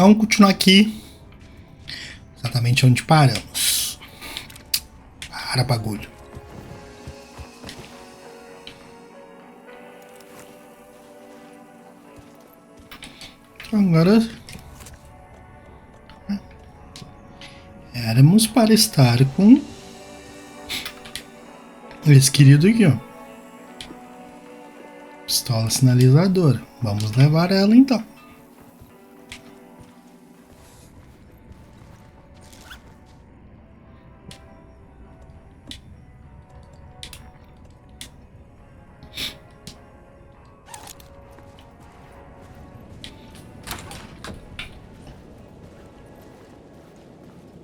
Vamos continuar aqui. Exatamente onde paramos. Para, bagulho. Agora... éramos para estar com... esse querido aqui, ó. Pistola sinalizadora. Vamos levar ela então.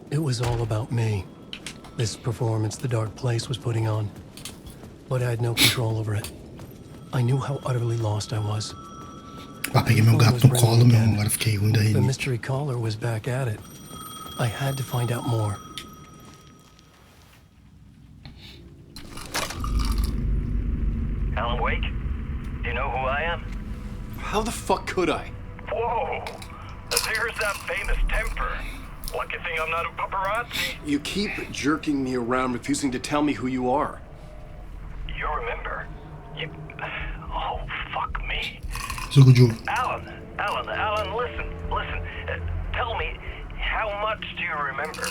It was all about me. This performance the dark place was putting on. But I had no control over it. I knew how utterly lost I was. Ah, peguei meu gato no colo, meu. Agora fiquei ruim da The rinite. mystery caller was back at it. I had to find out more. Alan Wake? Do you know who I am? How the fuck could I? Whoa! There's that famous temper. Lucky thing I'm not a paparazzi. You keep jerking me around, refusing to tell me who you are. You remember? You... Oh, fuck me. Suco de uva. Alan, listen. Tell me, how much do you remember?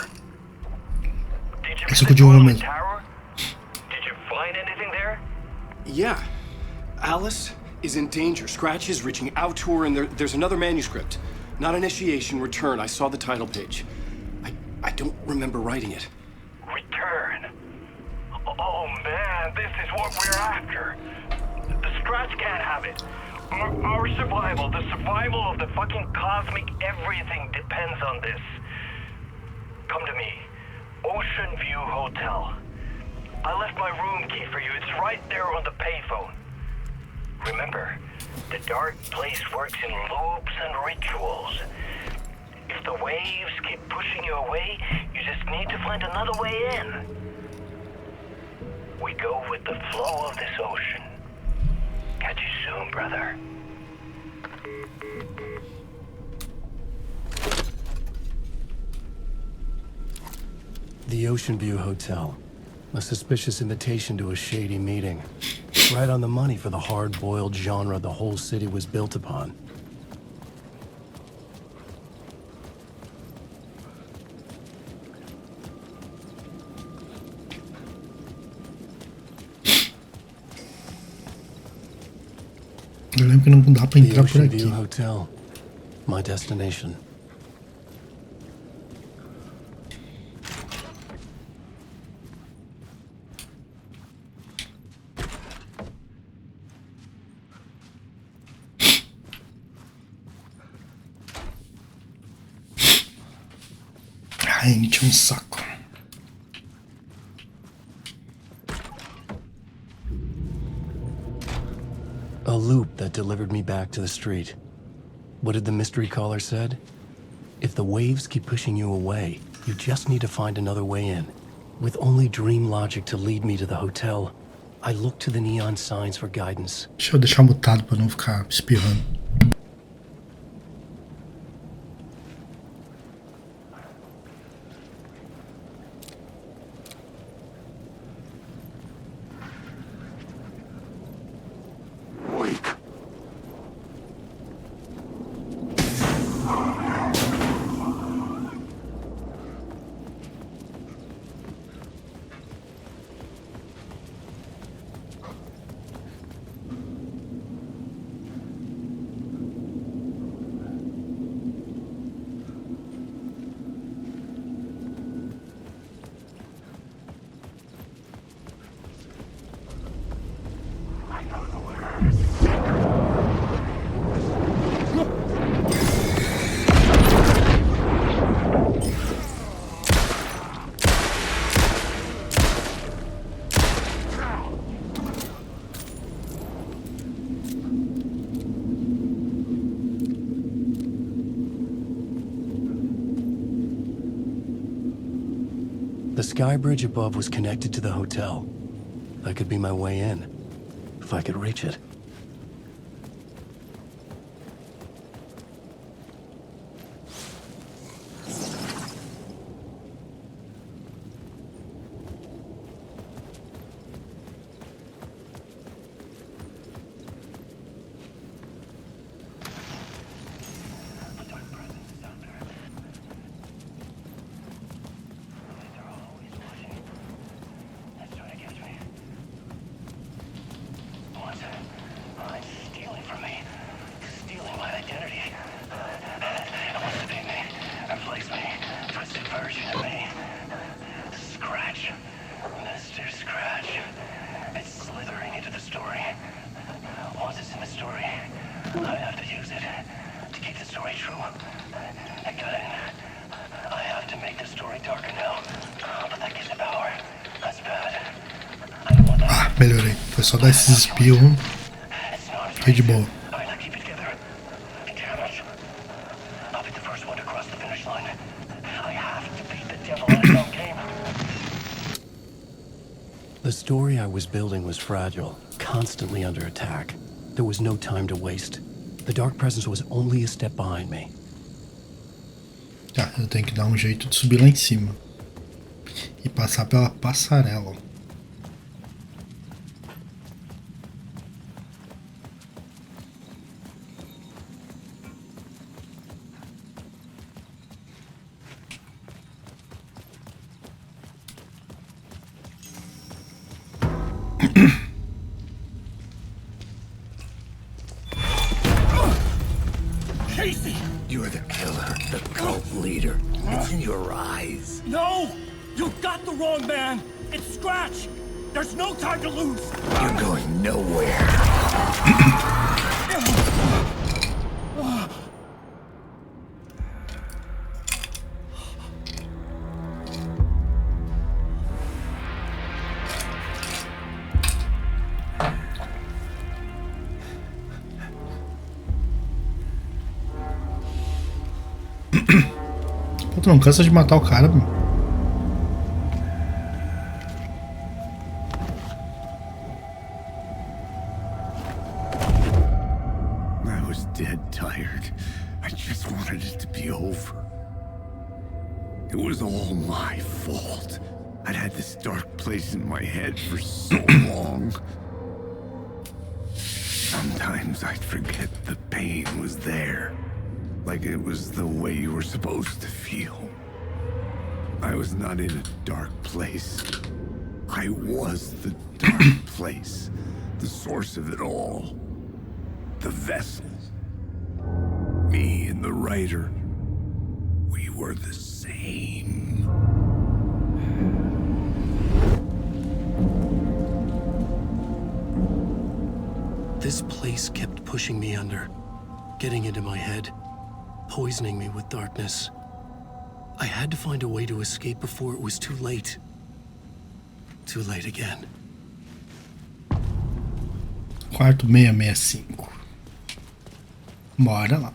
Did you Suco de visit uva the mesmo. tower? Did you find anything there? Yeah. Alice is in danger. Scratch is reaching out to her, and there's another manuscript. Not initiation, return. I saw the title page. I don't remember writing it. Return. Oh man, this is what we're after. The Scratch can't have it. Our survival, the survival of the fucking cosmic everything depends on this. Come to me. Ocean View Hotel. I left my room key for you. It's right there on the payphone. Remember, the dark place works in loops and rituals. If the waves keep pushing you away, you just need to find another way in. We go with the flow of this ocean. Catch you soon, brother. The Ocean View Hotel. A suspicious invitation to a shady meeting. Right on the money for the hard-boiled genre the whole city was built upon. Eu lembro que não dá pra The entrar por Ocean aqui. View Hotel. My destination. Ai, me tinha um saco. A loop that delivered me back to the street. What did the mystery caller said? If the waves keep pushing you away, you just need to find another way in. With only dream logic to lead me to the hotel, I looked to the neon signs for guidance. Deixa eu deixar mutado pra não ficar espirrando. The sky bridge above was connected to the hotel. That could be my way in, if I could reach it. I got it. I have to make the story darker now. But that gives it power. That's bad. I don't want that. Ah, melhorei. Foi só dar esses espirros. It's not Fiquei de boa. Alright, now keep it together. Damn it. I'll be the first one to cross the finish line. I have to beat the devil at his own game. The story I was building was fragile, constantly under attack. There was no time to waste. The dark presence was only a step behind me. Tá, eu tenho que dar um jeito de subir lá em cima. E passar pela passarela. You're the killer, the cult leader. It's in your eyes. No! You got the wrong man! It's Scratch! There's no time to lose! You're going nowhere. Pô, tu não cansa de matar o cara, mano. I was dead tired. I just wanted it to be over. It was all my fault. I'd had this dark place in my head for so long. Sometimes I'd forget the pain was there. Like it was the way you were supposed to feel. I was not in a dark place. I was the dark place. The source of it all. The vessel. Me and the writer. We were the same. This place kept pushing me under, getting into my head, poisoning me with darkness. I had to find a way to escape before it was too late. Too late again. Quarto 665. Bora lá.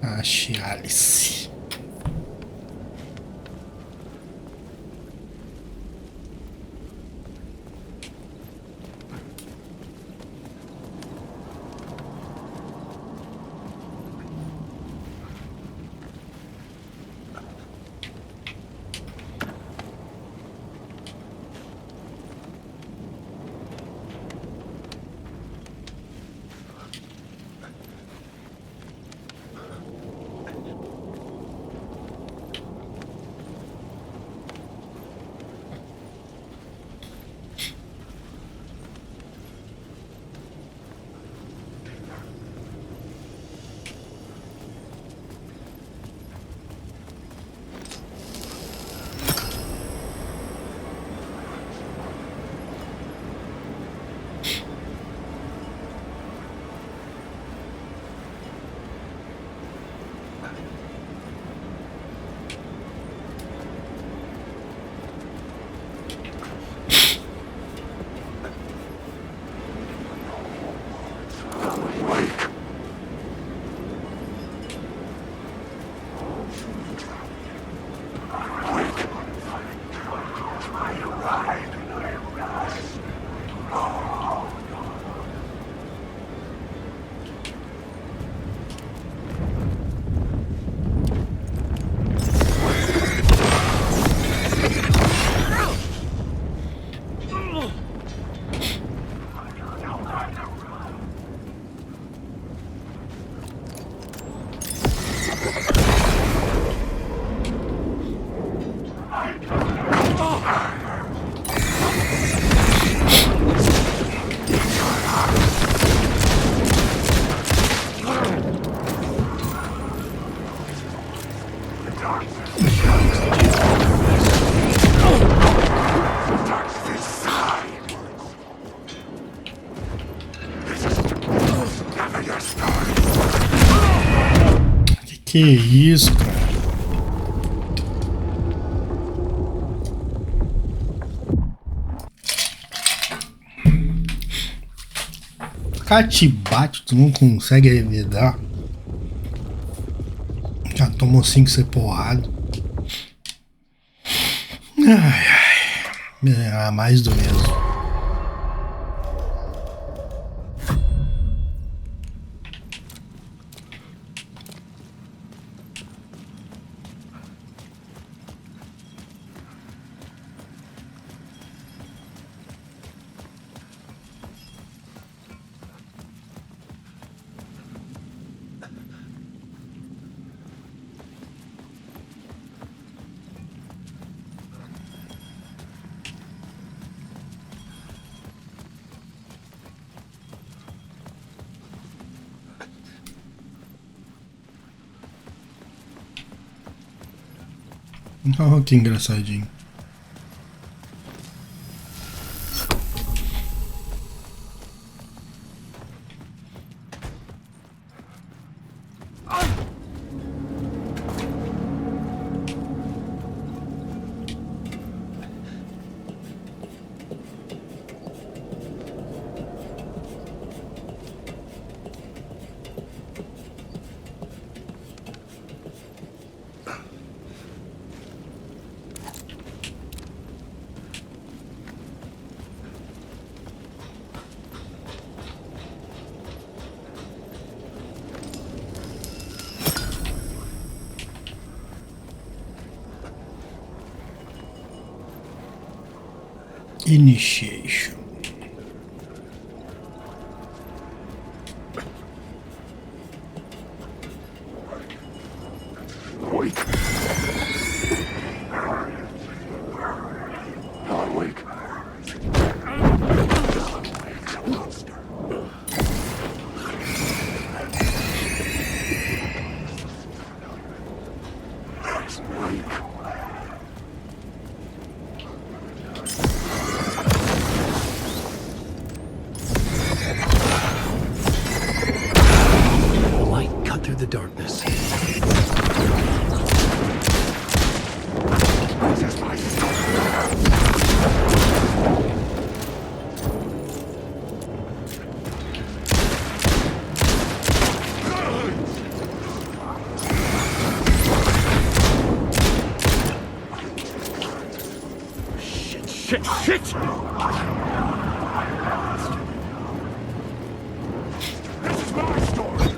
Ache Alice. Que isso, cara? O cara te bate, tu não consegue revidar. Já tomou 5 ser porrado. Ai, ai. É mais do mesmo. Oh, que engraçadinho. Initiation. Wake. Not wake. The darkness. Shit! This is my story.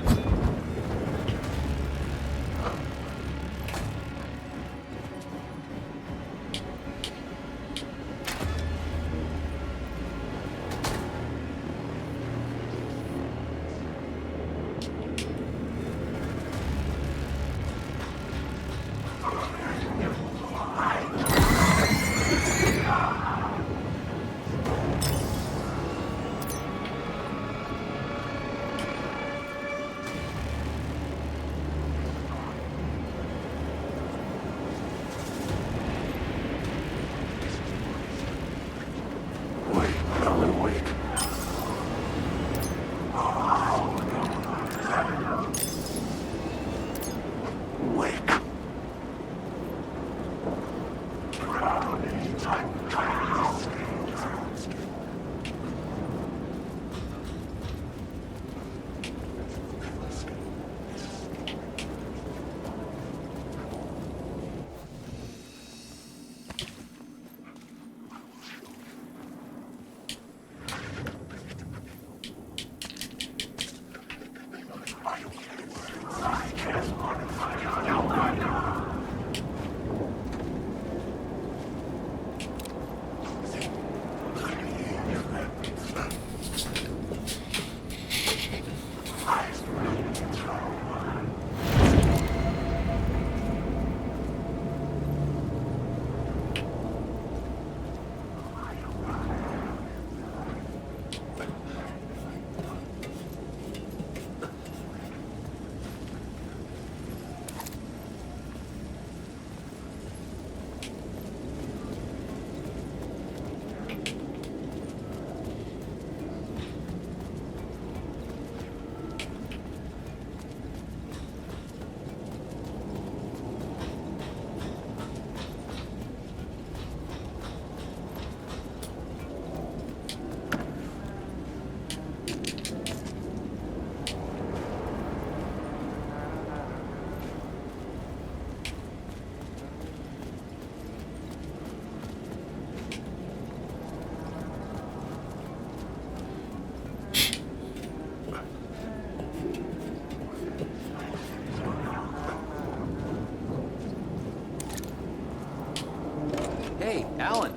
Alan!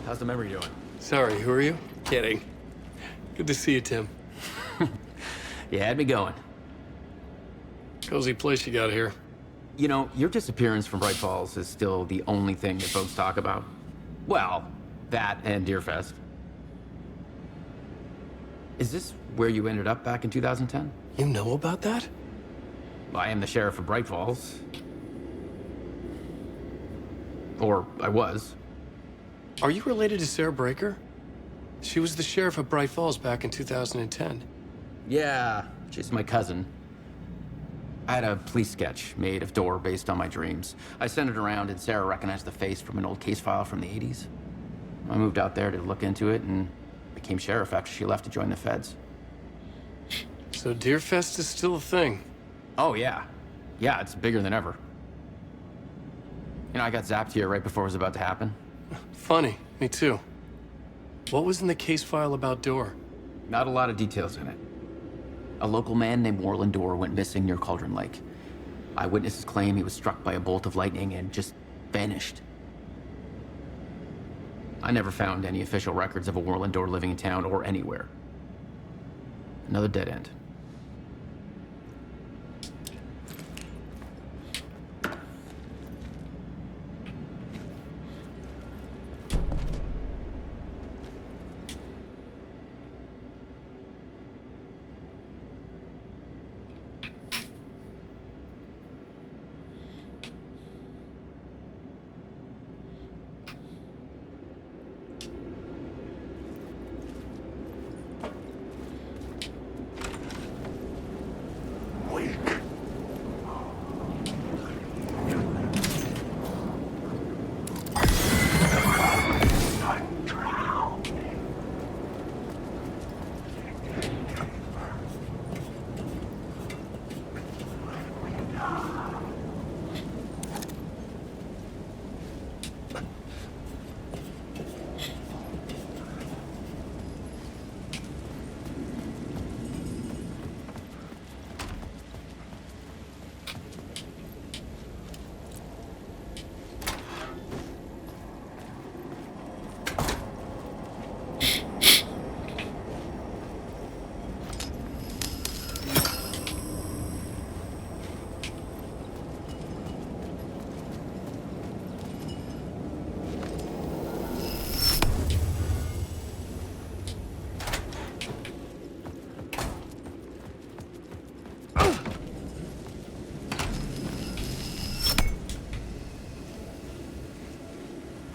How's the memory doing? Sorry, who are you? Kidding. Good to see you, Tim. You had me going. Cozy place you got here. You know, your disappearance from Bright Falls is still the only thing that folks talk about. Well, that and Deerfest. Is this where you ended up back in 2010? You know about that? I am the sheriff of Bright Falls. Or I was. Are you related to Sarah Breaker? She was the sheriff of Bright Falls back in 2010. Yeah, she's my cousin. I had a police sketch made of Door based on my dreams. I sent it around and Sarah recognized the face from an old case file from the 80s. I moved out there to look into it and became sheriff after she left to join the feds. So Deerfest is still a thing? Oh, yeah. Yeah, it's bigger than ever. You know, I got zapped here right before it was about to happen. Funny, me too. What was in the case file about Door? Not a lot of details in it. A local man named Warland Door went missing near Cauldron Lake. Eyewitnesses claim he was struck by a bolt of lightning and just vanished. I never found any official records of a Warland Door living in town or anywhere. Another dead end.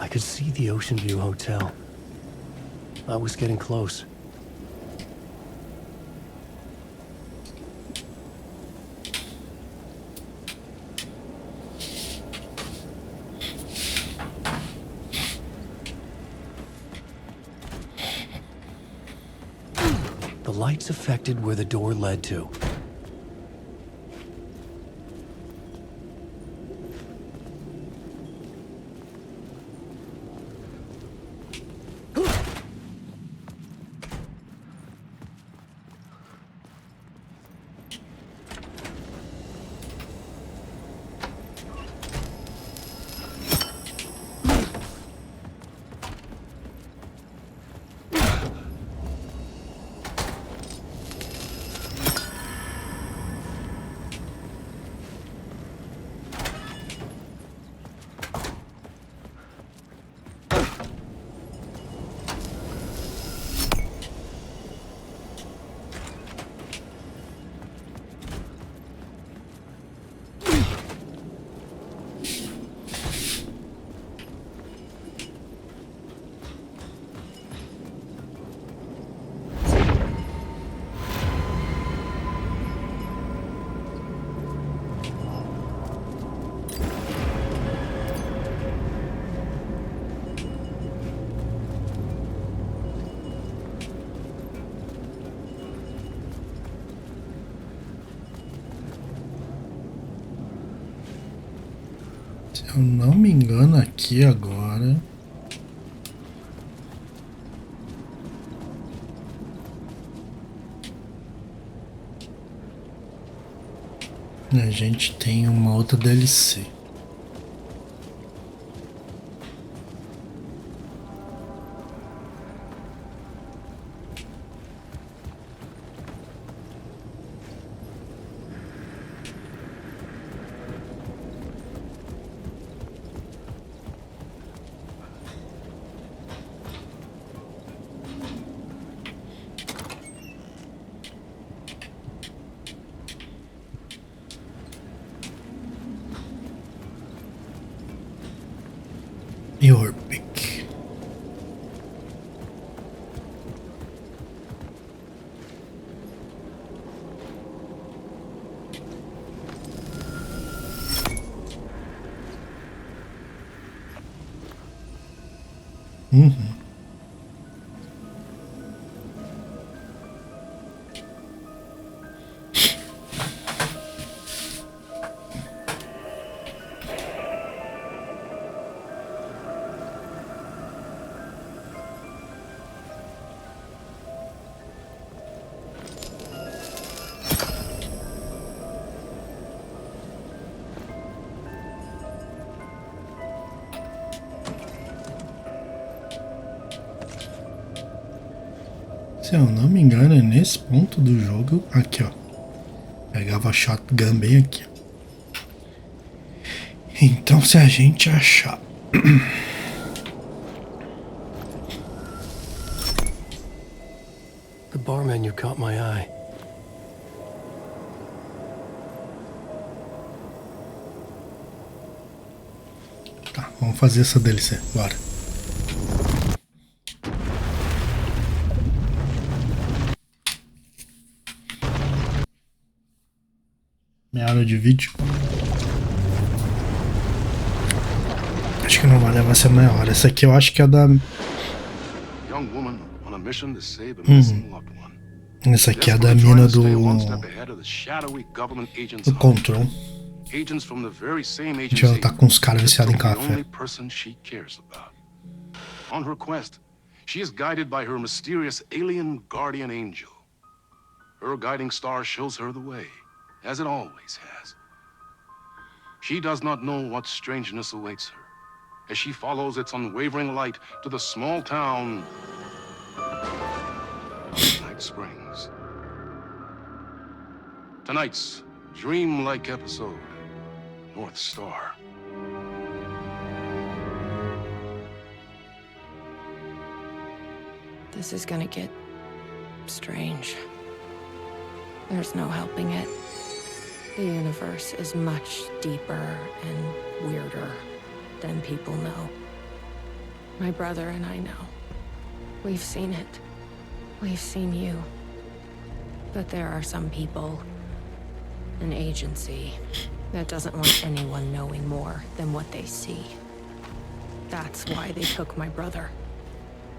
I could see the Ocean View Hotel. I was getting close. The lights affected where the door led to. Se eu não me engano, aqui agora a gente tem uma outra DLC. Your pick. Se eu não me engano, é nesse ponto do jogo. Aqui, ó. Pegava a shotgun bem aqui. Então, se a gente achar. The bar menu caught my eye. Tá, vamos fazer essa DLC. Bora. Meia hora de vídeo. Acho que não vai levar essa meia hora. Essa aqui eu acho que é da. Essa aqui é da mina do Control. Deixa eu tá com os caras viciados em café. On her quest, she is guided by her mysterious alien guardian angel. Her guiding star shows her the way, as it always has. She does not know what strangeness awaits her, as she follows its unwavering light to the small town of Night Springs. Tonight's dreamlike episode, North Star. This is gonna get strange. There's no helping it. The universe is much deeper and weirder than people know. My brother and I know. We've seen it. We've seen you. But there are some people, an agency, that doesn't want anyone knowing more than what they see. That's why they took my brother,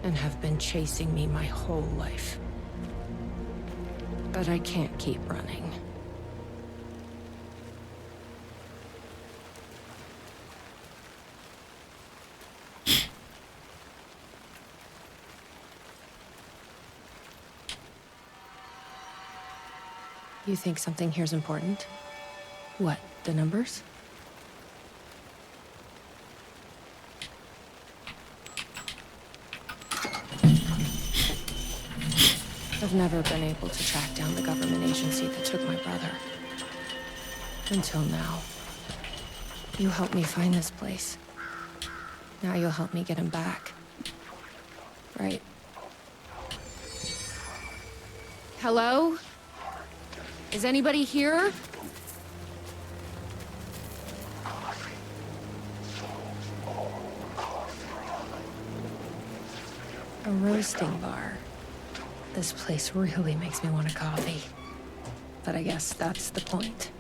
and have been chasing me my whole life. But I can't keep running. You think something here's important? What, the numbers? I've never been able to track down the government agency that took my brother. Until now. You helped me find this place. Now you'll help me get him back. Right? Hello? Is anybody here? A roasting bar. This place really makes me want a coffee. But I guess that's the point.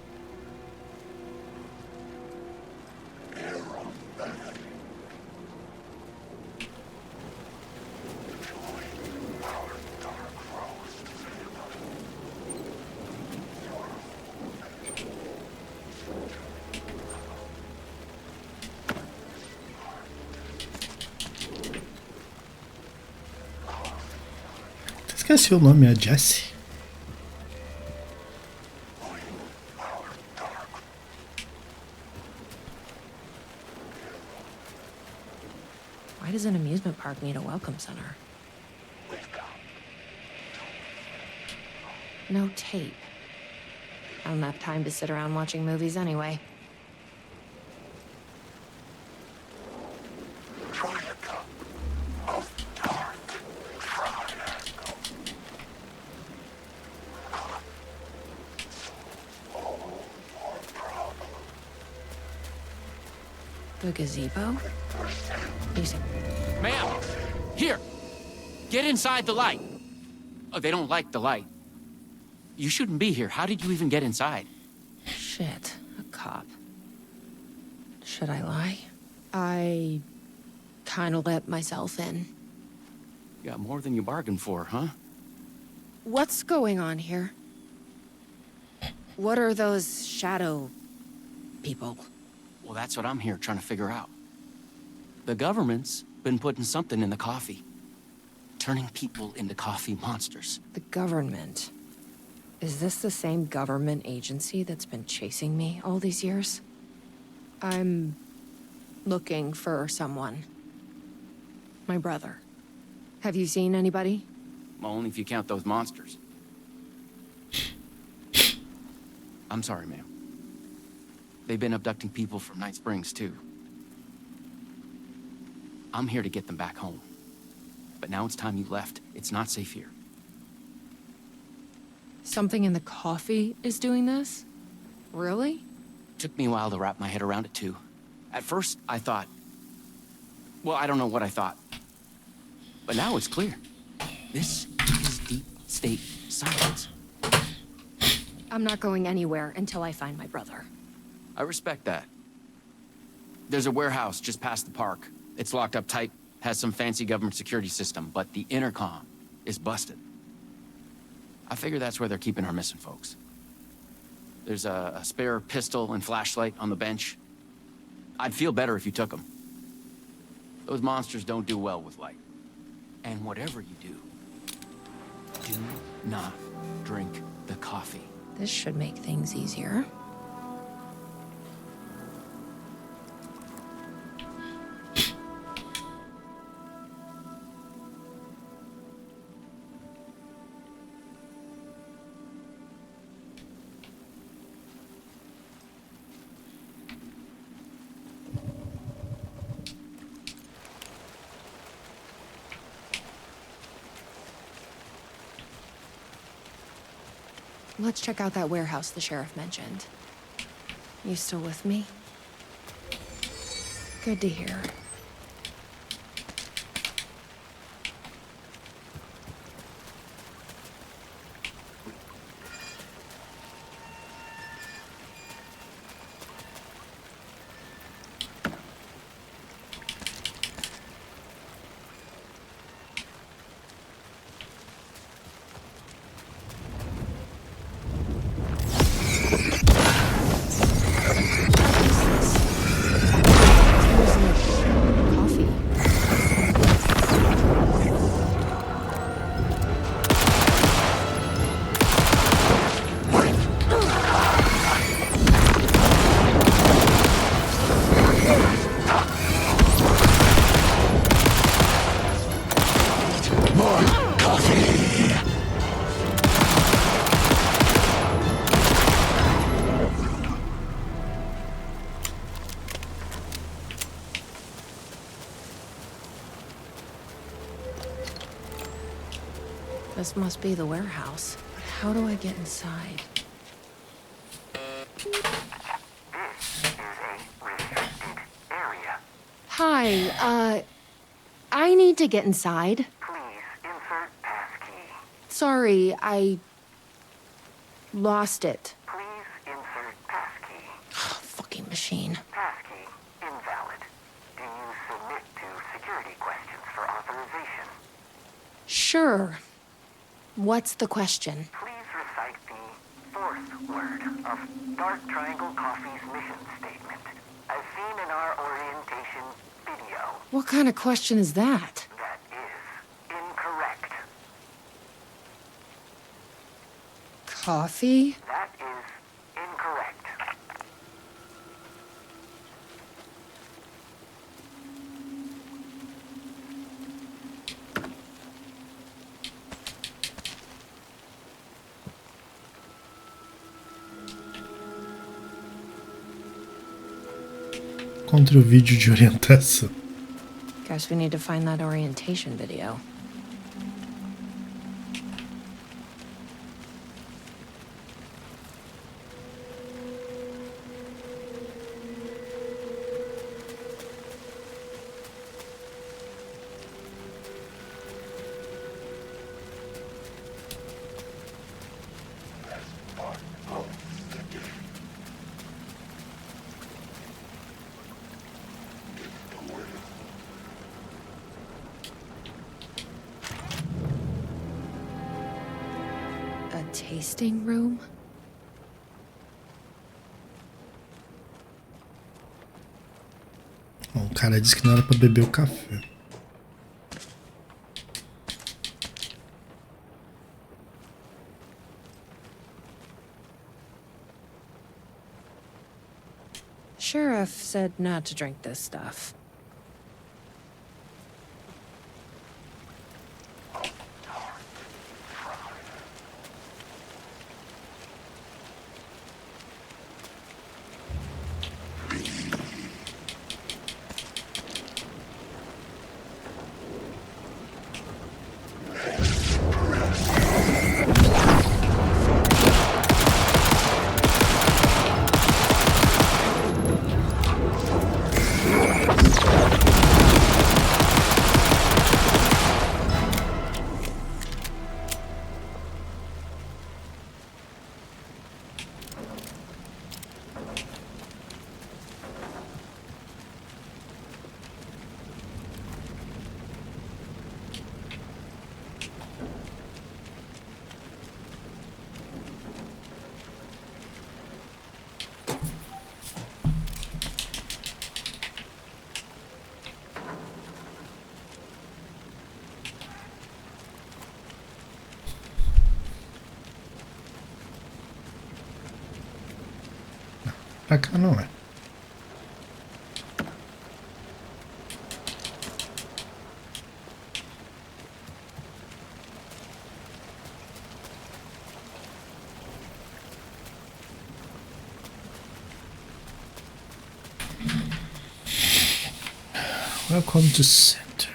Esqueci o nome, é Jessie. Why does an amusement park need a welcome center? No tape. I don't have time to sit around watching movies anyway. The gazebo? Easy. Ma'am! Here! Get inside the light! Oh, they don't like the light. You shouldn't be here. How did you even get inside? Shit, a cop. Should I lie? I kinda let myself in. You got more than you bargained for, huh? What's going on here? What are those shadow people? Well, that's what I'm here trying to figure out. The government's been putting something in the coffee. Turning people into coffee monsters. The government? Is this the same government agency that's been chasing me all these years? I'm looking for someone. My brother. Have you seen anybody? Well, only if you count those monsters. I'm sorry, ma'am. They've been abducting people from Night Springs, too. I'm here to get them back home. But now it's time you left. It's not safe here. Something in the coffee is doing this? Really? Took me a while to wrap my head around it, too. At first, I thought... Well, I don't know what I thought. But now it's clear. This is deep state science. I'm not going anywhere until I find my brother. I respect that. There's a warehouse just past the park. It's locked up tight, has some fancy government security system, but the intercom is busted. I figure that's where they're keeping our missing folks. There's a spare pistol and flashlight on the bench. I'd feel better if you took them. Those monsters don't do well with light. And whatever you do not drink the coffee. This should make things easier. Let's check out that warehouse the sheriff mentioned. You still with me? Good to hear. This must be the warehouse. But how do I get inside? This is a restricted area. Hi, I need to get inside. Please insert passkey. Sorry, I lost it. Please insert passkey. Fucking machine. Passkey invalid. Do you submit to security questions for authorization? Sure. What's the question? Please recite the fourth word of Dark Triangle Coffee's mission statement, as seen in our orientation video. What kind of question is that? That is incorrect. Coffee? That is incorrect. Contra o vídeo de orientação. Guess we need to find that orientation video. tasting room? Bom, o cara disse que não era pra beber o café. Sheriff said not to drink this stuff. Pra cá não é. Welcome to center.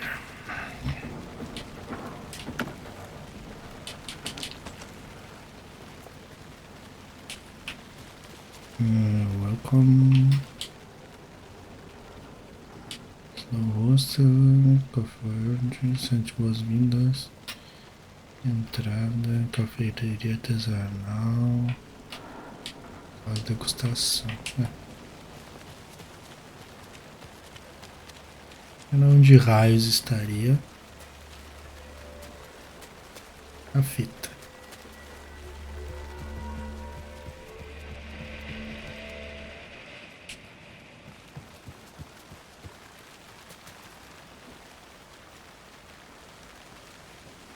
Welcome. Slow hostel, café, sente boas-vindas. Entrada, cafeteria artesanal. Faz degustação. Onde raios estaria a fita?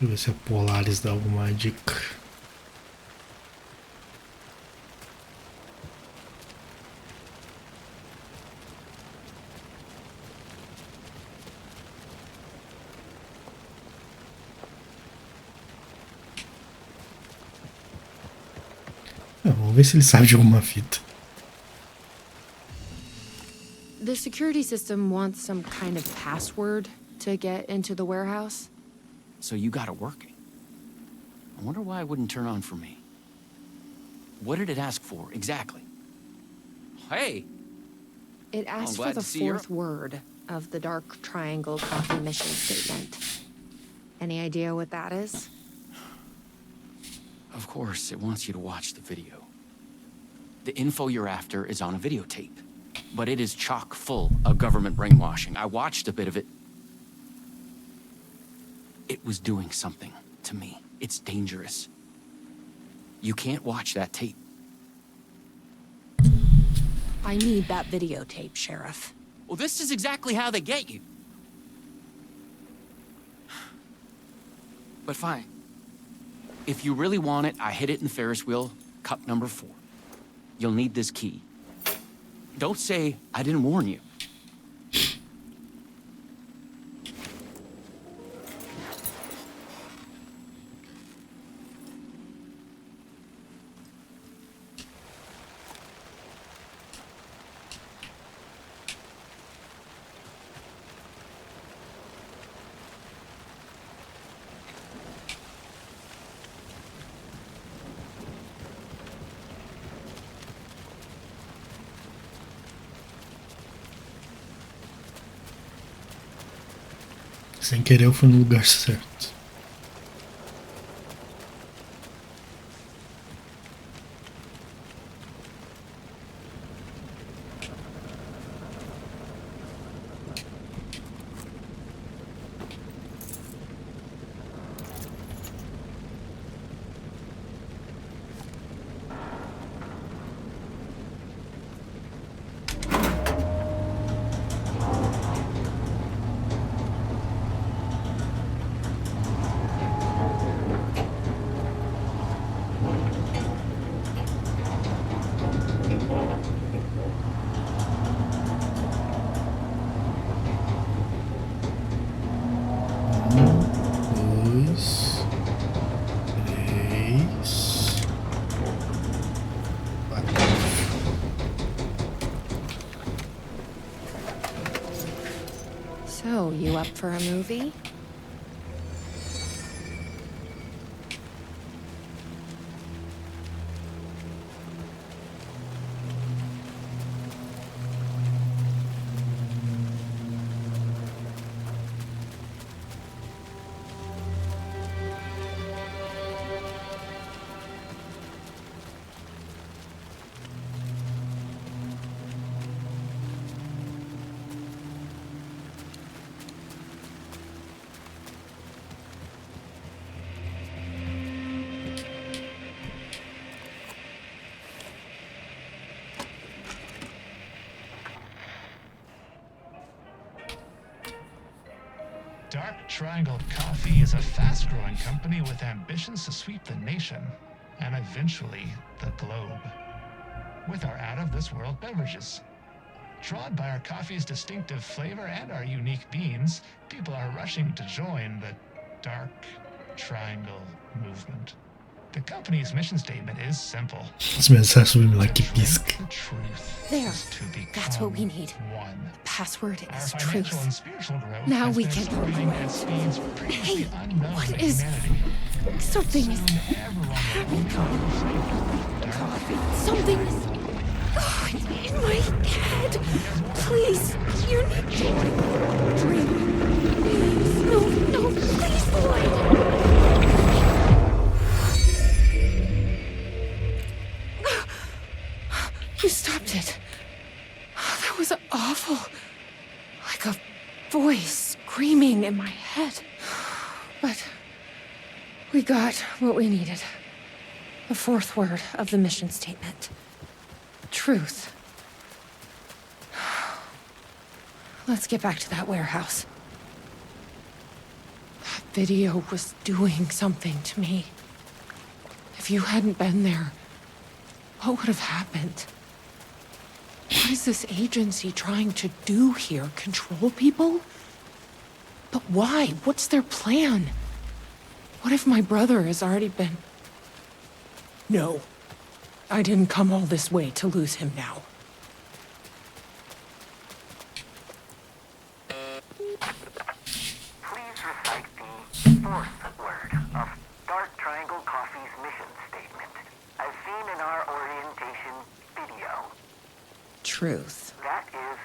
Deixa eu ver se a Polaris dá alguma dica. Vamos ver se ele sabe de alguma fita. The security system wants some kind of password to get into the warehouse. So you got it working. I wonder why it wouldn't turn on for me. What did it ask for, exactly? Hey! It asked for the fourth word of the Dark Triangle Coffee mission statement. Any idea what that is? Of course, it wants you to watch the video. The info you're after is on a videotape, but it is chock full of government brainwashing. I watched a bit of it. It was doing something to me. It's dangerous. You can't watch that tape. I need that videotape, Sheriff. Well, this is exactly how they get you. But fine. If you really want it, I hid it in the Ferris wheel, cup number 4. You'll need this key. Don't say I didn't warn you. Sem querer eu fui no lugar certo. So, you up for a movie? Dark Triangle Coffee is a fast-growing company with ambitions to sweep the nation and eventually the globe with our out-of-this-world beverages. Drawn by our coffee's distinctive flavor and our unique beans, people are rushing to join the Dark Triangle movement. The company's mission statement is simple. As mensagens subliminais que pisca. The truth There. is to That's what we become need. one. The password Our is financial and truth. spiritual growth Now has we been can accelerating operate. at speeds previously unknown what to is- humanity. Something is Soon everyone will own their own flavor. coffee. Something is. Oh, it's in my head. Please, you're not dreaming. Please, no, please, Lloyd. You stopped it. That was awful. Like a voice screaming in my head. But we got what we needed. The fourth word of the mission statement. Truth. Let's get back to that warehouse. That video was doing something to me. If you hadn't been there, what would have happened? What is this agency trying to do here? Control people? But why? What's their plan? What if my brother has already been... No. I didn't come all this way to lose him now. Please recite the fourth word of Dark Triangle Coffee's mission statement, as seen in our orientation video. Truth. That is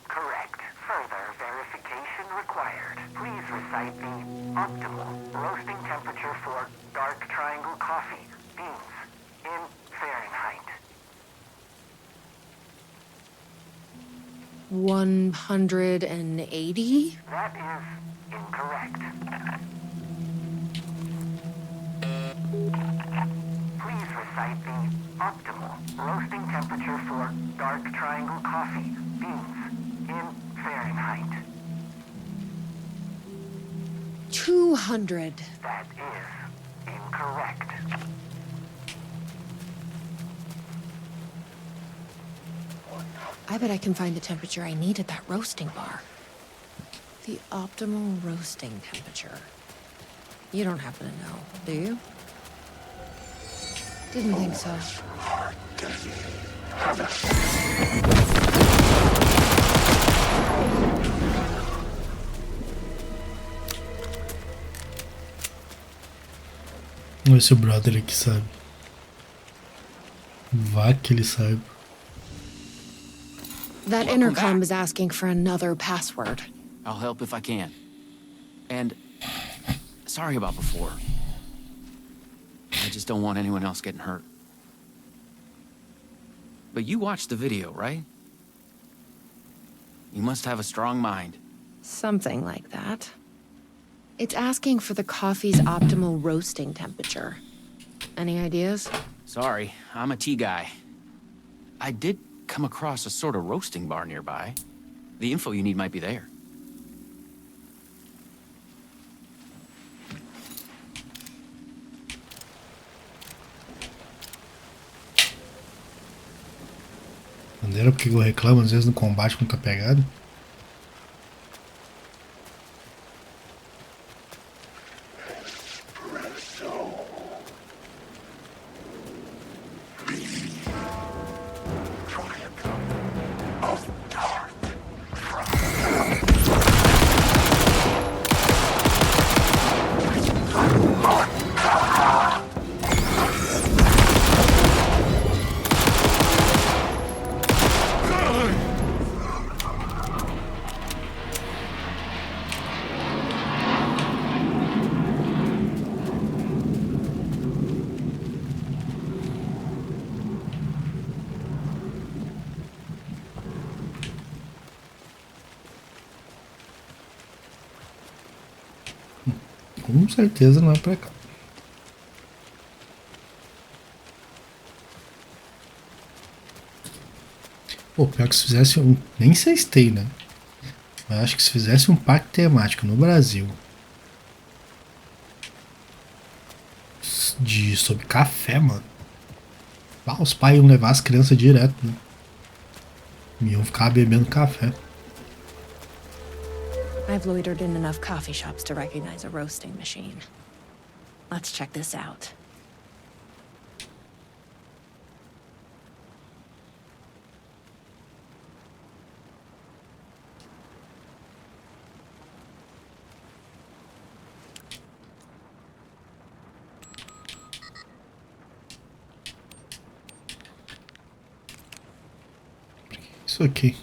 correct. Further verification required. Please recite the optimal roasting temperature for Dark Triangle Coffee beans in Fahrenheit. 180? That is incorrect. Please recite the optimal roasting temperature for Dark Triangle Coffee beans in Fahrenheit. 200. That is incorrect. I bet I can find the temperature I need at that roasting bar. The optimal roasting temperature. You don't happen to know, do you? Didn't think so. Vamos ver se o brother aqui sabe. Vá que ele saiba. That intercom is asking for another password. I'll help if I can. And sorry about before. I just don't want anyone else getting hurt. But you watched the video, right? You must have a strong mind. Something like that. It's asking for the coffee's optimal roasting temperature. Any ideas? Sorry, I'm a tea guy. I did come across a sort of roasting bar nearby. The info you need might be there. Maneira porque eu reclamo às vezes no combate com pegado. Com certeza não é pra cá. Pô, pior que se fizesse um... Nem sei se tem, né? Mas acho que se fizesse um parque temático no Brasil sobre café, mano. Ah, os pais iam levar as crianças direto, né? Iam ficar bebendo café. I've loitered in enough coffee shops to recognize a roasting machine. Let's check this out. Isso aqui.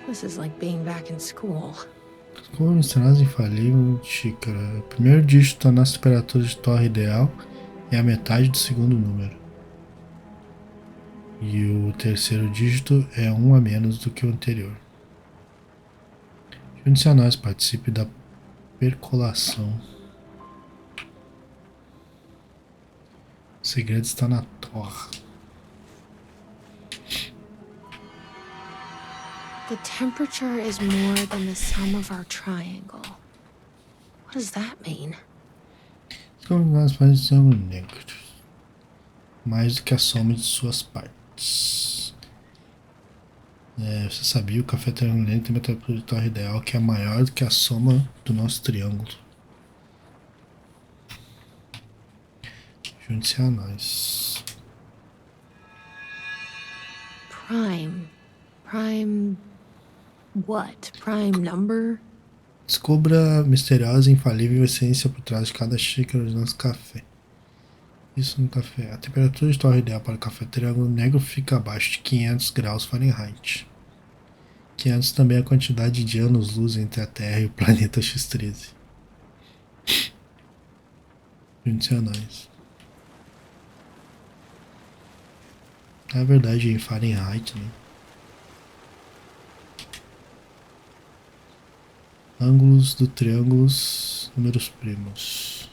This is like being back in school. Como misturar infalível de xícara. O primeiro dígito na temperatura de torre ideal é a metade do segundo número. E o terceiro dígito é um a menos do que o anterior. Junte-se a nós, participe da percolação. O segredo está na torre. The temperature is more than the sum of our triangle. What does that mean? Como nós fazemos triângulo negro. Mais do que a soma de suas partes. Você sabia, o café triângulo negro tem uma temperatura de torre ideal que é maior do que a soma do nosso triângulo. Junte-se a nós. Prime what? Prime number? Descubra a misteriosa e infalível essência por trás de cada xícara do nosso café. Isso no café. A temperatura de torre ideal para o café triângulo negro fica abaixo de 500 graus Fahrenheit. 500 também é a quantidade de anos-luz entre a Terra e o planeta X13. Junte-se a nós. Na verdade, em Fahrenheit, né? Ângulos do triângulos, números primos.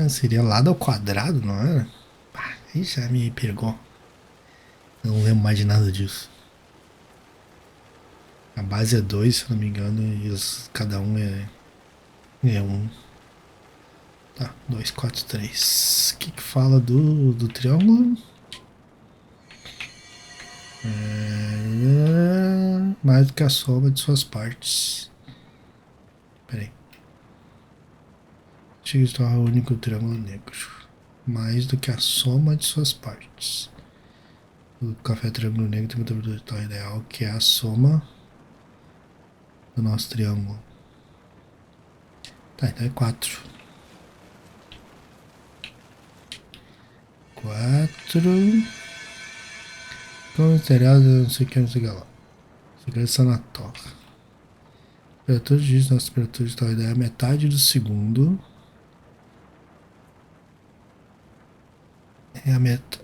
Seria lado ao quadrado, não era? Aí já me pegou. Eu não lembro mais de nada disso. A base é 2, se não me engano, e cada um é 1. Tá, 2, 4, 3. O que fala do triângulo? Mais do que a soma de suas partes. Peraí. Chega de torre único triângulo negro. Mais do que a soma de suas partes. O café triângulo negro tem uma temperatura de torre ideal, que é a soma do nosso triângulo. Tá, então é 4. 4. Como material, não sei o que, não sei o que lá. O segredo está na torre. A temperatura diz nossa temperatura de torre ideal é metade do segundo.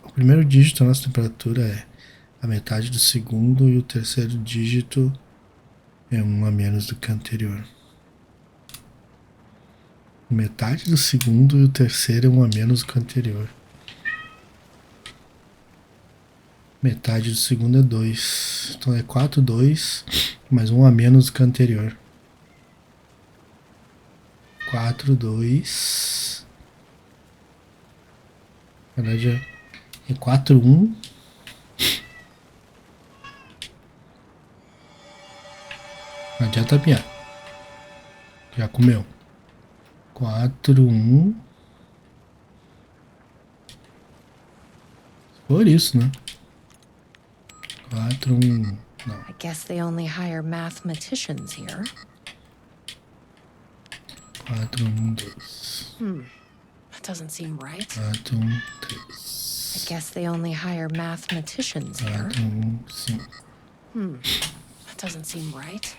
O primeiro dígito da nossa temperatura é a metade do segundo e o terceiro dígito é 1 a menos do que o anterior. Metade do segundo e o terceiro é 1 a menos do que o anterior. Metade do segundo é 2. Então é 4, 2, mais 1 a menos do que o anterior. 4, 2. Na verdade é 4, 1. Não adianta piar. Já comeu. 4, 1. Por isso, né? 4, 1. Não. I guess they only hire mathematicians here. 4, 1, 2. That doesn't seem right. 4, 1, 3. I guess they only hire mathematicians here. 4, 1, 5. That doesn't seem right.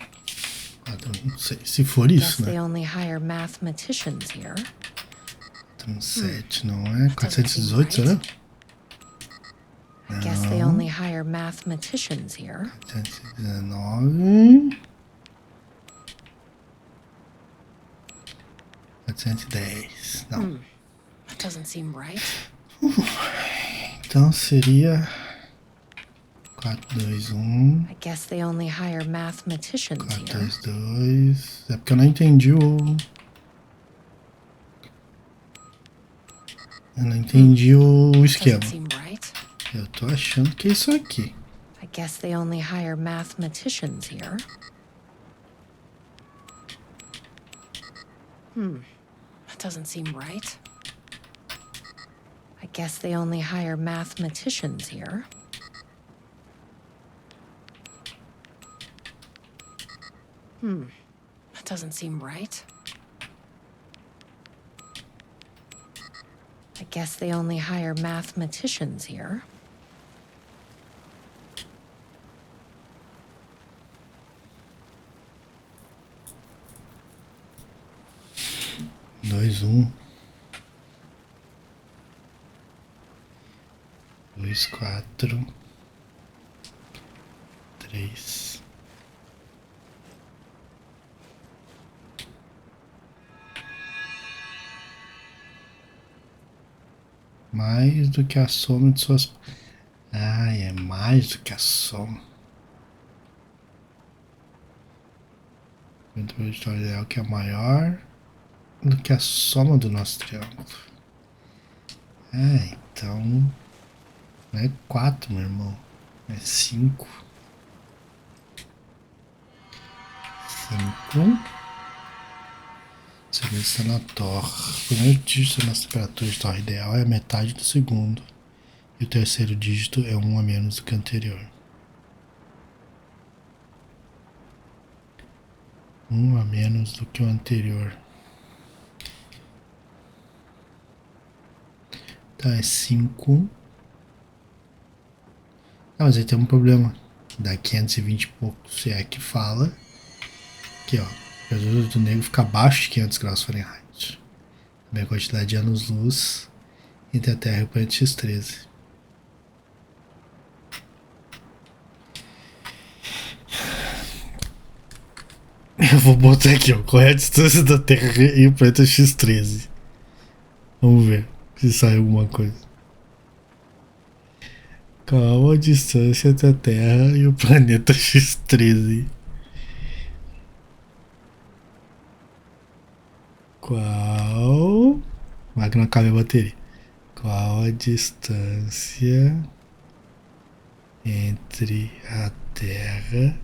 4, 1, 6. Se for Guess isso, they né? only hire mathematicians here. 7, não é? 418, será? I guess they only hire mathematicians here. 419. 410. Não. That doesn't seem right. Então seria 421. I guess they only hire mathematicians here. 422. É porque eu não entendi o. Eu não entendi o esquema. Doesn't seem right. Eu tô achando que é isso aqui. I guess they only hire mathematicians here. That doesn't seem right. I guess they only hire mathematicians here. That doesn't seem right. I guess they only hire mathematicians here. Dois, 4, 3. Mais do que a soma de suas. É mais do que a soma. O história ideal que é maior do que a soma do nosso triângulo. Então. Não é 4, meu irmão. É 5. 5. O segundo está na torre. O primeiro dígito da nossa temperatura de torre ideal é a metade do segundo. E o terceiro dígito é 1 a menos do que o anterior. 1 a menos do que o anterior. Então é 5. Ah, mas aí tem um problema. Dá 520 e pouco, se é que fala. Aqui, ó. A temperatura do negro fica abaixo de 500 graus Fahrenheit. Também a quantidade de anos-luz entre a Terra e o planeta X13. Eu vou botar aqui, ó. Qual é a distância da Terra e o planeta X13? Vamos ver se sai alguma coisa. Qual a distância entre a Terra e o planeta X13? Qual... Vai que não acaba a bateria. Qual a distância entre a Terra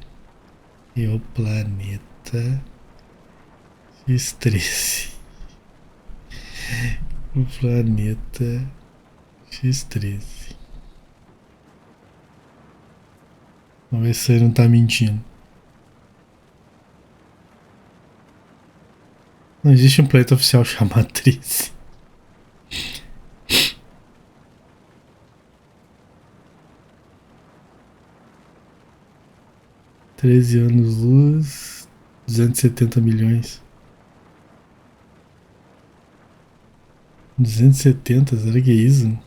e o planeta X13? O planeta X13. Vamos ver se ele não tá mentindo. Não existe um planeta oficial chamado 13. anos-luz, 270 milhões. 270, será que é isso?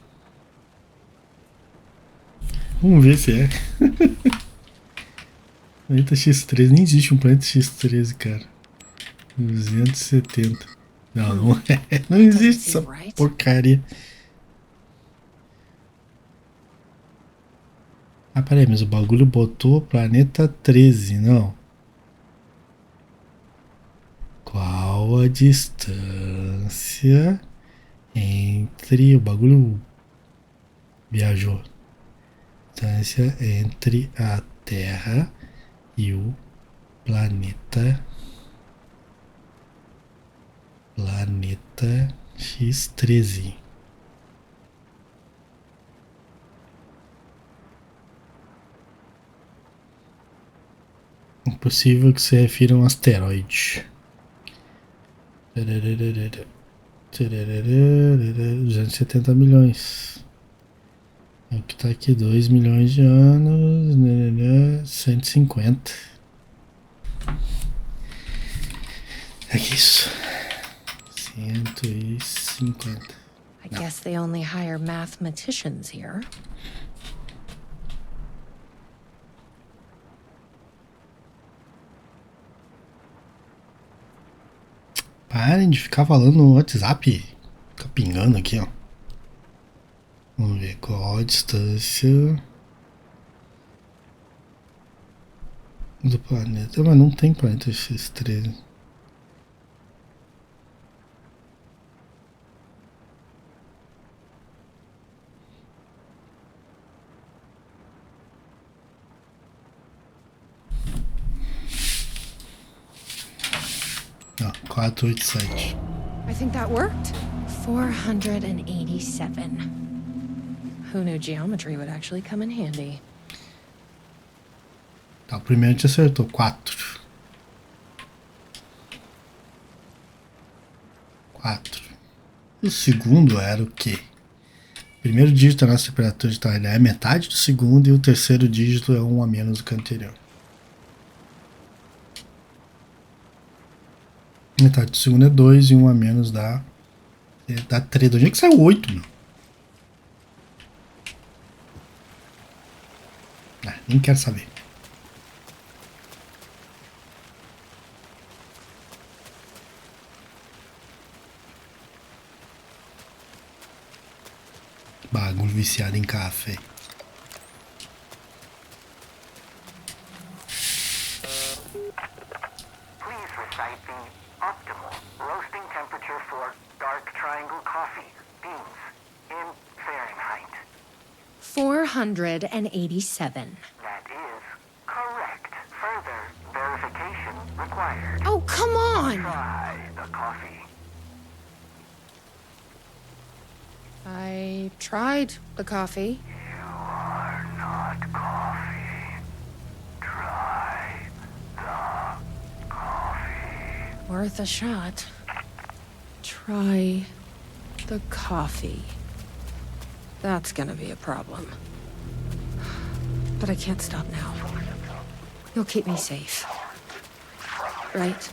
Vamos ver se é. Planeta X13, nem existe um planeta X13, cara. 270. Não, não é. Não existe essa porcaria. Ah, peraí, mas o bagulho botou planeta 13, não. Qual a distância entre... O bagulho viajou. Distância entre a Terra e o planeta X13. Impossível que se refira a um asteroide. 270 milhões. É o que tá aqui, 2 milhões de anos. 150. É que isso. 150. 50. I guess they only hire mathematicians here. Parem de ficar falando no WhatsApp. Fica pingando aqui, ó. Vamos ver qual a distância do planeta. Mas não tem planeta X13. Não, 487. I think that worked. 487. Who knew geometry would actually come in handy? Tá, o primeiro te acertou. 4. 4. O segundo era o quê? O primeiro dígito da nossa temperatura de Tailândia é metade do segundo e o terceiro dígito é um a menos do que o anterior. Metade do segundo é 2 e um a menos dá 3. De onde é que saiu 8, meu? Ah, nem quero saber. Bagulho viciado em café. Please recite the optimal roasting temperature for dark triangle coffee beans in Fahrenheit. 487. That is correct. Further verification required. Oh, come on! Try the coffee. I tried the coffee. You are not coffee. Try the coffee. Worth a shot. Try the coffee. That's gonna be a problem. But I can't stop now. You'll keep me safe. Right?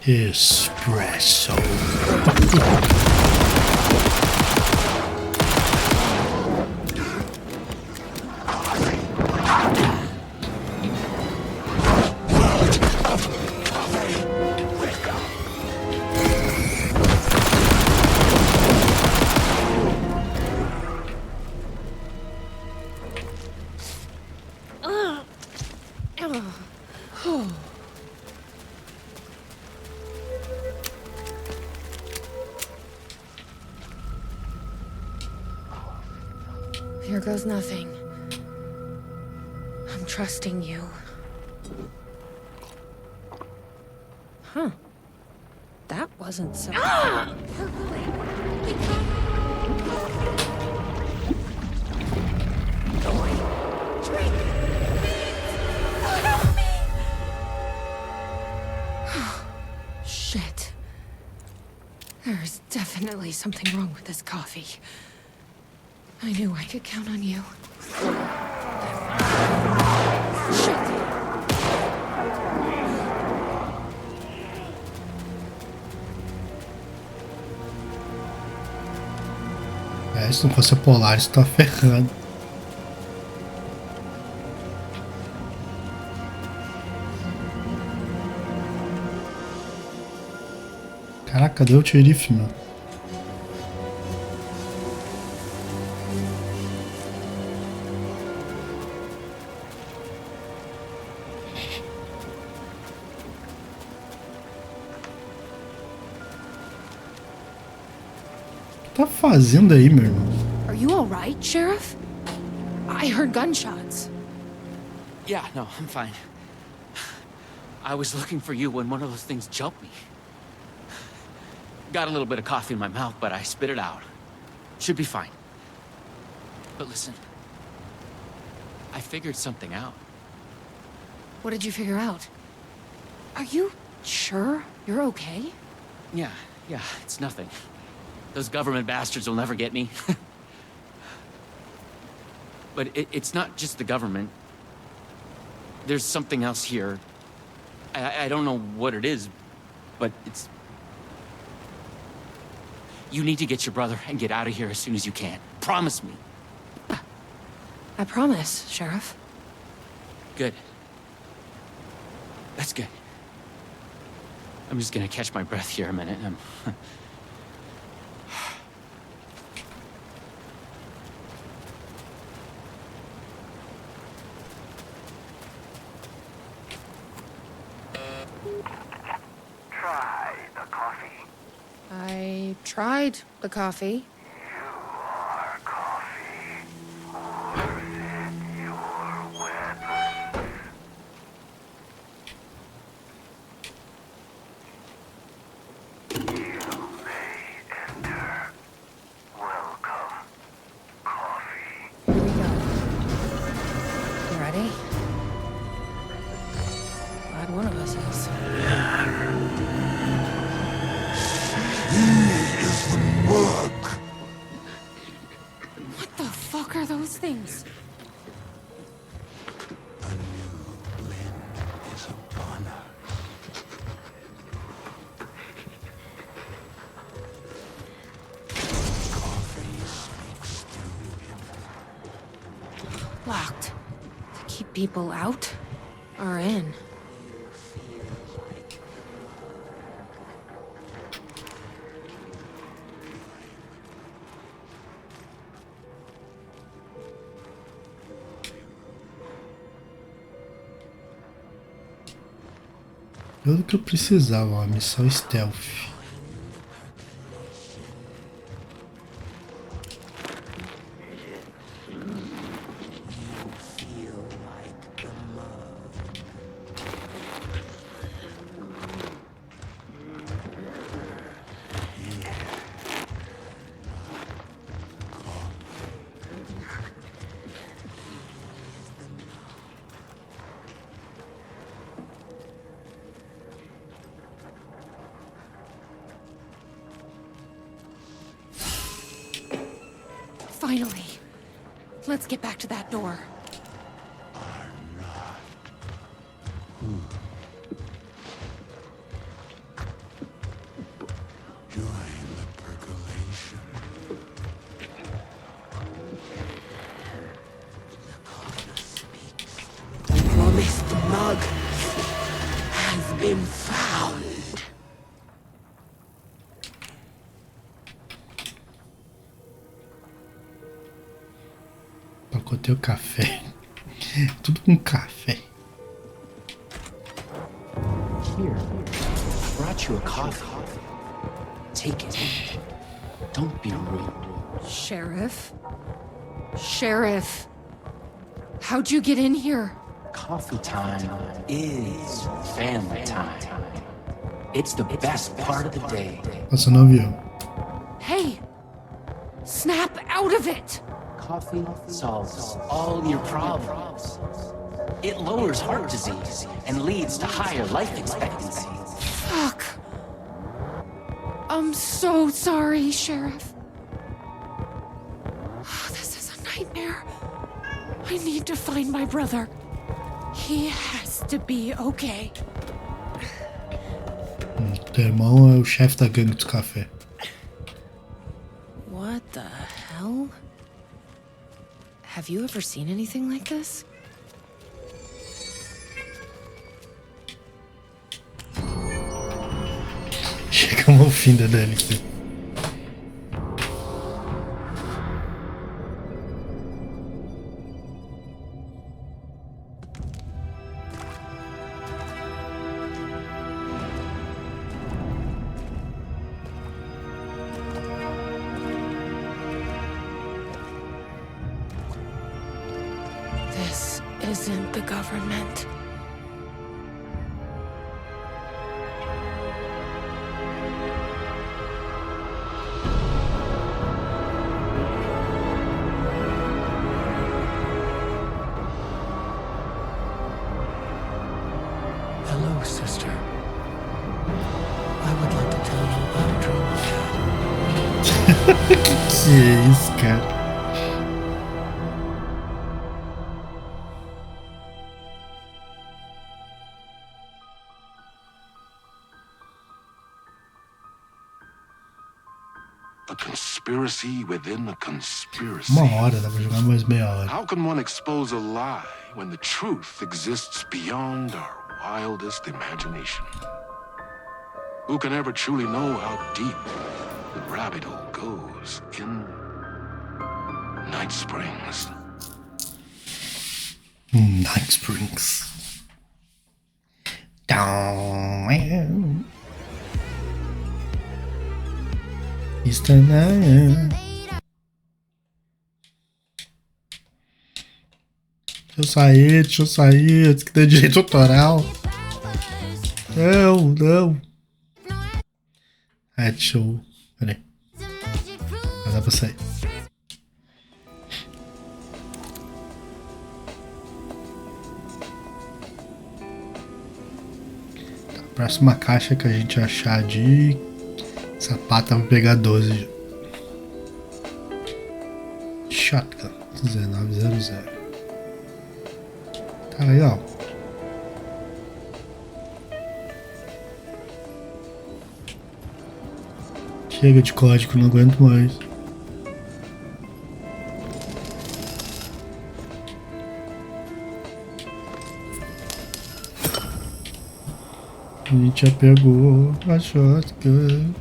Espresso. Here goes nothing. I'm trusting you. Huh. That wasn't so... Shit. There's definitely something wrong with this coffee. I knew I could count on you. Shit. É, se não fosse a Polaris, tá ferrado. Caraca, cadê o xerife, meu? O que tá fazendo aí, meu irmão? Are you all right, Sheriff? I heard gunshots. Yeah, no, I'm fine. I was looking for you when one of those things jumped me. Got a little bit of coffee in my mouth, but I spit it out. Should be fine. But listen, I figured something out. What did you figure out? Are you sure you're okay? Yeah, it's nothing. Those government bastards will never get me. But it's not just the government. There's something else here. I don't know what it is, but it's... You need to get your brother and get out of here as soon as you can. Promise me. I promise, Sheriff. Good. That's good. I'm just gonna catch my breath here a minute. Try the coffee. I tried the coffee. You are coffee. Or is it your weapons? You may enter. Welcome, coffee. Here we go. You ready? Glad one of us is. What the fuck are those things? Locked. To keep people out or in. Tudo que eu precisava, uma missão stealth. Finally. Let's get back to that door. Promised mug has been found. Pacotei o café. Tudo com café. Here, I brought you a coffee. Take it. Don't be rude. Sheriff? Sheriff! How'd you get in here? Coffee time is family time. It's the best part of the day. Você não viu? Hey! Snap out of it! Coffee solves all your problems. It lowers heart disease and leads to higher life expectancy. Fuck. I'm so sorry, Sheriff. This is a nightmare. I need to find my brother. He has to be okay. Teu irmão é o chefe da gangue do café. What the hell? Have you ever seen anything like this? Chegamos ao fim da DLC. This isn't the government. Hello, sister. I would like to tell you about a dream I had. Que é isso, cara? A conspiracy within a conspiracy. Uma hora, dá pra jogar mais meia hora. How can one expose a lie when the truth exists beyond our wildest imagination? Who can ever truly know how deep the rabbit hole goes in Night Springs? Night Springs. Down. Deixa eu sair, diz que tem direito autoral. Não. Show. Peraí. Vai dar pra sair. Tá, próxima caixa que a gente achar de sapato vai pegar 12. Shotgun 1900. Tá legal. Chega de código, não aguento mais. A gente já pegou a shotgun.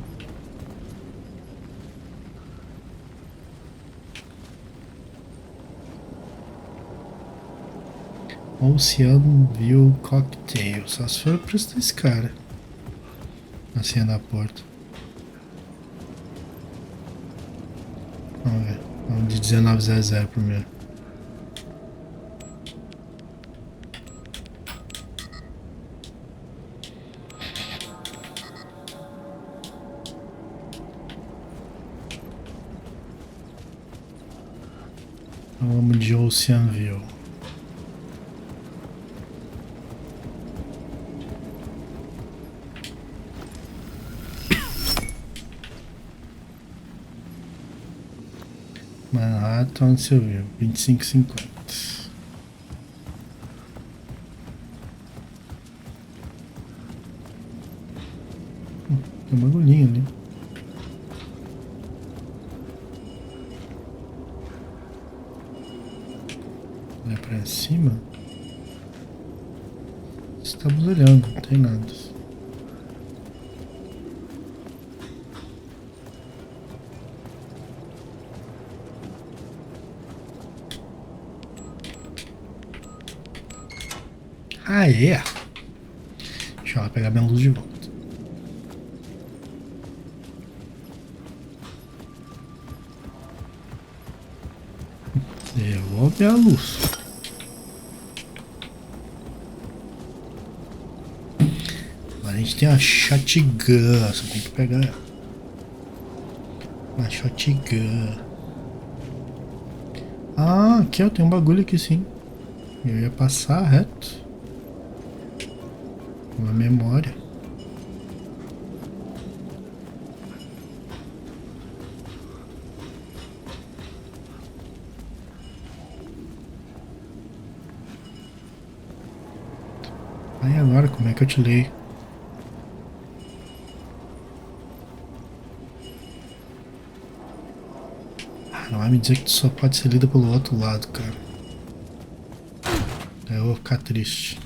Ocean View Cocktail. Só se for pra esse cara. Na senha da porta. Vamos ver. Vamos de 1900 primeiro. Vamos de Ocean View. Manhattan, onde você viu? 25,50. Tem uma agulhinha ali. Olha pra cima. Estamos olhando, não tem nada. Ah, é. Deixa eu pegar minha luz de volta. Devolve a luz. Agora a gente tem a shotgun. Só tem que pegar uma shotgun. Ah, aqui ó, tem um bagulho aqui sim. Eu ia passar reto. Uma memória. Aí agora, como é que eu te leio? Ah, não vai me dizer que tu só pode ser lida pelo outro lado, cara. Aí eu vou ficar triste.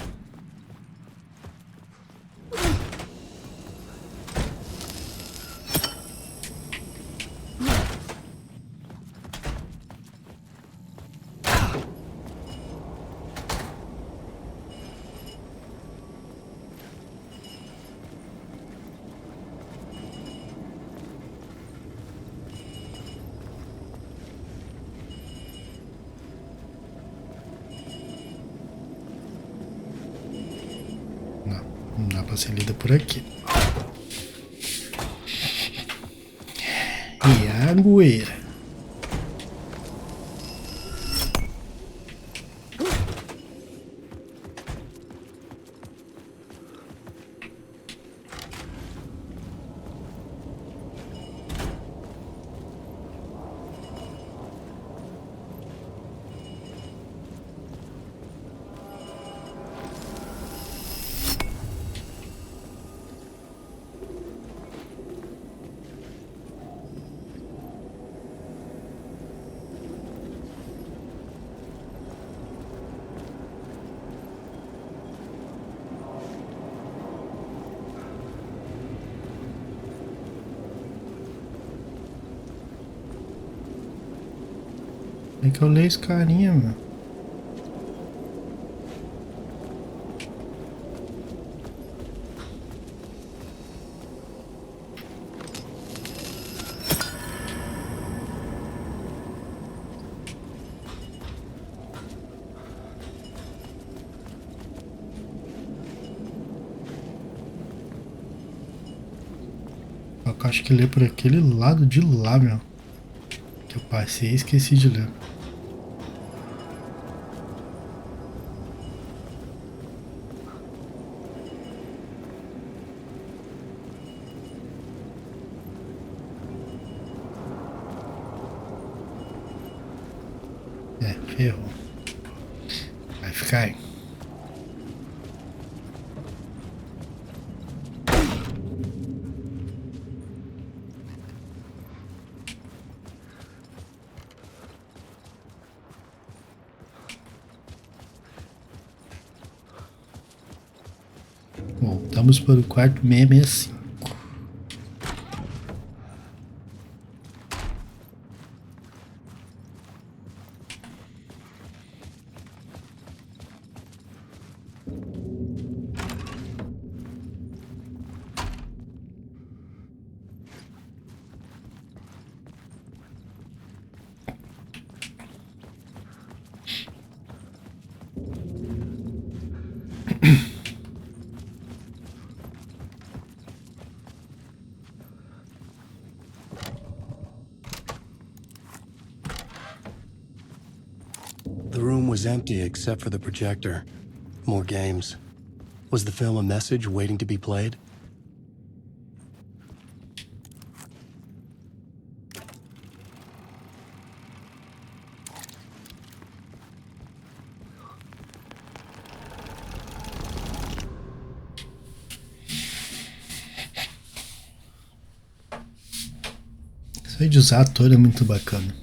Não dá pra ser lida por aqui. E a goeira. É que eu leio esse carinha, meu. Eu acho que lê por aquele lado de lá, meu. Que eu passei e esqueci de ler. É, ferrou. Vai ficar aí. Voltamos para o quarto 665. The room was empty except for the projector. More games. Was the film a message waiting to be played? Isso aí de usar ator é muito bacana.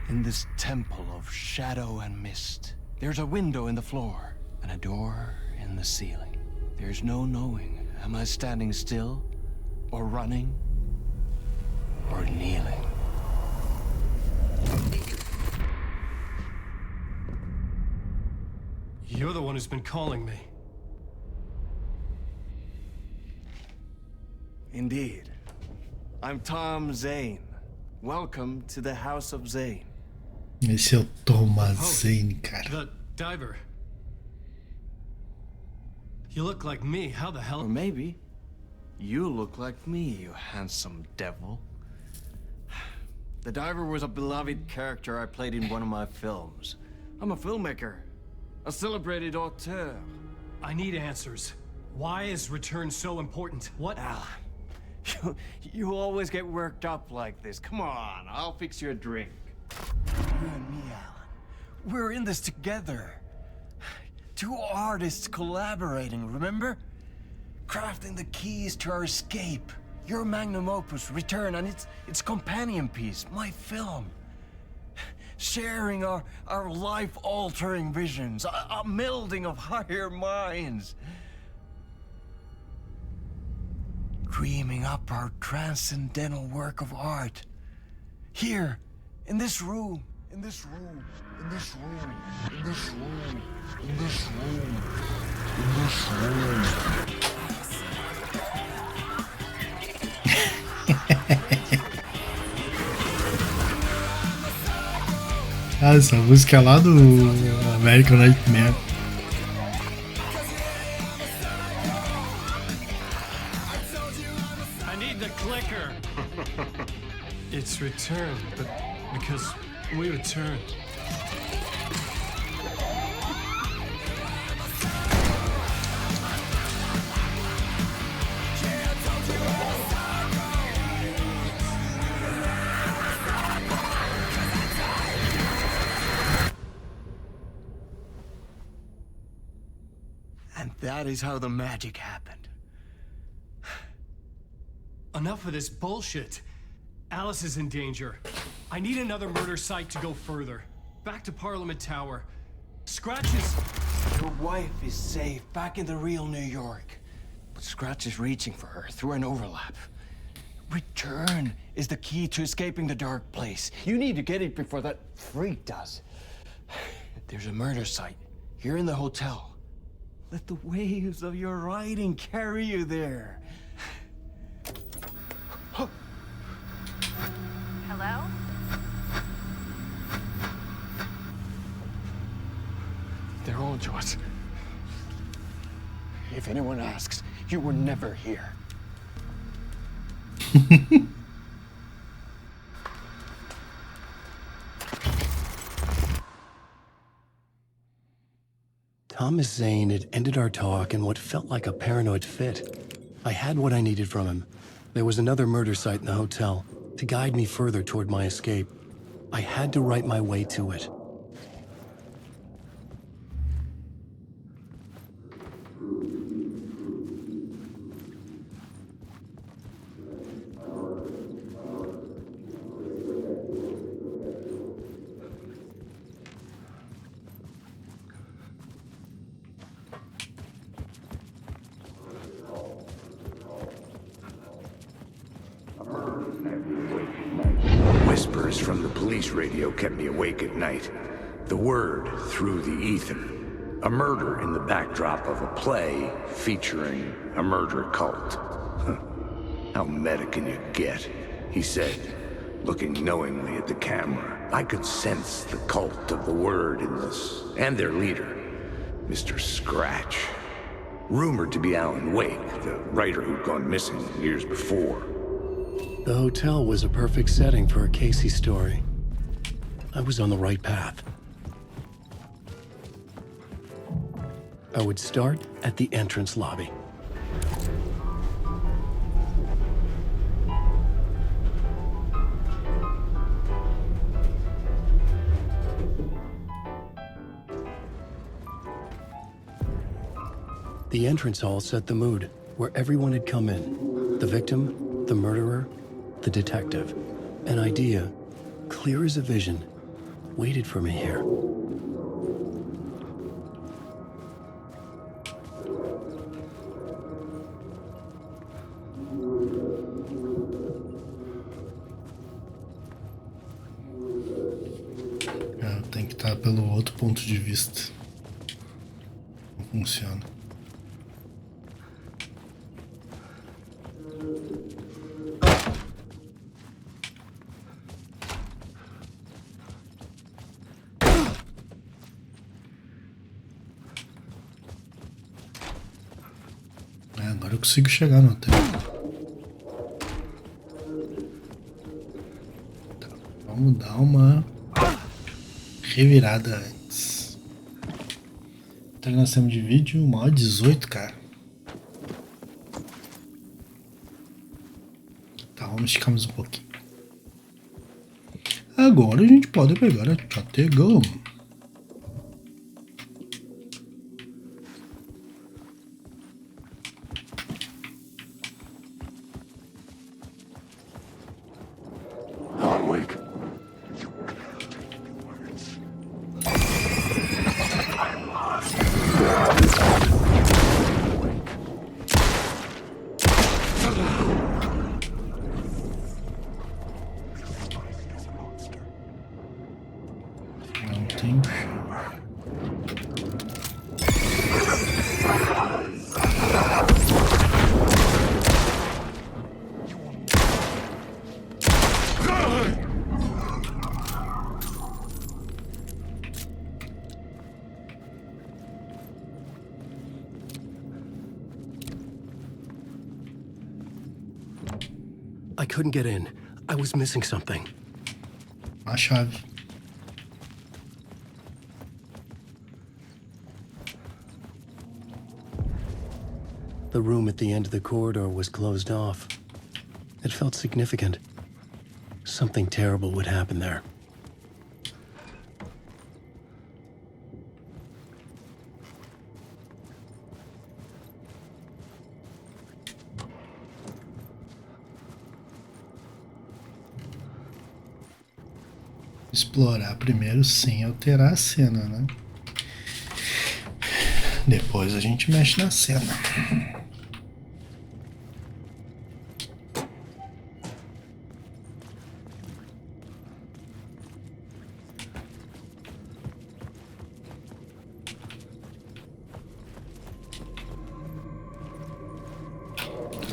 In this temple of shadow and mist, there's a window in the floor and a door in the ceiling. There's no knowing, am I standing still, or running, or kneeling? You're the one who's been calling me. Indeed. I'm Tom Zane. Welcome to the House of Zane. Esse é o Thomas Zane, cara. The diver. You look like me. How the hell? Or maybe you look like me, you handsome devil. The diver was a beloved character I played in one of my films. I'm a filmmaker, a celebrated auteur. I need answers. Why is Return so important? What? Alan, you always get worked up like this. Come on, I'll fix you a drink. You and me, Alan. We're in this together. Two artists collaborating, remember? Crafting the keys to our escape. Your magnum opus, Return, and its companion piece, my film. Sharing our life-altering visions, a melding of higher minds. Dreaming up our transcendental work of art. Here, in this room, in this room, in this room, in this room, in this room, in this room. Ah, essa música é lá do American Nightmare. I need the clicker. return, but because we return. And that is how the magic happened. Enough of this bullshit. Alice is in danger. I need another murder site to go further. Back to Parliament Tower. Scratch is... Your wife is safe, back in the real New York. But Scratch is reaching for her through an overlap. Return is the key to escaping the dark place. You need to get it before that freak does. There's a murder site here in the hotel. Let the waves of your writing carry you there. Hello? They're all yours. If anyone asks, you were never here. Thomas Zane had ended our talk in what felt like a paranoid fit. I had what I needed from him. There was another murder site in the hotel to guide me further toward my escape. I had to write my way to it. Whispers from the police radio kept me awake at night. The word through the ether. A murder in the backdrop of a play featuring a murder cult. How meta can you get? He said, looking knowingly at the camera. I could sense the cult of the word in this, and their leader, Mr. Scratch. Rumored to be Alan Wake, the writer who'd gone missing years before. The hotel was a perfect setting for a Casey story. I was on the right path. I would start at the entrance lobby. The entrance hall set the mood, where everyone had come in. The victim, the murderer, the detective. An idea, clear as a vision, waited for me here. Tem que estar pelo outro ponto de vista. Não funciona. Agora eu consigo chegar no hotel. Tá, vamos dar uma revirada antes. Então nós temos de vídeo, 1h18, cara. Tá, vamos esticar mais um pouquinho. Agora a gente pode pegar a shotgun. I couldn't get in. I was missing something. A chave. The room at the end of the corridor was closed off. It felt significant. Something terrible would happen there. Explorar primeiro sem alterar a cena, né? Depois a gente mexe na cena.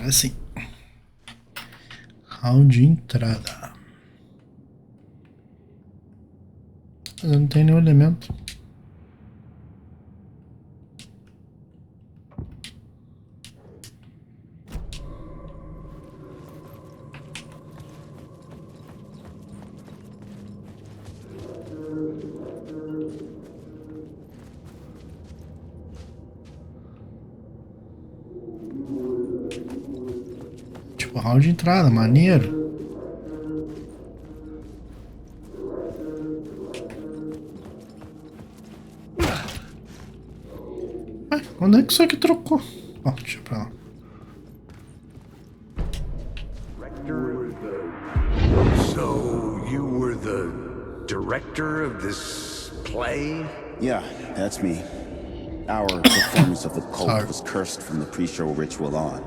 Assim. Hall de entrada. Mas não tem nenhum elemento. Tipo, hall de entrada, maneiro. Onde é que isso aqui trocou? Ó, deixa pra lá. So, you were the director of this play? Yeah, that's me. Our performance of the cult was cursed from the pre-show ritual on.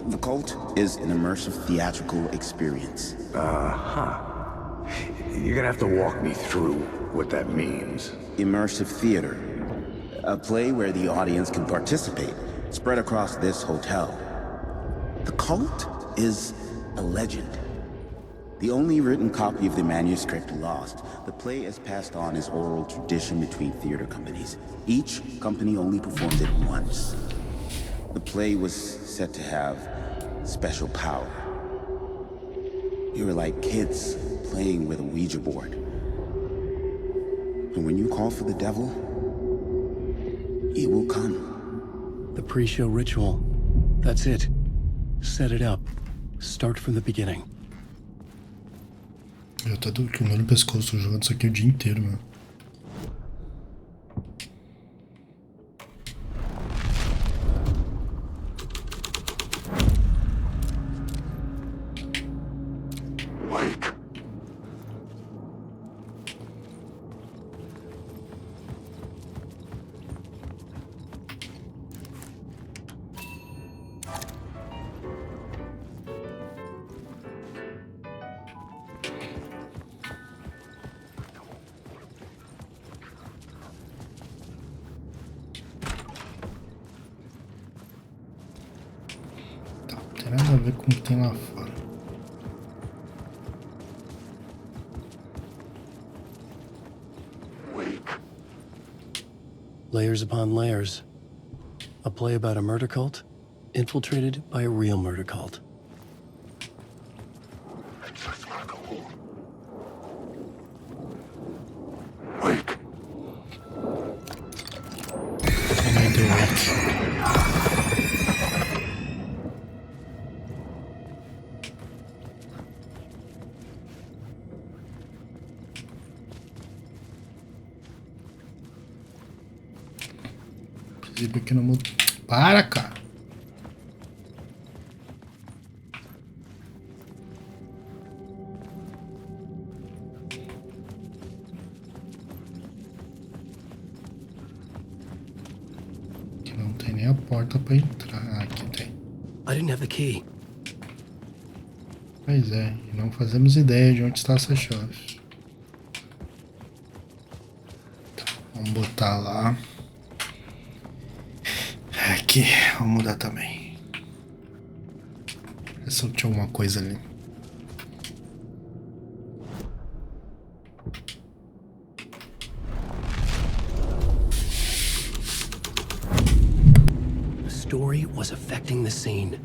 The cult is an immersive theatrical experience. You're gonna have to walk me through what that means. Immersive theater. A play where the audience can participate, spread across this hotel. The cult is a legend. The only written copy of the manuscript lost, the play is passed on as oral tradition between theater companies. Each company only performed it once. The play was said to have special power. You were like kids playing with a Ouija board. And when you call for the devil, he will come. The pre-show ritual. That's it. Set it up. Start from the beginning. Eu tô queimando o pescoço, tô jogando isso aqui o dia inteiro, mano. Tem nada a ver com o que tem lá fora. Layers upon layers. A play about a murder cult infiltrated by a real murder cult. Aqui no mundo. Para, cara. Aqui não tem nem a porta pra entrar. Ah, aqui tem. I didn't have the key. Pois é, e não fazemos ideia de onde está essa chave. Tá, vamos botar lá. Aqui, vamos mudar também. É só tinha alguma coisa ali. The story was affecting the scene.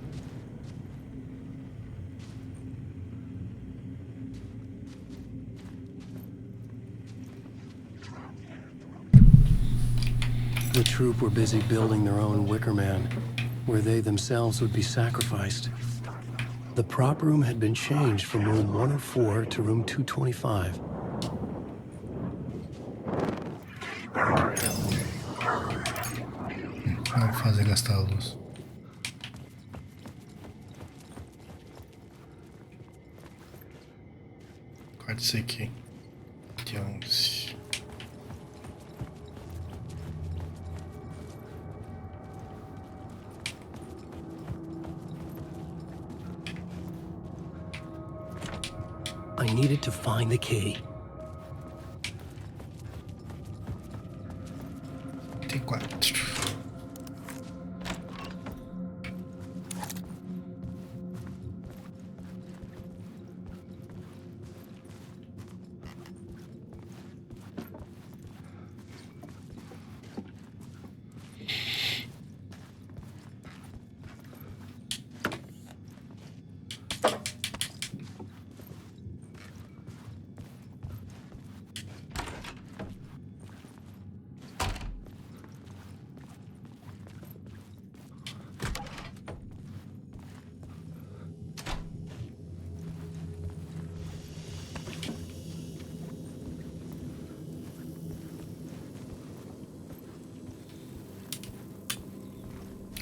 The troop were busy building their own Wicker Man, where they themselves would be sacrificed. The prop room had been changed from room 104 to room 225. Vamos fazer gastar a luz. Guarda isso aqui. Aqui é 11. I needed to find the key. Tem 4.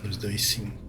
Os 2, 5.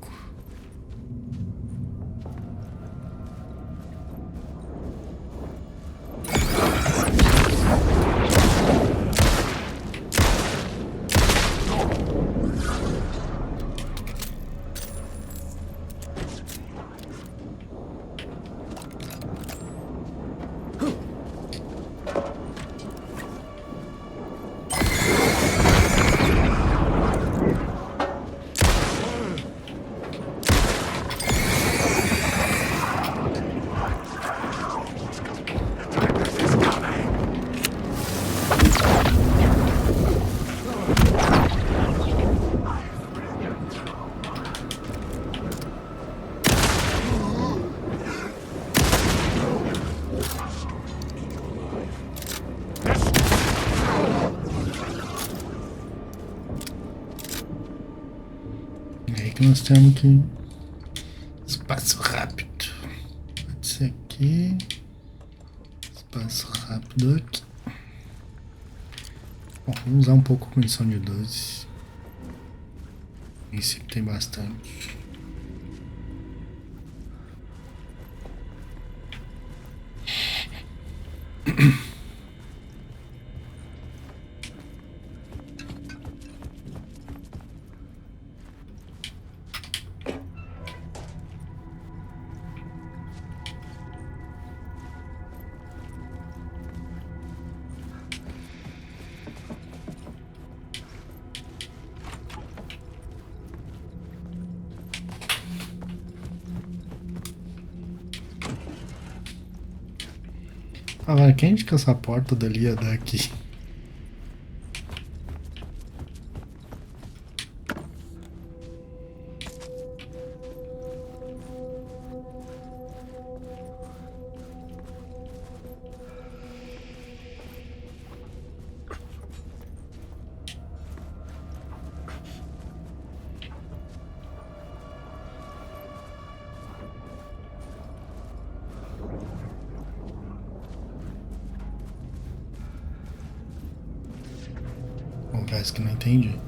Nós temos que espaço rápido. Pode ser aqui. Espaço rápido aqui. Bom, vamos usar um pouco a condição de 12. Em princípio tem bastante. Agora, quem indica essa porta dali é daqui? Parece que não entendi.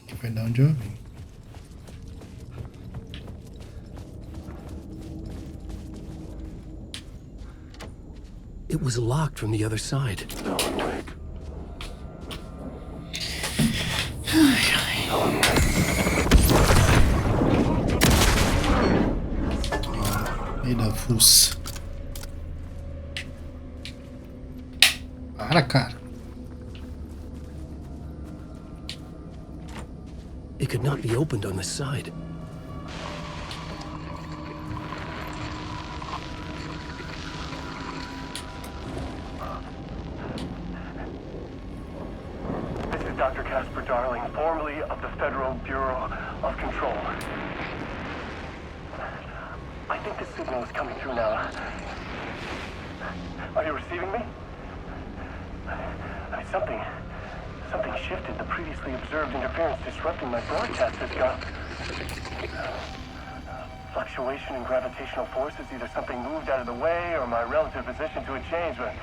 Que foi de onde eu vim. It was locked from the other side. Meio da fuça. Para, cara. It could not be opened on this side. Darling, formerly of the Federal Bureau of Control. I think the signal is coming through now. Are you receiving me? Something shifted. The previously observed interference disrupting my broadcast has got fluctuation in gravitational forces. Either something moved out of the way or my relative position to it changed. But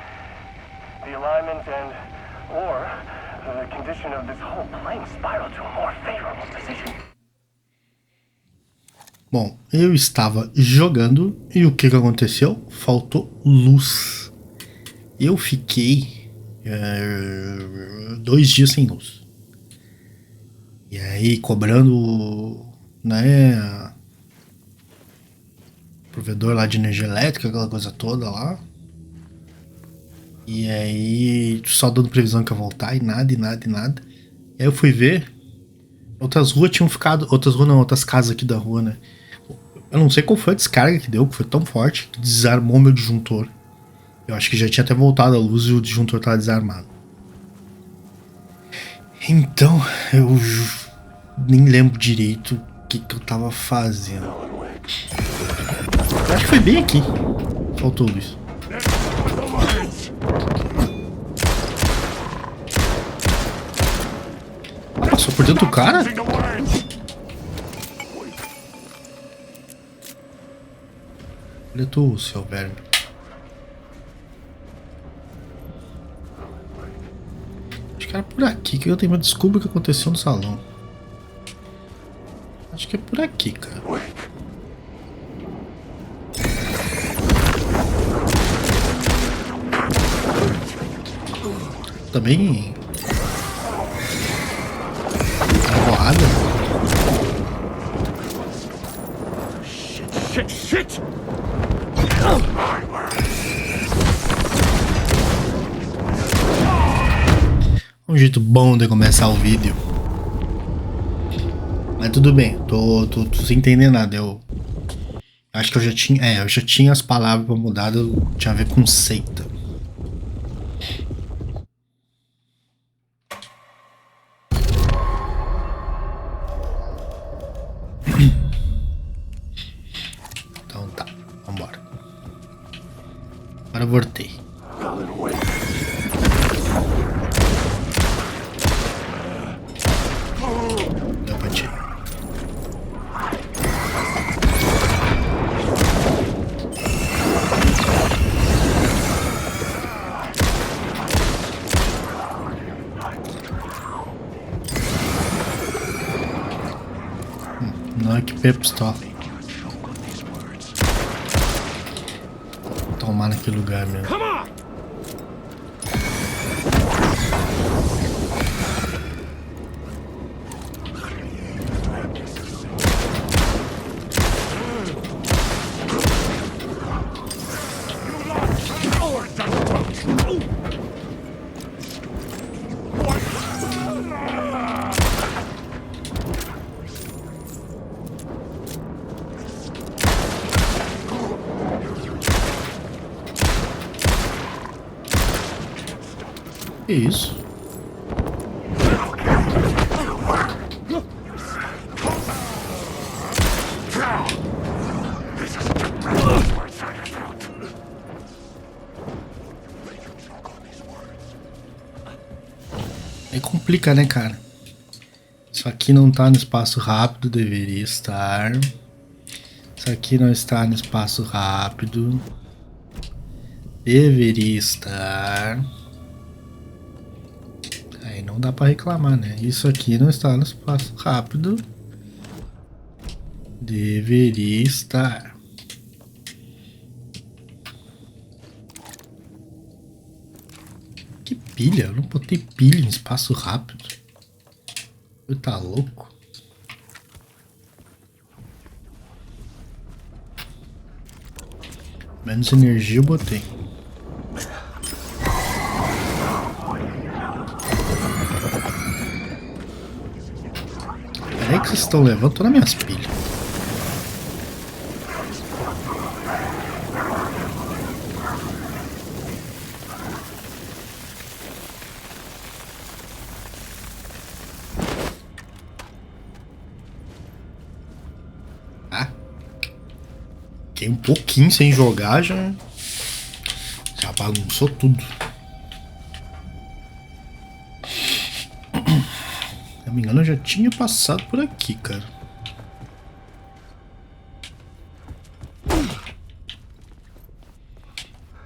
the alignment or the condition of this whole plane spiraled to a more favorable position. Bom, eu estava jogando e o que aconteceu? Faltou luz. Eu fiquei 2 dias sem luz. E aí cobrando, né, provedor lá de energia elétrica, aquela coisa toda lá. E aí só dando previsão que ia voltar e nada. E aí eu fui ver, outras ruas tinham ficado, outras casas aqui da rua, né? Eu não sei qual foi a descarga que deu, que foi tão forte que desarmou meu disjuntor. Eu acho que já tinha até voltado a luz e o disjuntor estava desarmado. Então, eu nem lembro direito o que eu tava fazendo. Eu acho que foi bem aqui. Faltou luz. Passou por dentro do cara? Olha tu, seu verme. Acho que era por aqui que eu tenho uma desculpa que aconteceu no salão. Acho que é por aqui, cara. Também... porrada. Shit! Um jeito bom de começar o vídeo. Mas tudo bem, tô sem entender nada. Eu acho que eu já tinha as palavras pra mudar, tinha a ver com seita. Então tá, vambora. Agora eu voltei. Deu pra tirar. Não equipei a pistola. Vou tomar naquele lugar mesmo. Que isso? Aí complica, né, cara? Isso aqui não tá no espaço rápido, deveria estar. Isso aqui não está no espaço rápido. Deveria estar. Aí não dá pra reclamar, né? Isso aqui não está no espaço rápido. Deveria estar. Que pilha? Eu não botei pilha em espaço rápido. Você tá louco? Menos energia eu botei. Peraí que vocês estão levando todas as minhas pilhas. Fiquei um pouquinho sem jogar, já bagunçou tudo. Se não me engano, eu já tinha passado por aqui, cara.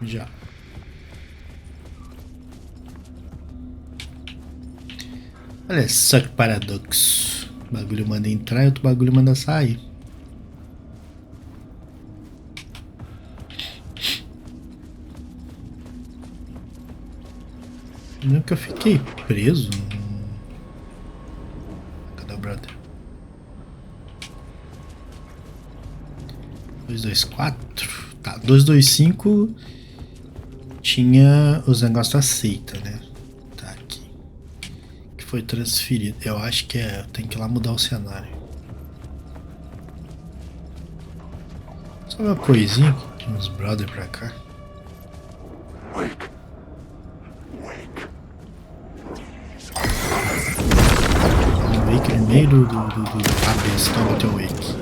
Já. Olha só que paradoxo. O bagulho manda entrar e outro bagulho manda sair. Nunca eu fiquei preso. Cadê o brother? 224. Tá, 225 tinha os negócios da seita, né? Tá aqui. Que foi transferido. Eu acho que é. Tem que ir lá mudar o cenário. Só uma coisinha. Tem uns brother pra cá. Wake no meio do cabeça. Toma teu wake.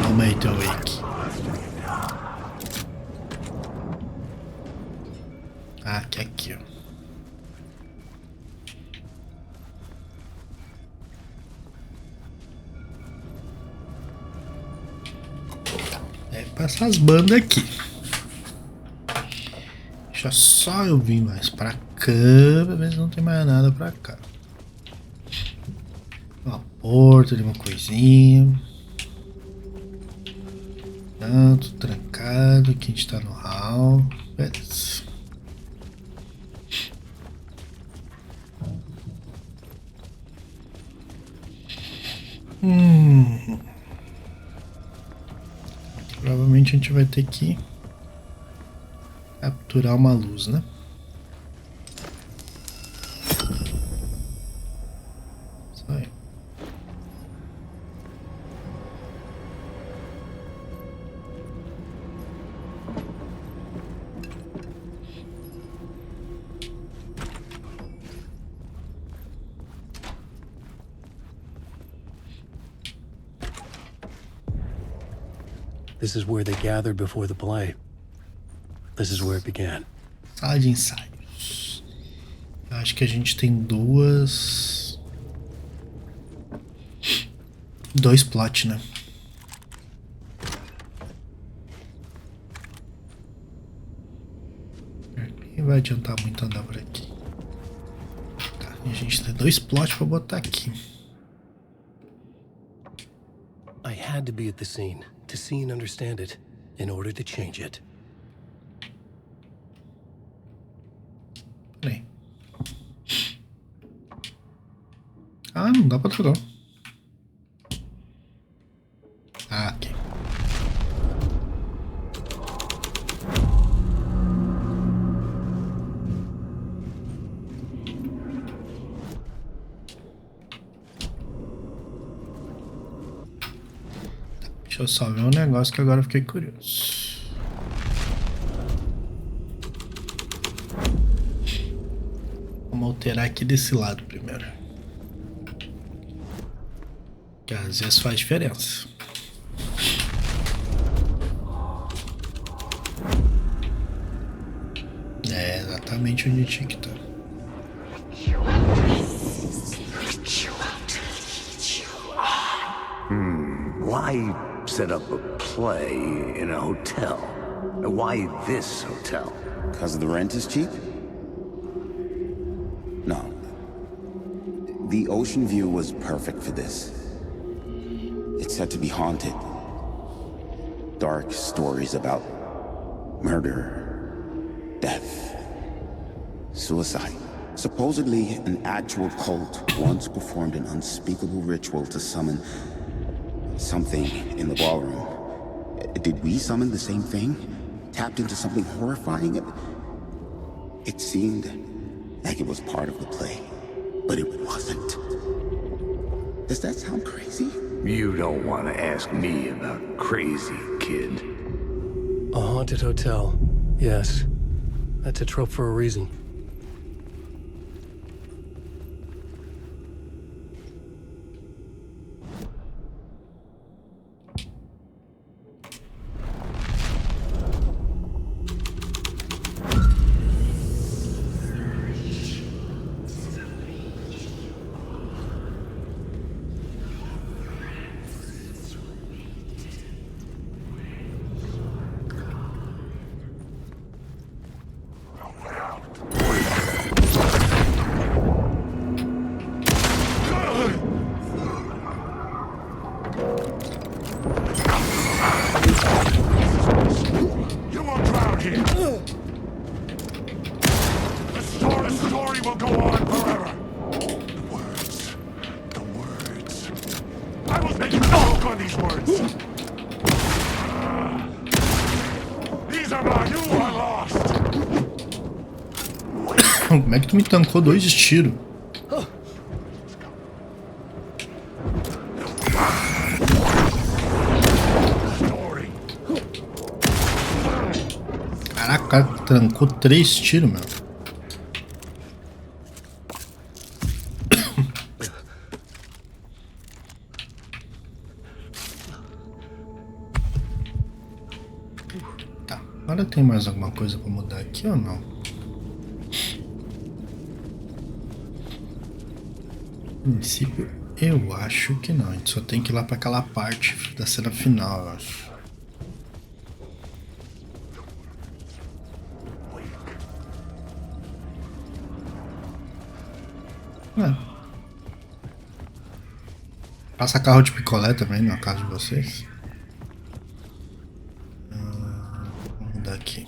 Toma aí teu wake. Ah, que aqui, ó. Deve passar as bandas aqui. Deixa só eu vir mais pra cá, pra ver se não tem mais nada pra cá. Uma porta de uma coisinha. Não, tudo trancado. Aqui a gente tá no hall. Beleza. Provavelmente a gente vai ter que capturar uma luz, né? Isso aí. This is where they gathered before the play. This is where it began. Sala de ensaios. Eu acho que a gente tem dois plot, né? Nem vai adiantar muito andar por aqui. Tá, e a gente tem dois plots pra botar aqui. I had to be at the scene, to see and understand it, in order to change it. Peraí. Ah, não dá pra trocar. Ah, ok. Deixa eu só ver um negócio que agora eu fiquei curioso. Vamos alterar aqui desse lado primeiro. Que às vezes faz diferença. É exatamente onde tinha que estar. Why set up a play in a hotel? Why this hotel? Because the rent is cheap? No. The ocean view was perfect for this. It's said to be haunted. Dark stories about murder, death, suicide. Supposedly, an actual cult once performed an unspeakable ritual to summon something in the ballroom. Did we summon the same thing? Tapped into something horrifying? It seemed like it was part of the play, but it wasn't. Does that sound crazy? You don't want to ask me about crazy, kid. A haunted hotel. Yes. That's a trope for a reason. will go on forever. The words. I will make you choke on these words. These are mine. You are lost. Como é que tu me tancou 2 tiros? Caraca, o cara trancou 3 tiros, meu. Tá, agora tem mais alguma coisa pra mudar aqui ou não? No princípio, eu acho que não. A gente só tem que ir lá pra aquela parte da cena final, eu acho. Passa carro de picolé também na casa de vocês. Vamos mudar aqui.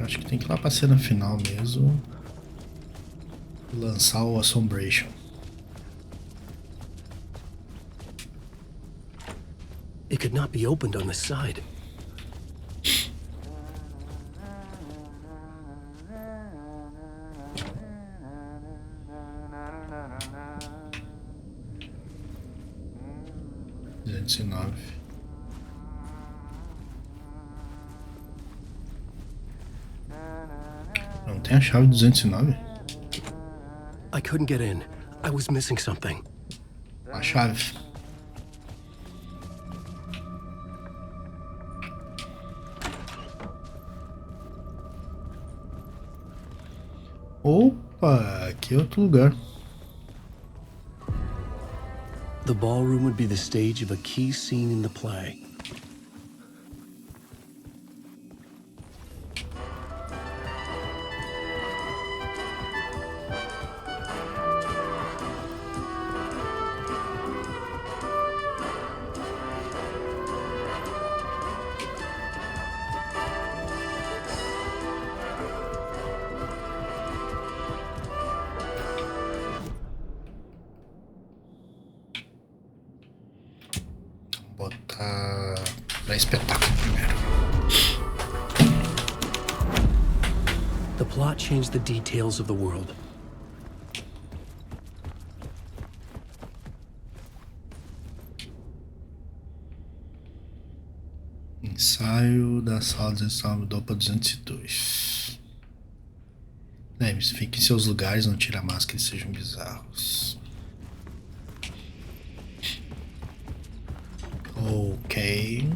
Acho que tem que ir lá pra cena final mesmo. Lançar o Assombration. It could not be opened on the side. Não tem a chave 209? I couldn't get in. I was missing something. A chave. Opa, aqui é outro lugar. The ballroom would be the stage of a key scene in the play. Botar pra espetáculo primeiro. The plot changed the details of the world. Ensaio da sala de ensaio mudou para 202. Lembre-se, fiquem em seus lugares, não tire a máscara e sejam bizarros. Ok.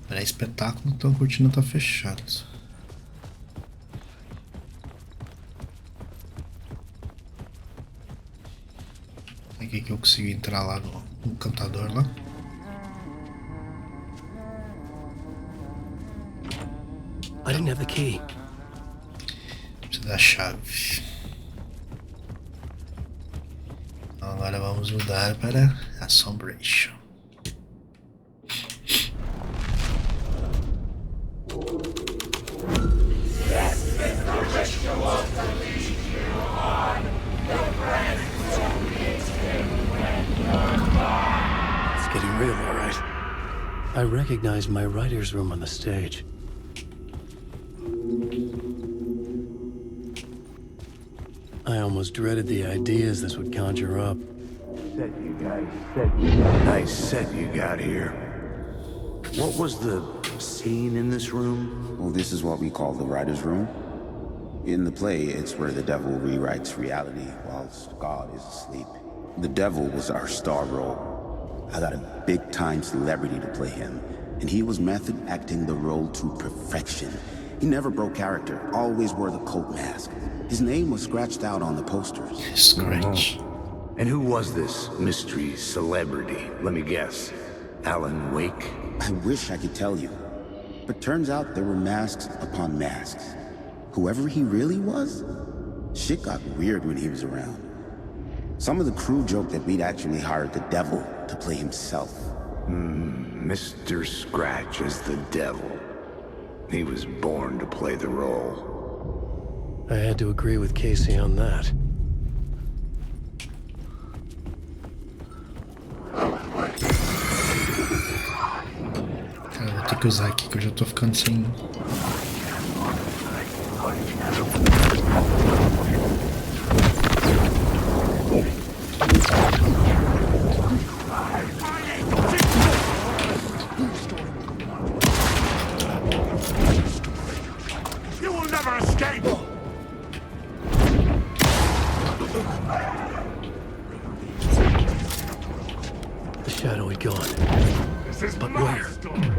Para espetáculo, então a cortina tá fechada. Aqui que eu consigo entrar lá no cantador lá. I didn't have the key. Precisa da chave. Agora vamos mudar para Assombration. It's getting real, all right. I recognized my writer's room on the stage. I almost dreaded the ideas this would conjure up. Nice set you got here. What was the scene in this room? Well, this is what we call the writer's room. In the play, it's where the devil rewrites reality whilst God is asleep. The devil was our star role. I got a big-time celebrity to play him, and he was method acting the role to perfection. He never broke character, always wore the coat mask. His name was scratched out on the posters. Scratch. And who was this mystery celebrity? Let me guess. Alan Wake? I wish I could tell you. But turns out there were masks upon masks. Whoever he really was, shit got weird when he was around. Some of the crew joked that we'd actually hired the devil to play himself. Mr. Scratch is the devil. He was born to play the role. I had to agree with Casey on that. Cara, vou ter que usar aqui que eu já tô ficando sem... You will never escape! The shadowy gone. This is But my where? story.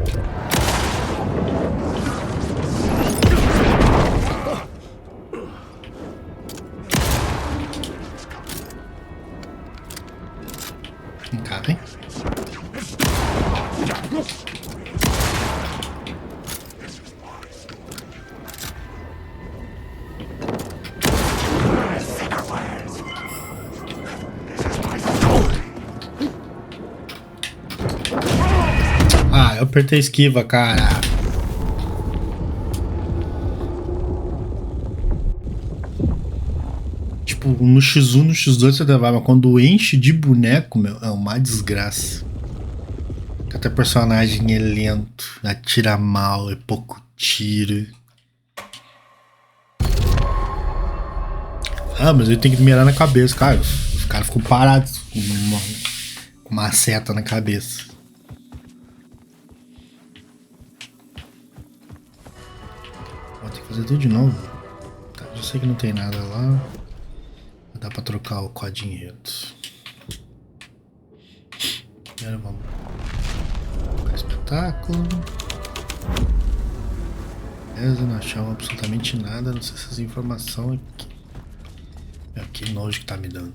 Copy. Ah, eu apertei esquiva, cara. Tipo, no X1, no X2 você levava, mas quando enche de boneco, meu, é uma desgraça. Até personagem é lento, atira mal, é pouco tiro. Ah, mas ele tem que mirar na cabeça, cara. Os caras ficam parados com uma seta na cabeça. Vou ter que fazer tudo de novo. Tá, já sei que não tem nada lá. Dá pra trocar o código enredo. Agora vamos colocar espetáculo. Beleza, não achamos absolutamente nada. Não sei se essas informações aqui. Que nojo que tá me dando.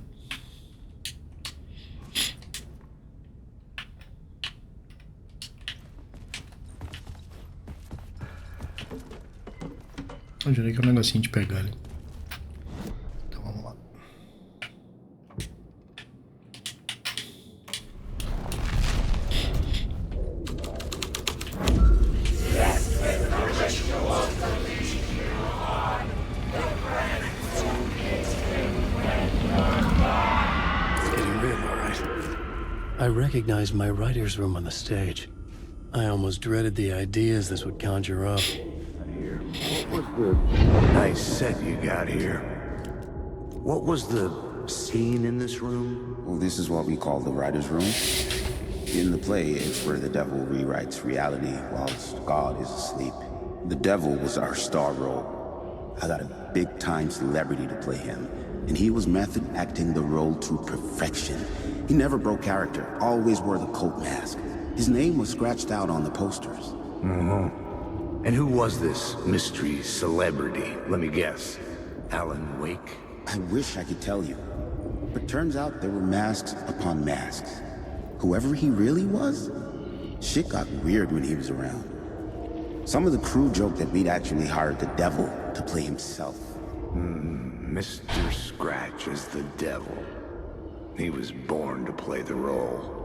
Eu jurei que é um negocinho de pegar ali. Então vamos lá. I recognized my writer's room on the stage. I almost dreaded the ideas this would conjure up. Nice set you got here. What was the scene in this room? Well, this is what we call the writer's room. In the play, it's where the devil rewrites reality whilst God is asleep. The devil was our star role. I got a big-time celebrity to play him, and he was method acting the role to perfection. He never broke character, always wore the coat mask. His name was scratched out on the posters. And who was this mystery celebrity? Let me guess. Alan Wake? I wish I could tell you. But turns out there were masks upon masks. Whoever he really was, shit got weird when he was around. Some of the crew joked that we'd actually hired the devil to play himself. Mr. Scratch is the devil. He was born to play the role.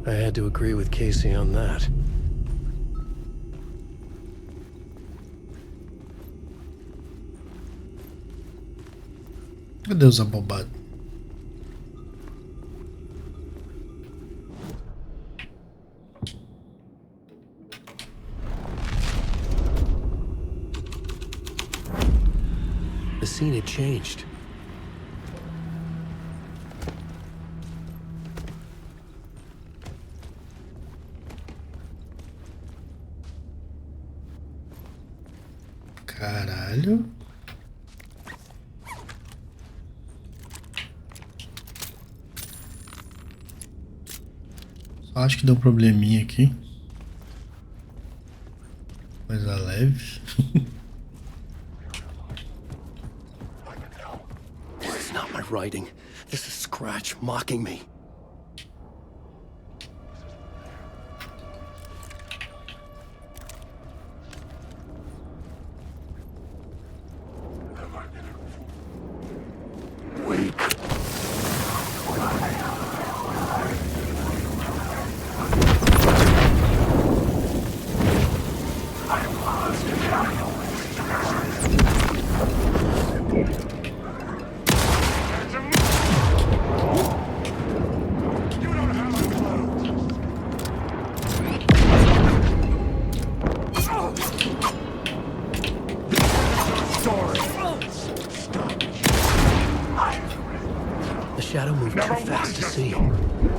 I had to agree with Casey on that. Meu Deus, abobado. The scene had changed. Caralho. Só acho que deu um probleminha aqui. Coisa leve. This is not my writing. This is Scratch mocking me. see.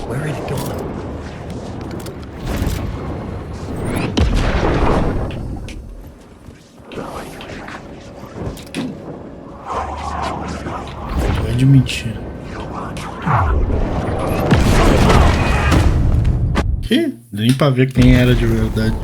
Where had it gone? É de mentira. Que? Nem pra ver quem era de verdade.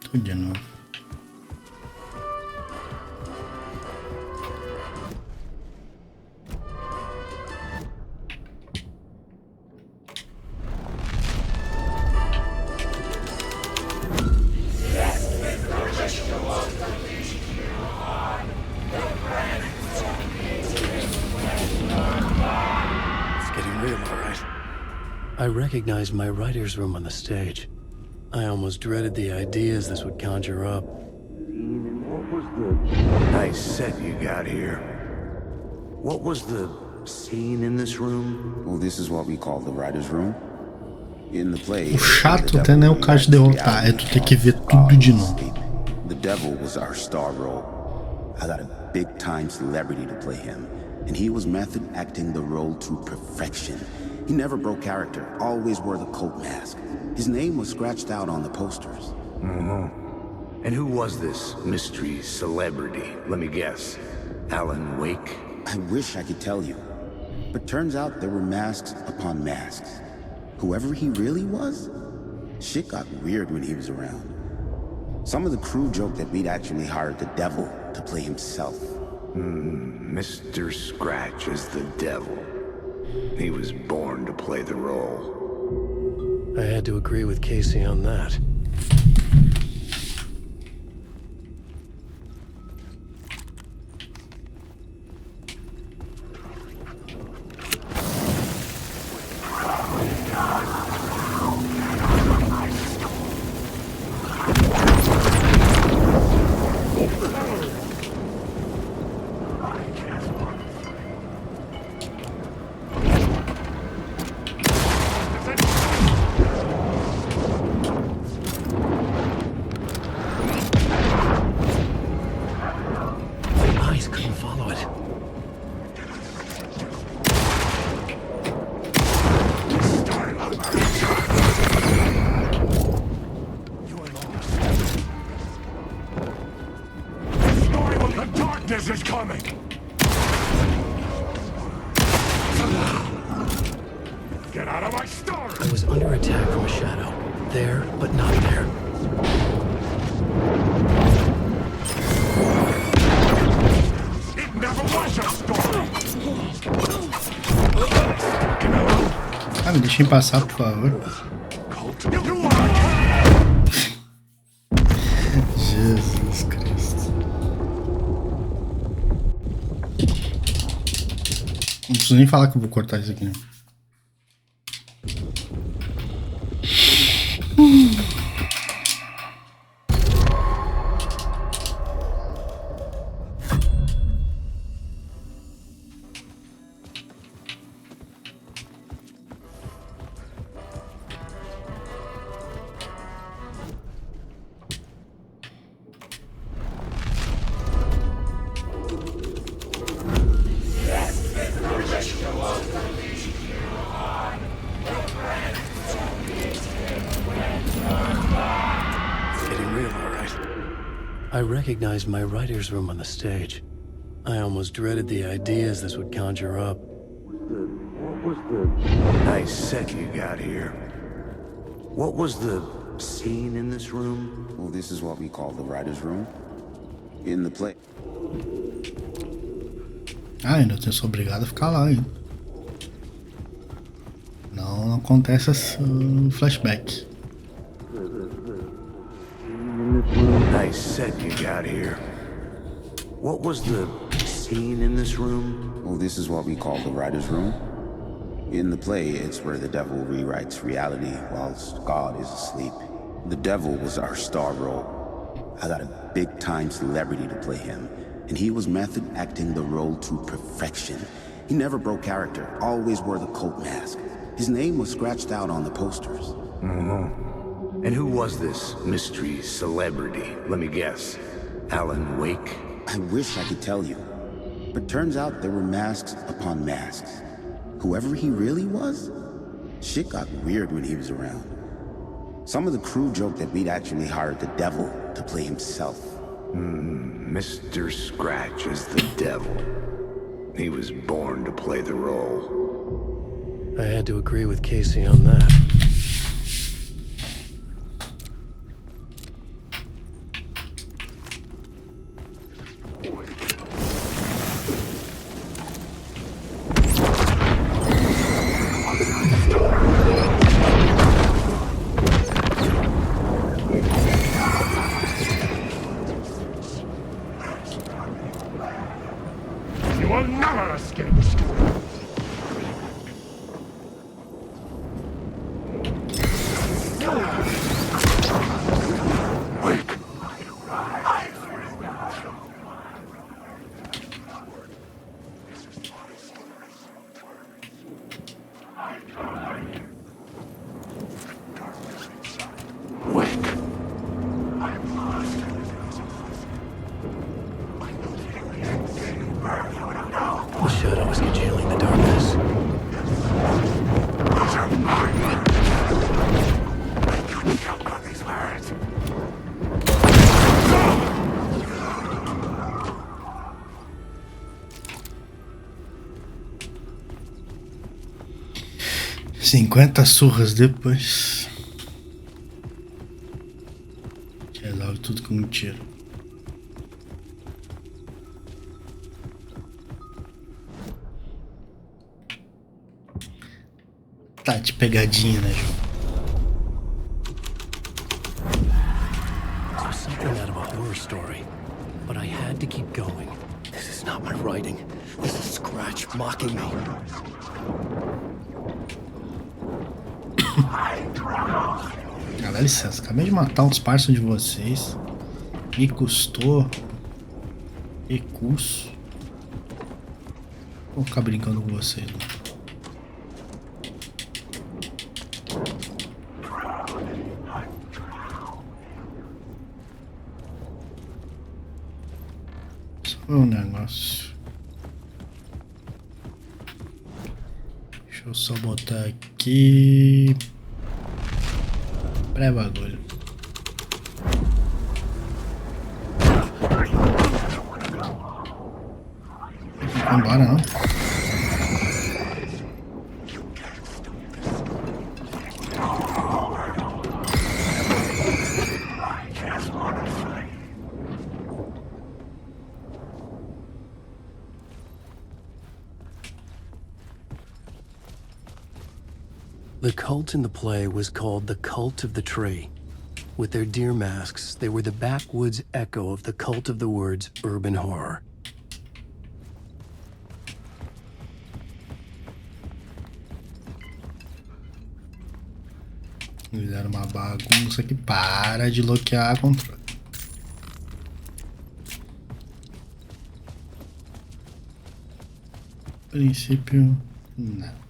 Tudo de novo. I recognized my writer's room on the stage. I almost dreaded the ideas this would conjure up. What was the nice set you got here? What was the scene in this room? Well, this is what we call the writer's room. In the play, o chato até não é o cara de derrotar, é tu ter que ver tudo de novo. The devil was our star role. I got a big-time celebrity to play him, and he was method acting the role to perfection. He never broke character, always wore the coat mask. His name was scratched out on the posters. And who was this mystery celebrity? Let me guess. Alan Wake? I wish I could tell you. But turns out there were masks upon masks. Whoever he really was, shit got weird when he was around. Some of the crew joked that we'd actually hired the devil to play himself. Mr. Scratch is the devil. He was born to play the role. I had to agree with Casey on that. Me deixem passar, por favor. Jesus Cristo. Não preciso nem falar que eu vou cortar isso aqui, né? I recognized my writer's room on the stage. I almost dreaded the ideas this would conjure up. What was the nice set you got here? What was the scene in this room? Well, this is what we call the writer's room. In the play. Ah, ainda eu sou obrigado a ficar lá, hein? Não acontece esse flashback. Nice set you got here. What was the scene in this room? Well, this is what we call the writer's room. In the play, it's where the devil rewrites reality whilst God is asleep. The devil was our star role. I got a big-time celebrity to play him, and he was method acting the role to perfection. He never broke character, always wore the cult mask. His name was scratched out on the posters. And who was this mystery celebrity? Let me guess. Alan Wake? I wish I could tell you, but turns out there were masks upon masks. Whoever he really was, shit got weird when he was around. Some of the crew joked that we'd actually hired the devil to play himself. Mr. Scratch is the devil. He was born to play the role. I had to agree with Casey on that. You will never escape the school. The shadow is congealing the darkness. Cinquenta surras depois. Resolve tudo com um tiro. Tá de pegadinha, né, João? It was something out of a horror story, but I had to keep going. This is not my writing. This is Scratch mocking me. Dá licença, acabei de matar uns parças de vocês. Me custou recurso. Vou ficar brincando com vocês, né? Só um negócio. Deixa eu só botar aqui. Pré-bagulho. Não vai embora, não. The cult in the play was called the Cult of the Tree. With their deer masks, they were the backwoods echo of the cult of the words urban horror. Fizeram uma bagunça que para de bloquear controle. Princípio, nada.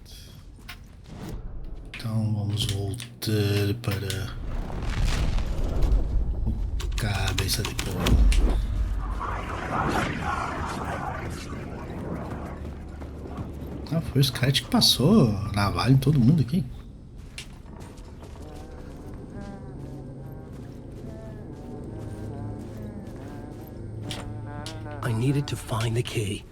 Então vamos voltar para o cabeça de porco. Ah, foi o Scratch que passou navalha em todo mundo aqui. I needed to find the key.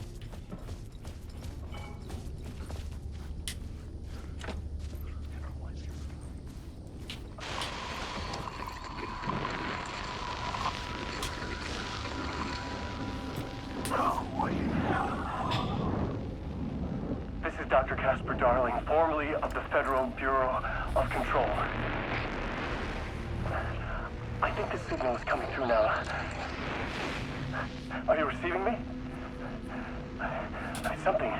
Dr. Casper Darling, formerly of the Federal Bureau of Control. I think the signal is coming through now. Are you receiving me? Something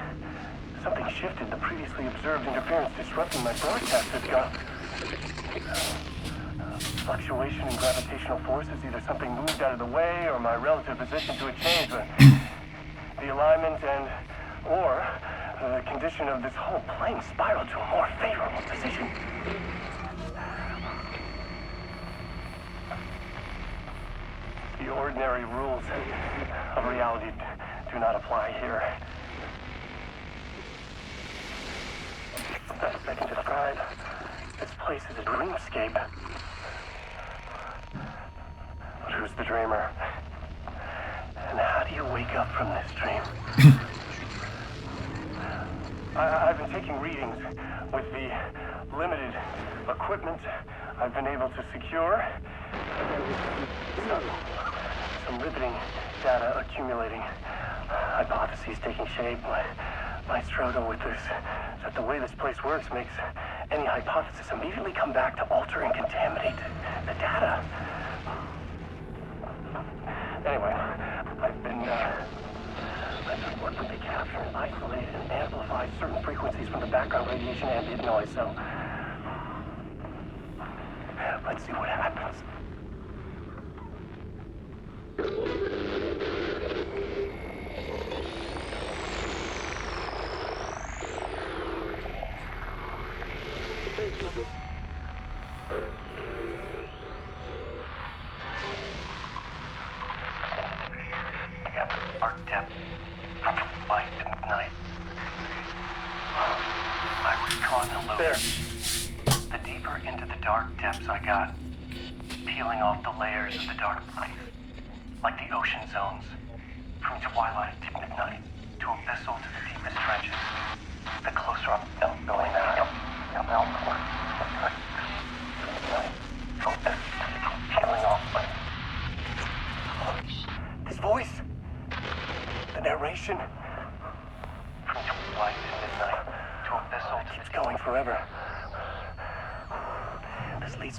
shifted. The previously observed interference disrupting my broadcast has gone. fluctuation in gravitational forces. Either something moved out of the way or my relative position to it changed, but the alignment or the condition of this whole plane spiraled to a more favorable position. The ordinary rules of reality do not apply here. Best I can describe this place is a dreamscape. But who's the dreamer? And how do you wake up from this dream? I've been taking readings with the limited equipment I've been able to secure. Some riveting data accumulating. Hypotheses taking shape. My struggle with this is that the way this place works makes any hypothesis immediately come back to alter and contaminate the data. Anyway, I've been working to capture and isolate and amplify certain frequencies from the background radiation ambient noise, so let's see what happens.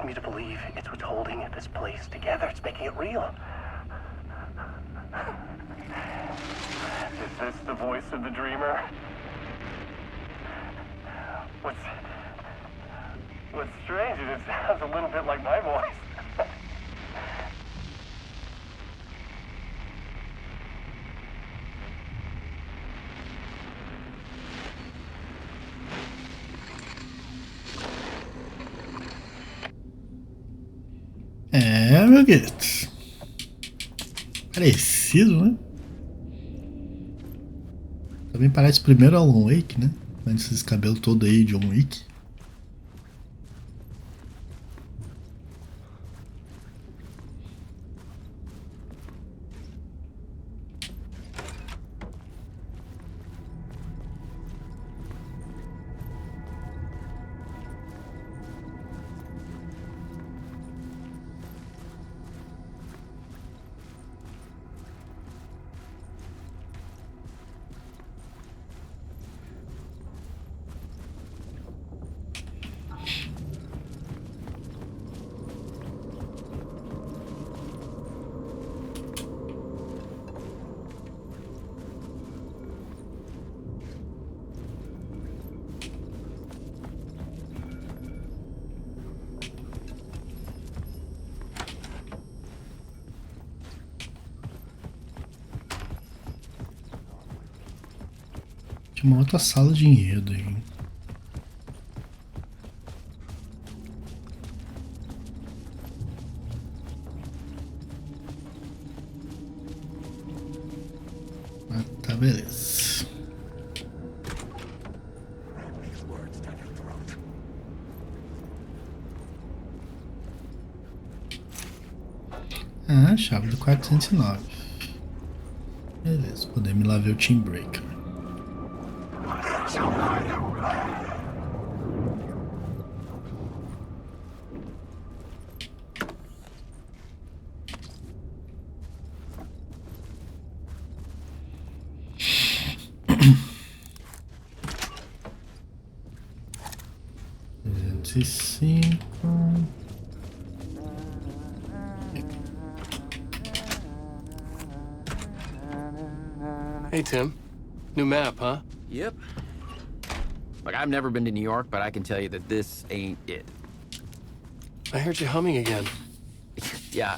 Me to believe it's what's holding this place together. It's making it real. Is this the voice of the dreamer? What's strange is it sounds a little bit like my voice. É, meu querido. Parecido, né? Também parece primeiro Alan Wake, né? Com esses cabelos todos aí de John Wick. Tinha uma outra sala de enredo aí. Ah, tá, beleza. Ah, chave do 409. Beleza, podemos ir lá ver o Team Breaker. Hey, Tim. New map, huh? Yep. Like, I've never been to New York, but I can tell you that this ain't it. I heard you humming again. Yeah,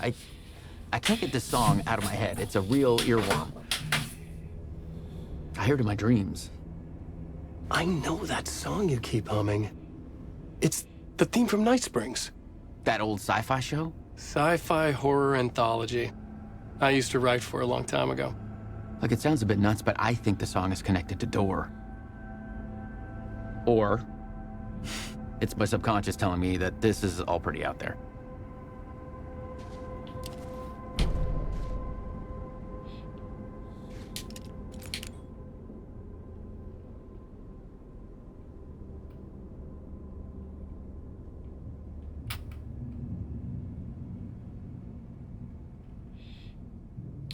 I can't get this song out of my head. It's a real earworm. I hear it in my dreams. I know that song you keep humming. It's the theme from Night Springs. That old sci-fi show? Sci-fi horror anthology. I used to write for a long time ago. Like, it sounds a bit nuts, but I think the song is connected to Door. Or it's my subconscious telling me that this is all pretty out there.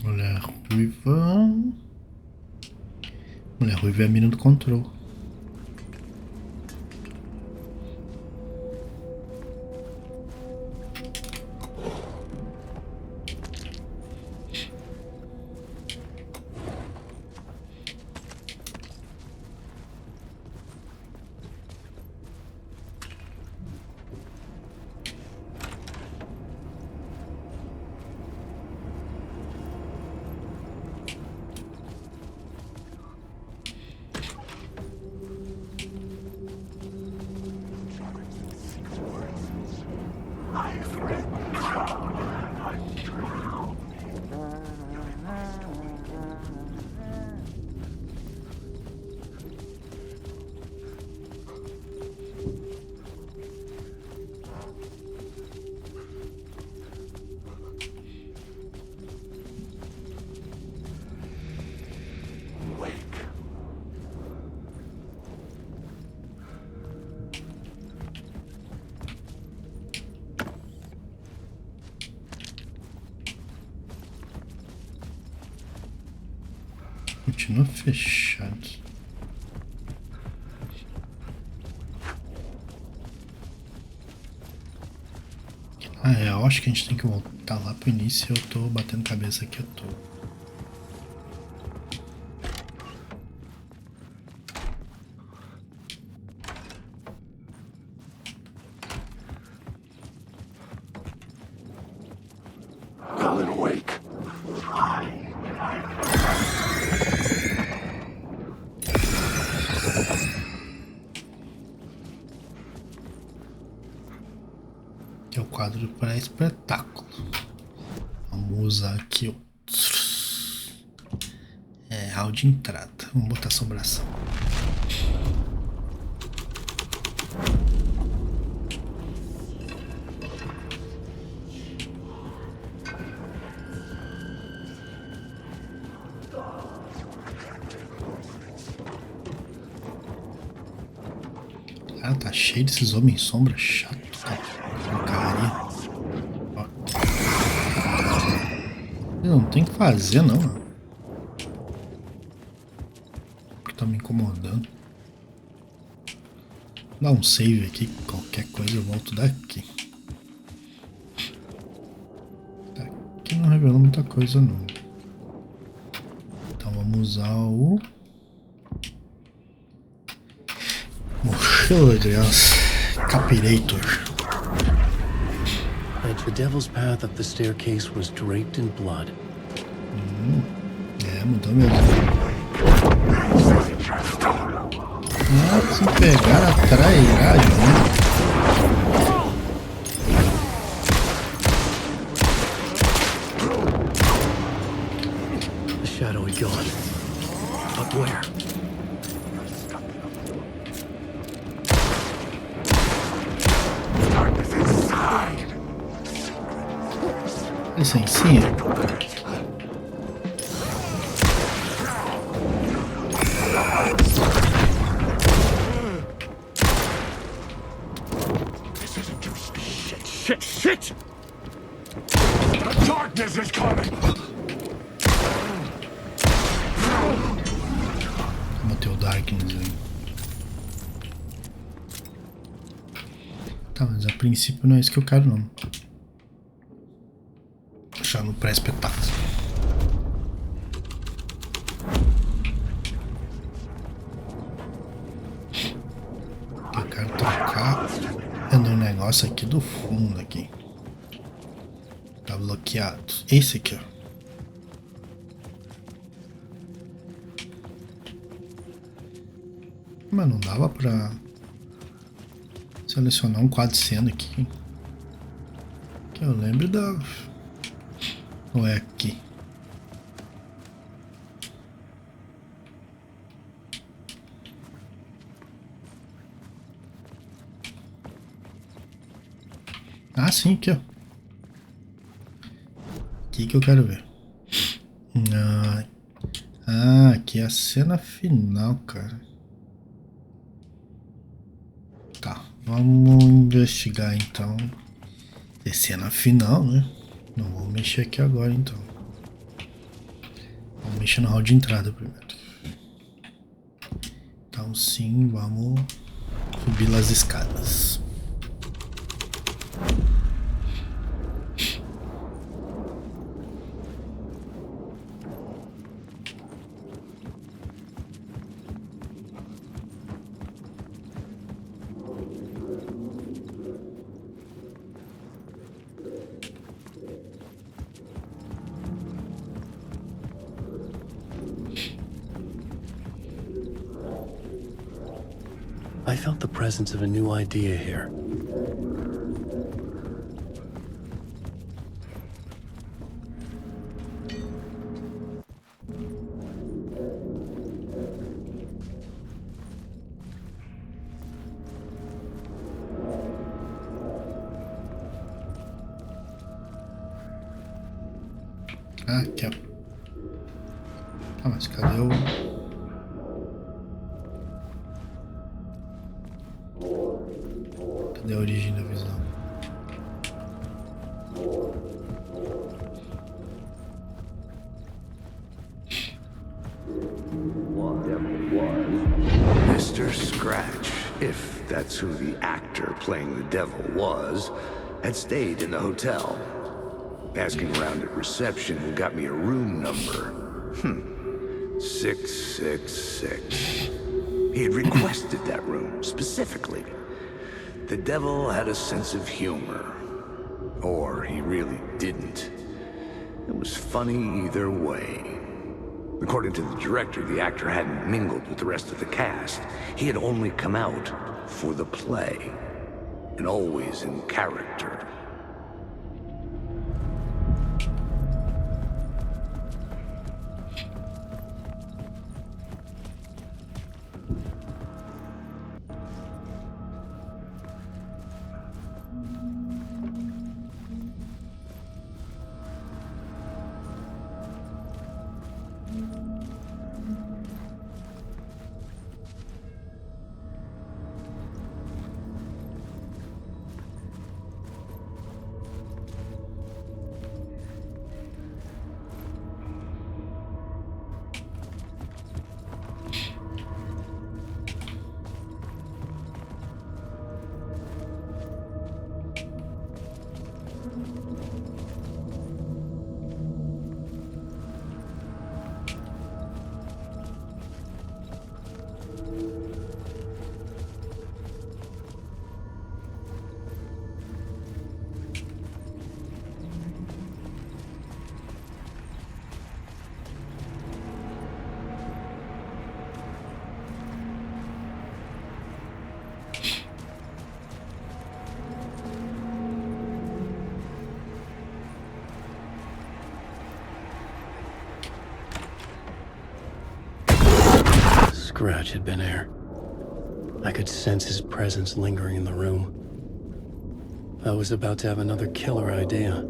Mulher ruiva. Mulher ruiva é a mina do control. Continua fechado. Eu acho que a gente tem que voltar lá pro início. Eu tô batendo cabeça aqui, eu tô. Alan Wake. Que é o quadro para espetáculo. Vamos usar aqui o hall de entrada. Vamos botar assombração. Cara, tá cheio desses homens sombra chato, cara. Porcaria. Ó. Eu não tem que fazer, não. Porque tá me incomodando. Dá um save aqui, qualquer coisa eu volto daqui. Aqui não revelou muita coisa, não. Então vamos usar o... mochila de criança. Capirator. The devil's path up the staircase was draped in blood. Mudou mesmo. Se pegar a trairagem, né? The shadow had gone. But where? Licencinha. Shit! The darkness is coming! Botei o Darkness aí. Tá, mas a princípio não é isso que eu quero, não. Deixar no pré-espetáculo. Eu quero trocar. É no negócio. negócio aqui do fundo aqui. Tá bloqueado. Esse aqui, ó. Mas não dava pra selecionar um quadro de cena aqui. Que eu lembro da... Ou é aqui? Ah, sim, aqui, ó. Aqui que eu quero ver. Aqui é a cena final, cara. Tá, vamos investigar então. É cena final, né? Não vou mexer aqui agora então. Vamos mexer no hall de entrada primeiro. Então sim, vamos subir as escadas. I felt the presence of a new idea here. Aqui, ó. Ah, mas cadê o... Cadê a origem da visão? Mr. Scratch, if that's who the actor playing the devil was, had stayed in the hotel. Asking around at reception got me a room number. 666. He had requested that room, specifically. The devil had a sense of humor. Or he really didn't. It was funny either way. According to the director, the actor hadn't mingled with the rest of the cast. He had only come out for the play. And always in character. Scratch had been here. I could sense his presence lingering in the room. I was about to have another killer idea.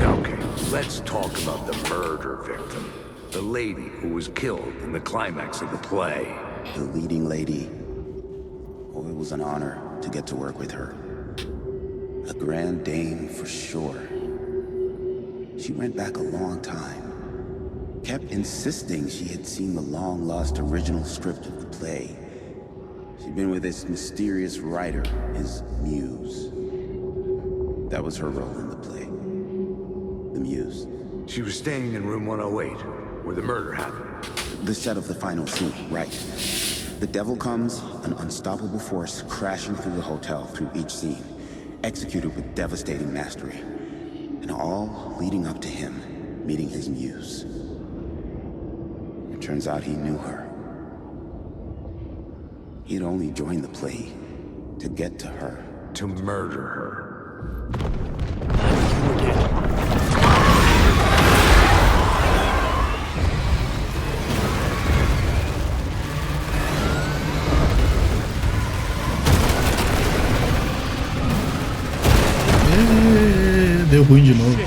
Okay, let's talk about the murder victim. The lady who was killed in the climax of the play. The leading lady. Oh, it was an honor to get to work with her. A grand dame for sure. She went back a long time. Kept insisting she had seen the long-lost original script of the play. She'd been with this mysterious writer, his muse. That was her role in the play. The muse. She was staying in room 108, where the murder happened. The set of the final scene, right. The devil comes, an unstoppable force crashing through the hotel through each scene, executed with devastating mastery, and all leading up to him meeting his muse. It turns out he knew her. He'd only joined the play to get to her. To murder her. Deu ruim de novo.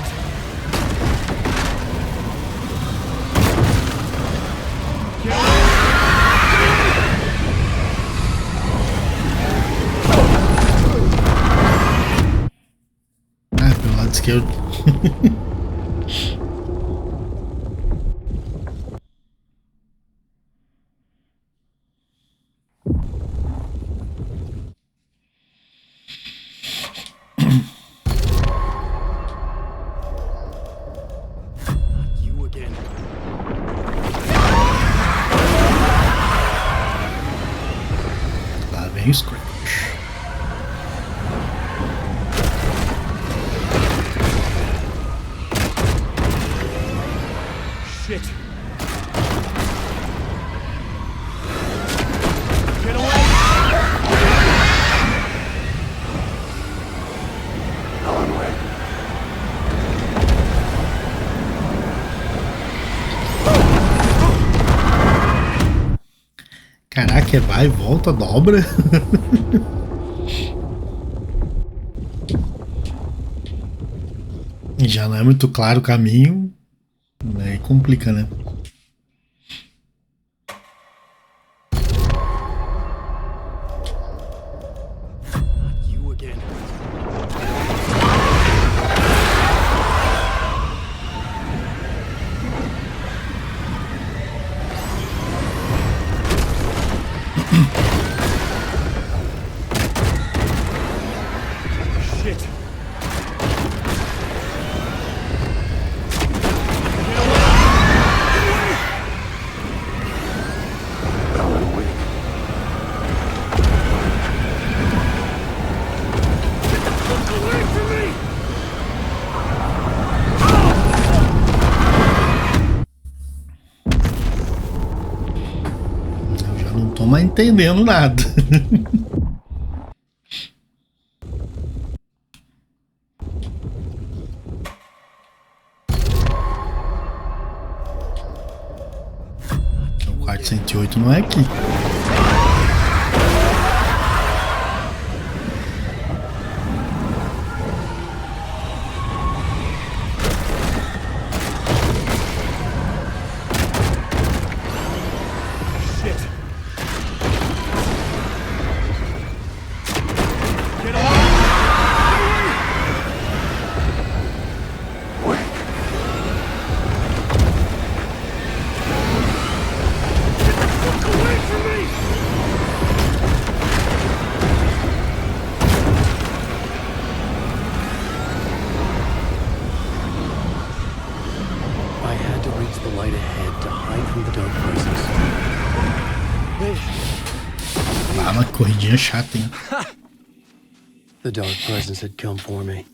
Pelo lado esquerdo. Lá vem o Scratch. Shit. Get away! Caraca, vai, volta, dobra. Já não é muito claro o caminho. Aí complica, né? Tô mais entendendo nada. O quarto 108 não é aqui. Ah, uma corridinha chata, hein? The dark presence had come for me.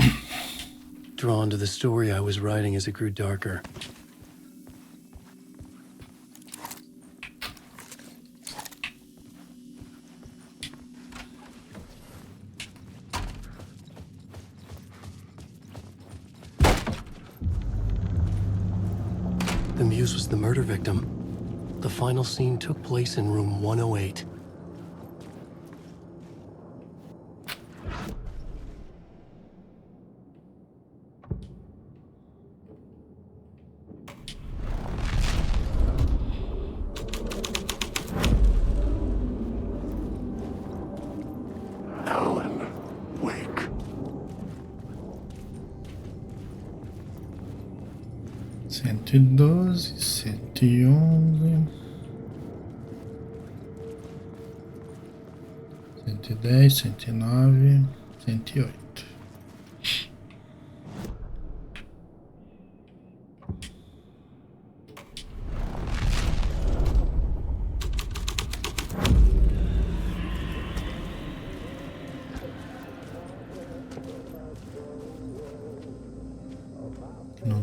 Drawn to the story I was writing as it grew darker. The muse was the murder victim. The final scene took place in room 108. Cento e 111, 110, 109, 108.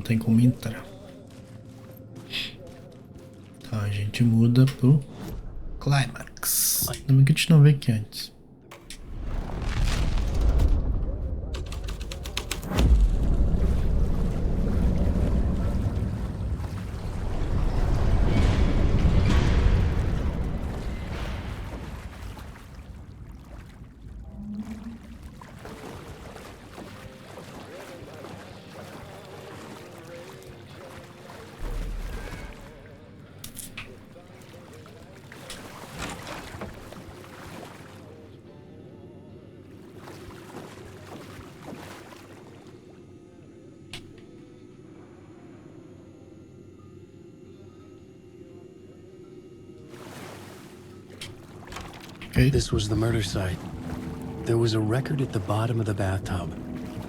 tem como entrar. Então a gente muda pro Climax. Ainda que a gente não vê aqui antes. This was the murder site. There was a record at the bottom of the bathtub,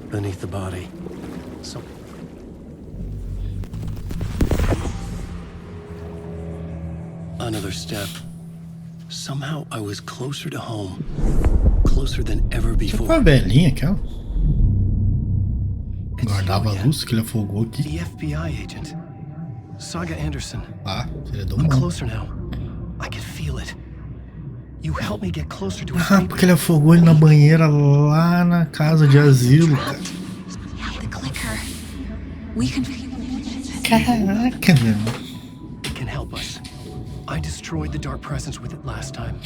beneath the body. Another step. Somehow I was closer to home. Closer than ever before. Foi a velhinha aquela? Guardava a luz que ele afogou aqui. The FBI agent. Saga Anderson. Ah, filha do I'm mal. closer now. I can feel it. You help me get closer to Ah, porque ele afogou ele na banheira lá na casa de asilo, cara. Caraca, meu. It can help us. I destroyed the dark presence with it last time.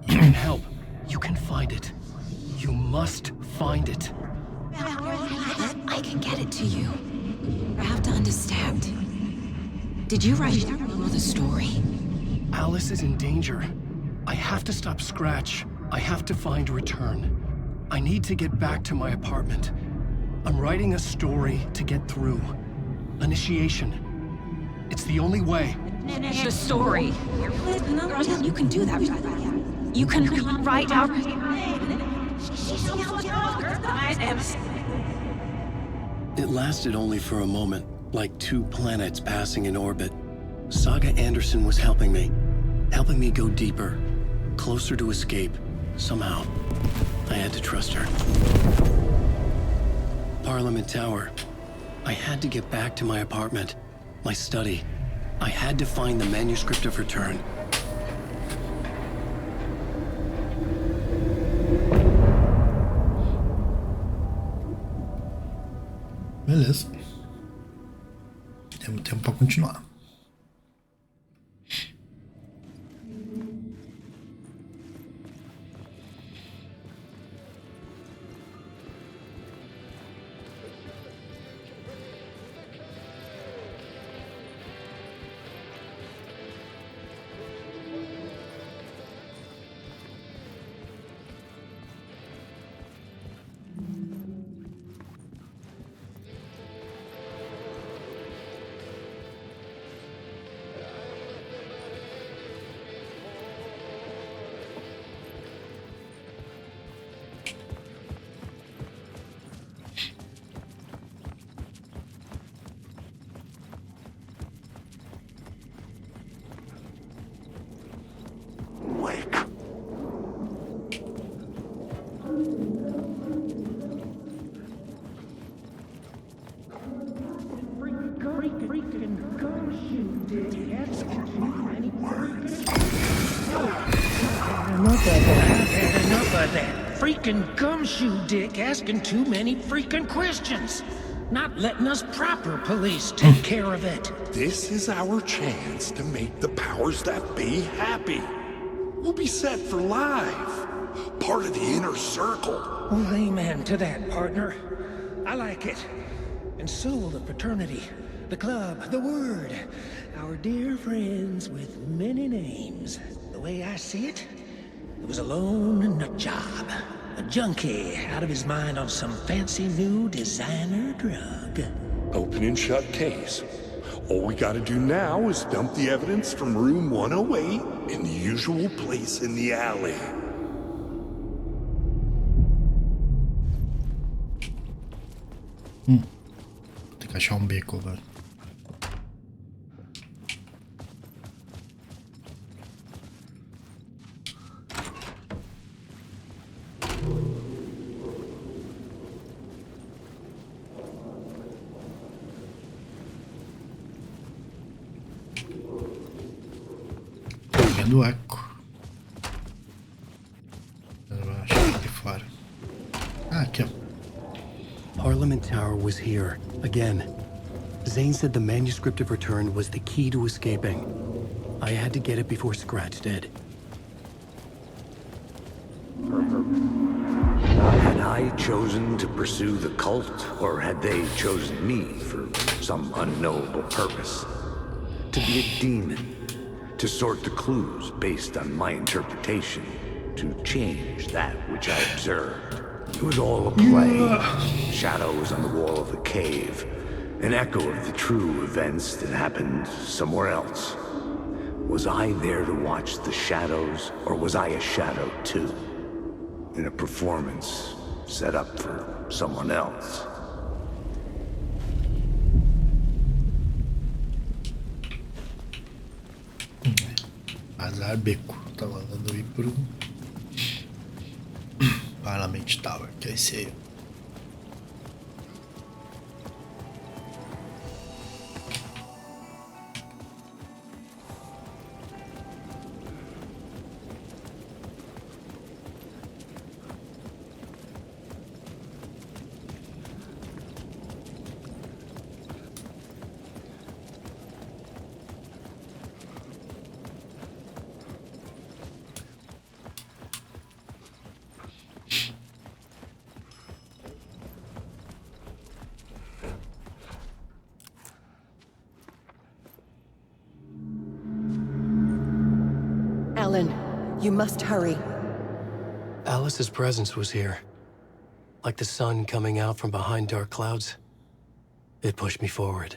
You can help. You can find it. You must find it. I can get it to you. I have to understand. Did you write the story? Alice is in danger. I have to stop Scratch. I have to find Return. I need to get back to my apartment. I'm writing a story to get through. Initiation. It's the only way. The story. You can do that. You can write out. It lasted only for a moment, like two planets passing in orbit. Saga Anderson was helping me go deeper, closer to escape. Somehow, I had to trust her. Parliament Tower. I had to get back to my apartment, my study. I had to find the manuscript of Return. Beleza. Temos tempo pra continuar. Freaking gumshoe dick asking too many freaking questions. Not letting us proper police take care of it. This is our chance to make the powers that be happy. We'll be set for life. Part of the inner circle. Well, amen to that, partner. I like it. And so will the fraternity, the club, the word. Our dear friends with many names. The way I see it, it was a lone nut job. A junkie out of his mind on some fancy new designer drug. Open and shut case. All we gotta do now is dump the evidence from room 108 in the usual place in the alley. Tem que achar beco agora. Vendo eco. Eu acho aqui fora. Ah, aqui, ó. Parliament Tower was here, again. Zane said the manuscript of Return was the key to escaping. I had to get it before Scratch did. Had I chosen to pursue the cult, or had they chosen me for some unknowable purpose? To be a demon, to sort the clues based on my interpretation, to change that which I observed. It was all a play. Shadows on the wall of the cave, an echo of the true events that happened somewhere else. Was I there to watch the shadows, or was I a shadow too? In a performance set up for someone else. Azar beco. Tá mandando ir pro Parliament Tower, que é esse aí. Alan, you must hurry. Alice's presence was here. Like the sun coming out from behind dark clouds. It pushed me forward.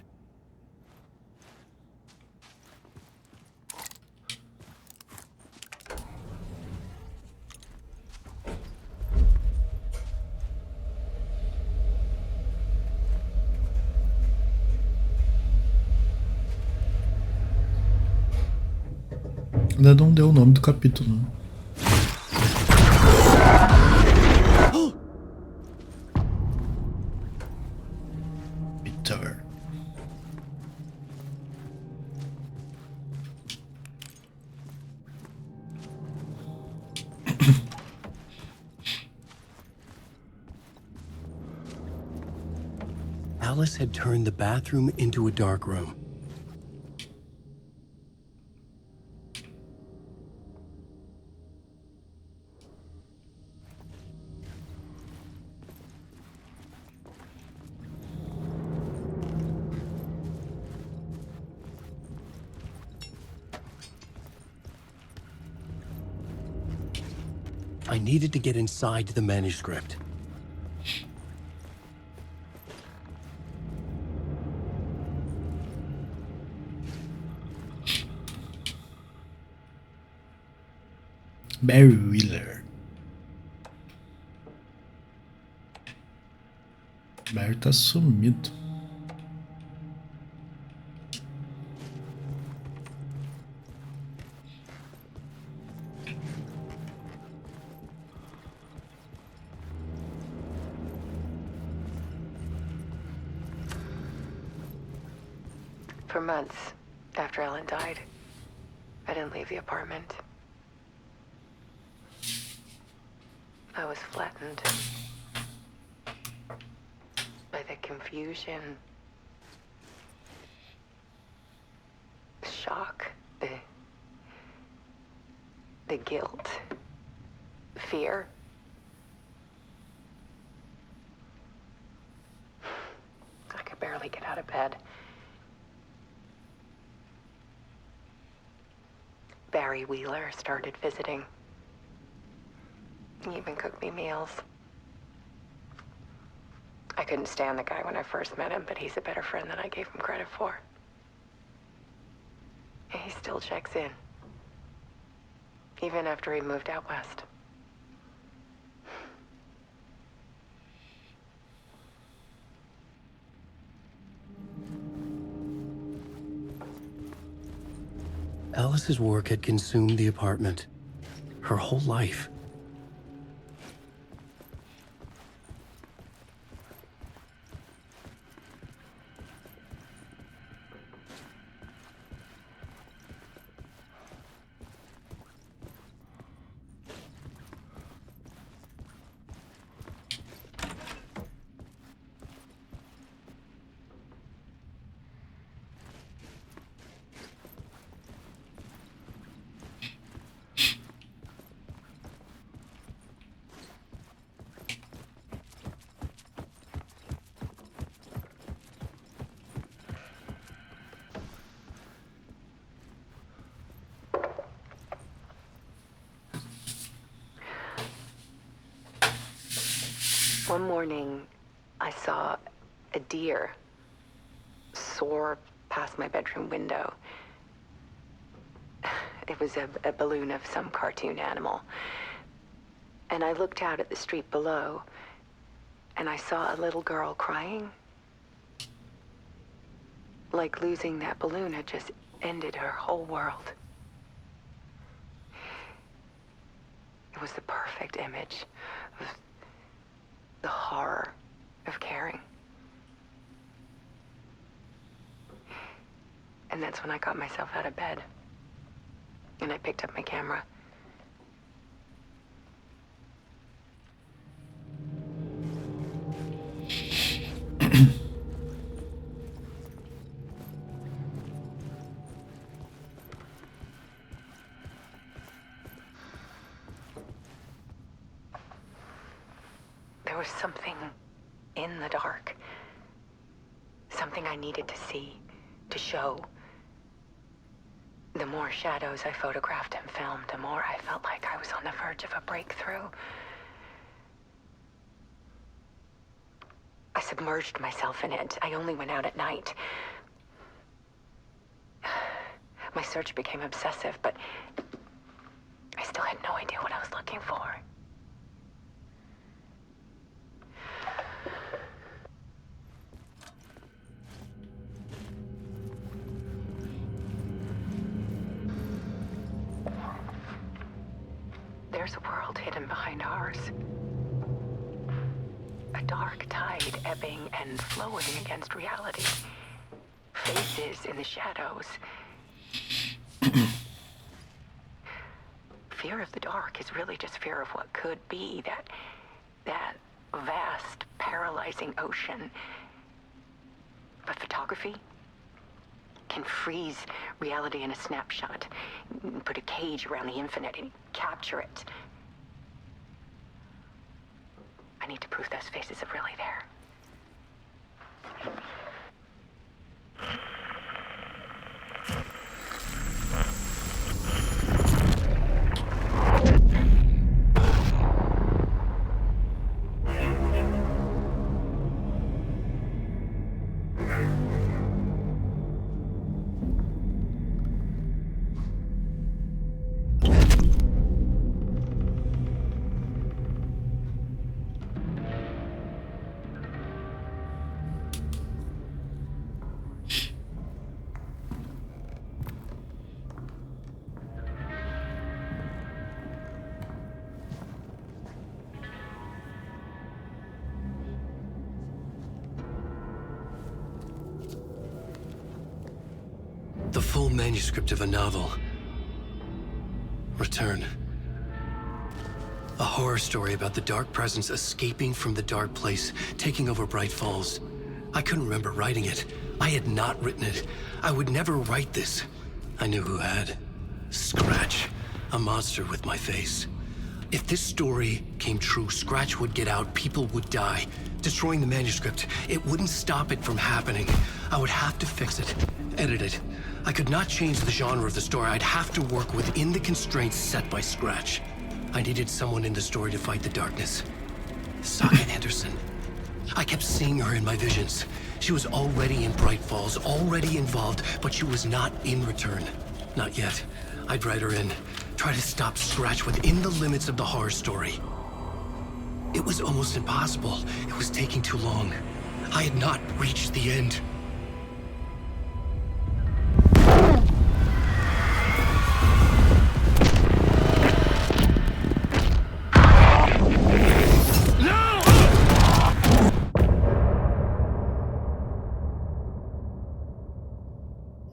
Ainda não deu o nome do capítulo, né? Peter. Alice had turned the bathroom into a dark room. I needed to get inside the manuscript. Barry Wheeler. Barry tá sumido. For months after Ellen died, I didn't leave the apartment. I was flattened by the confusion, the shock, the guilt, fear. I could barely get out of bed. Barry Wheeler started visiting. He even cooked me meals. I couldn't stand the guy when I first met him, but he's a better friend than I gave him credit for. And he still checks in. Even after he moved out west. Alice's work had consumed the apartment. Her whole life. morning, I saw a deer soar past my bedroom window. It was a balloon of some cartoon animal. And I looked out at the street below, and I saw a little girl crying. Like losing that balloon had just ended her whole world. It was the perfect image of the horror of caring. And that's when I got myself out of bed. And I picked up my camera. There was something in the dark. Something I needed to see, to show. The more shadows I photographed and filmed, the more I felt like I was on the verge of a breakthrough. I submerged myself in it. I only went out at night. My search became obsessive, but I still had no idea what I was looking for. There's a world hidden behind ours. A dark tide ebbing and flowing against reality. Faces in the shadows. Fear of the dark is really just fear of what could be, that vast, paralyzing ocean. But photography can freeze reality in a snapshot, put a cage around the infinite and capture it. I need to prove those faces are really there. The full manuscript of a novel. Return. A horror story about the dark presence escaping from the dark place, taking over Bright Falls. I couldn't remember writing it. I had not written it. I would never write this. I knew who had. Scratch. A monster with my face. If this story came true, Scratch would get out, people would die. Destroying the manuscript, it wouldn't stop it from happening. I would have to fix it, edit it. I could not change the genre of the story. I'd have to work within the constraints set by Scratch. I needed someone in the story to fight the darkness. Saga Anderson. I kept seeing her in my visions. She was already in Bright Falls, already involved, but she was not in Return. Not yet. I'd write her in, try to stop Scratch within the limits of the horror story. It was almost impossible. It was taking too long. I had not reached the end.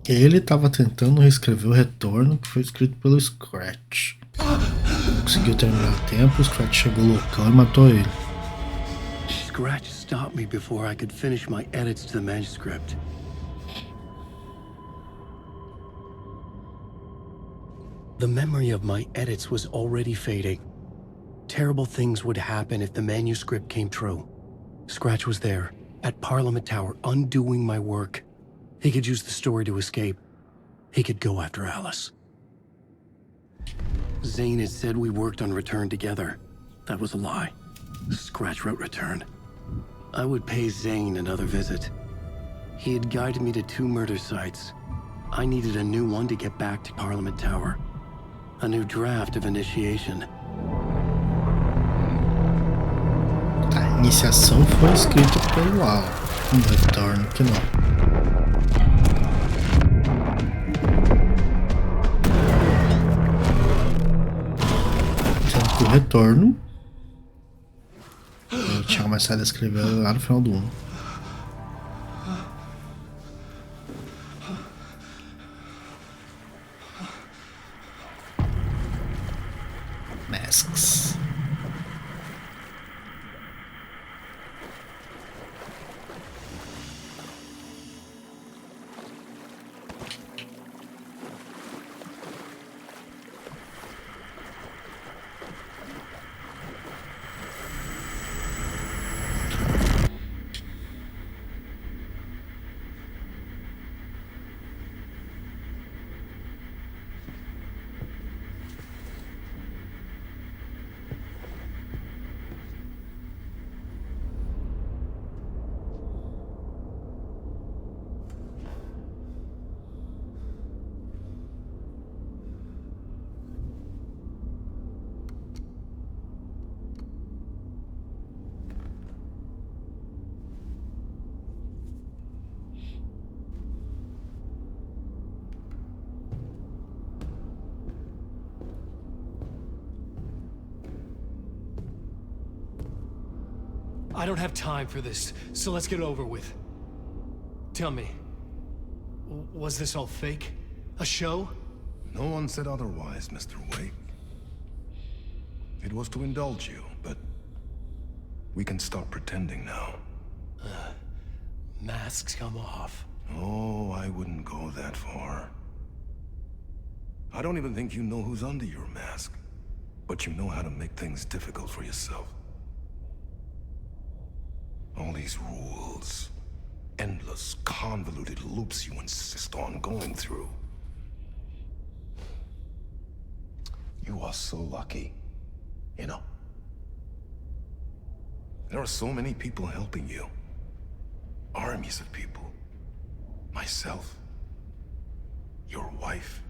Ele estava tentando reescrever o Retorno, que foi escrito pelo Scratch. Conseguiu terminar a tempo, o Scratch chegou loucão e matou ele. Scratch stopped me before I could finish my edits to the manuscript. The memory of my edits was already fading. Terrible things would happen if the manuscript came true. Scratch was there, at Parliament Tower, undoing my work. He could use the story to escape. He could go after Alice. Zane had said we worked on Return together. That was a lie. Scratch wrote Return. I would pay Zane another visit. He had guided me to 2 murder sites. I needed a new one to get back to Parliament Tower. A new draft of Initiation. A Iniciação foi escrito pelo Alan, no Retorno que não. Sendo que o Retorno eu tinha começado a escrever lá no final do 1. Masks. I don't have time for this, so let's get it over with. Tell me, was this all fake? A show? No one said otherwise, Mr. Wake. It was to indulge you, but we can stop pretending now. Masks come off. Oh, I wouldn't go that far. I don't even think you know who's under your mask, but you know how to make things difficult for yourself. All these rules, endless, convoluted loops you insist on going through. You are so lucky, you know. There are so many people helping you. Armies of people. Myself. Your wife.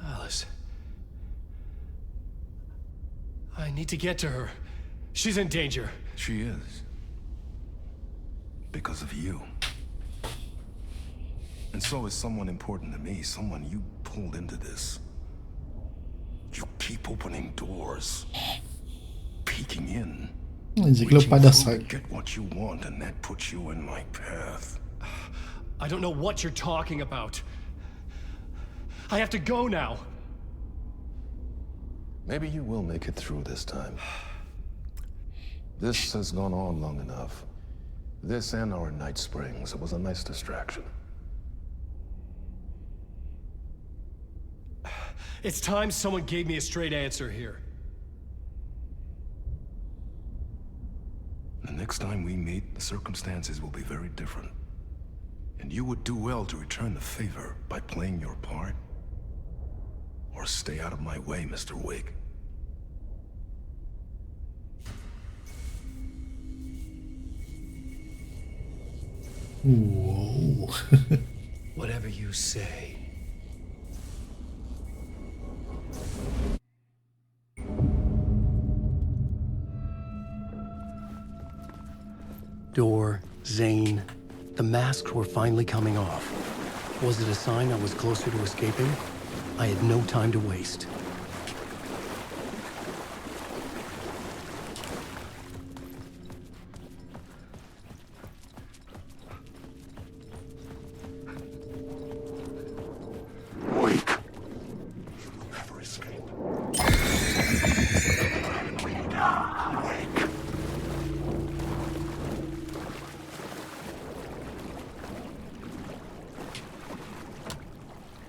Alice. I need to get to her. She's in danger. She is. Because of you. And so is someone important to me, someone you pulled into this. You keep opening doors. Peeking in. Get what you want, and that puts you in my path. I don't know what you're talking about. I have to go now. Maybe you will make it through this time. This has gone on long enough. This and our night springs. It was a nice distraction. It's time someone gave me a straight answer here. The next time we meet, the circumstances will be very different. And you would do well to return the favor by playing your part. Or stay out of my way, Mr. Wake. Whoa. Whatever you say. Door, Zane, the masks were finally coming off. Was it a sign I was closer to escaping? I had no time to waste.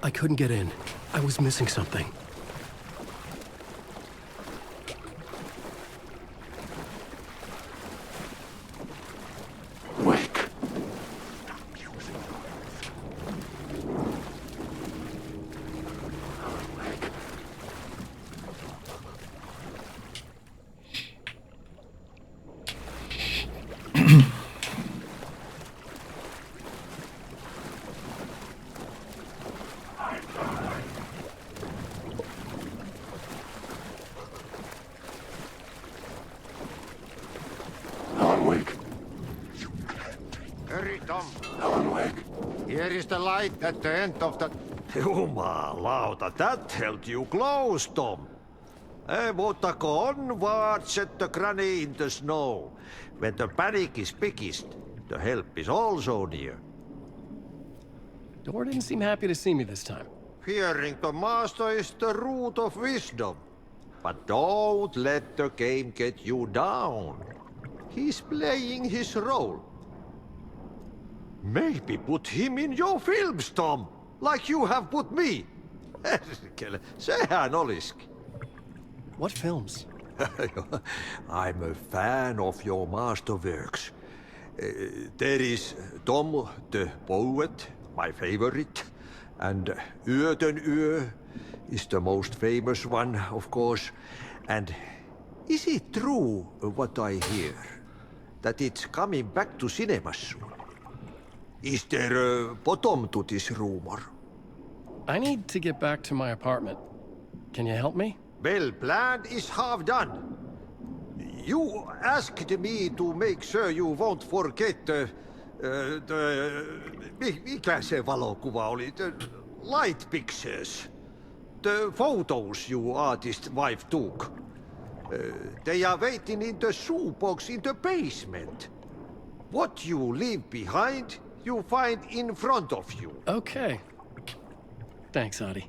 I couldn't get in. I was missing something. is the light at the end of the... Jumalauta, that held you close, Tom. Mutta onward, said the granny in the snow. When the panic is biggest, the help is also near. Door didn't seem happy to see me this time. Fearing the master is the root of wisdom. But don't let the game get you down. He's playing his role. Maybe put him in your films, Tom, like you have put me. Sehän olisikin. What films? I'm a fan of your masterworks. There is Tom the Poet, my favorite, and Yöten Yö is the most famous one, of course. And is it true what I hear, that it's coming back to cinemas soon? Is there a bottom to this rumor? I need to get back to my apartment. Can you help me? Well, plan is half done. You asked me to make sure you won't forget mikä se valokuva oli? The light pictures. The photos your artist wife took. They are waiting in the shoebox in the basement. What you leave behind, you find in front of you. Okay. Thanks, Adi.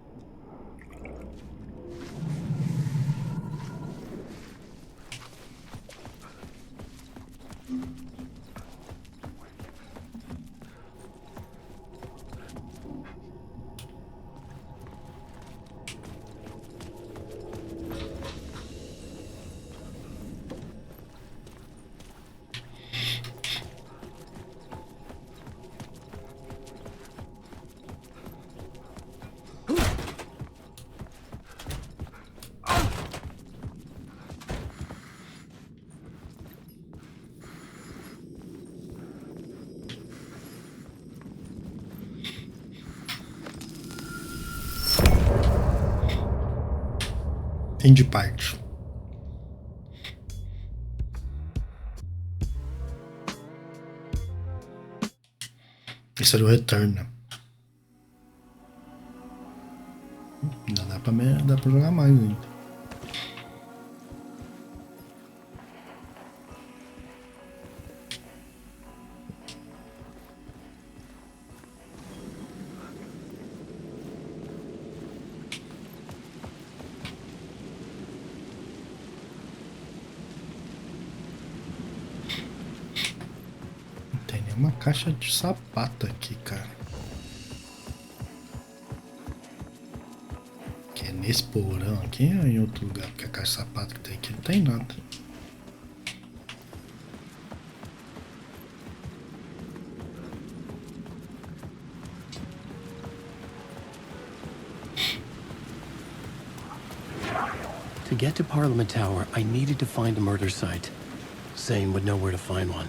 Fim de parte. Esse era o Retorno. Ainda dá pra jogar mais ainda. Uma caixa de sapato aqui, cara. Que é nesse porão aqui ou em outro lugar? Porque a caixa de sapato que tem aqui não tem nada. To get to Parliament Tower, I needed to find a murder site. Zane would know where to find one.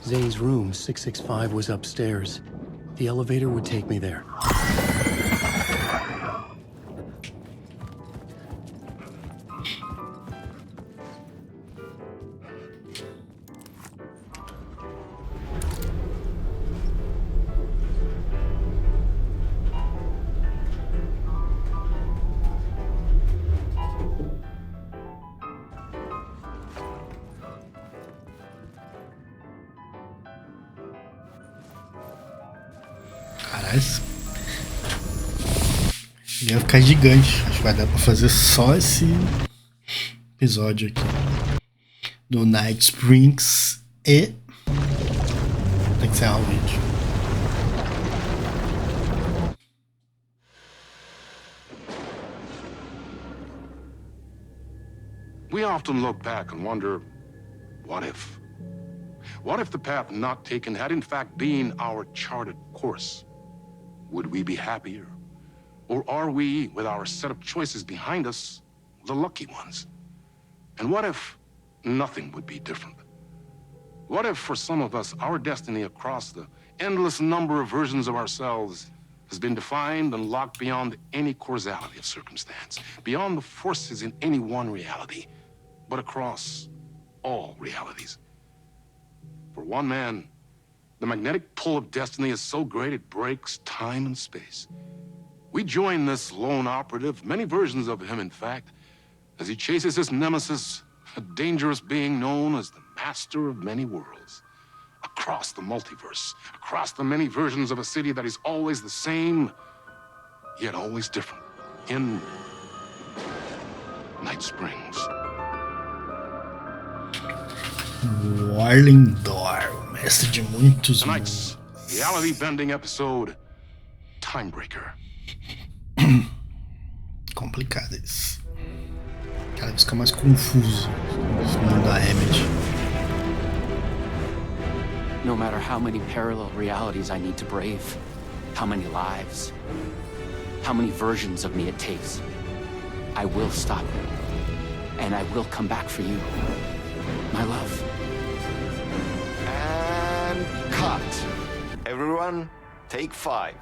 Zane's room, 665, was upstairs. The elevator would take me there. Ia ficar gigante. Acho que vai dar pra fazer só esse episódio aqui do Night Springs e tem que encerrar o vídeo. We often look back and wonder, what if? What if the path not taken had in fact been our charted course? Would we be happier? Or are we, with our set of choices behind us, the lucky ones? And what if nothing would be different? What if, for some of us, our destiny across the endless number of versions of ourselves has been defined and locked beyond any causality of circumstance, beyond the forces in any one reality, but across all realities? For one man, the magnetic pull of destiny is so great it breaks time and space. We join this lone operative, many versions of him, in fact, as he chases his nemesis, a dangerous being known as the master of many worlds. Across the multiverse, across the many versions of a city that is always the same, yet always different. In Night Springs. Warlindor, mestre de muitos. Tonight's reality-bending episode, Timebreaker. Complicado isso. Cada vez fica mais confuso esse mundo da Remedy. No matter how many parallel realities I need to brave, how many lives, how many versions of me it takes, I will stop it. And I will come back for you, my love. And cut. Everyone, take 5.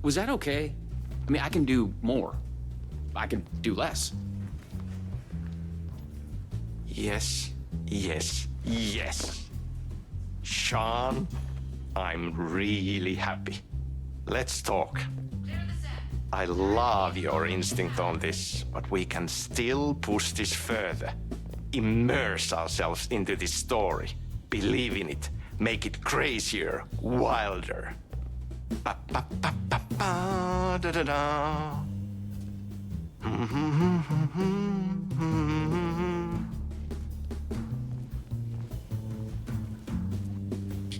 Was that okay? I mean, I can do more. I can do less. Yes, yes, yes. Sean, I'm really happy. Let's talk. I love your instinct on this, but we can still push this further. Immerse ourselves into this story. Believe in it. Make it crazier, wilder. Ba ba ba ba ba da da da.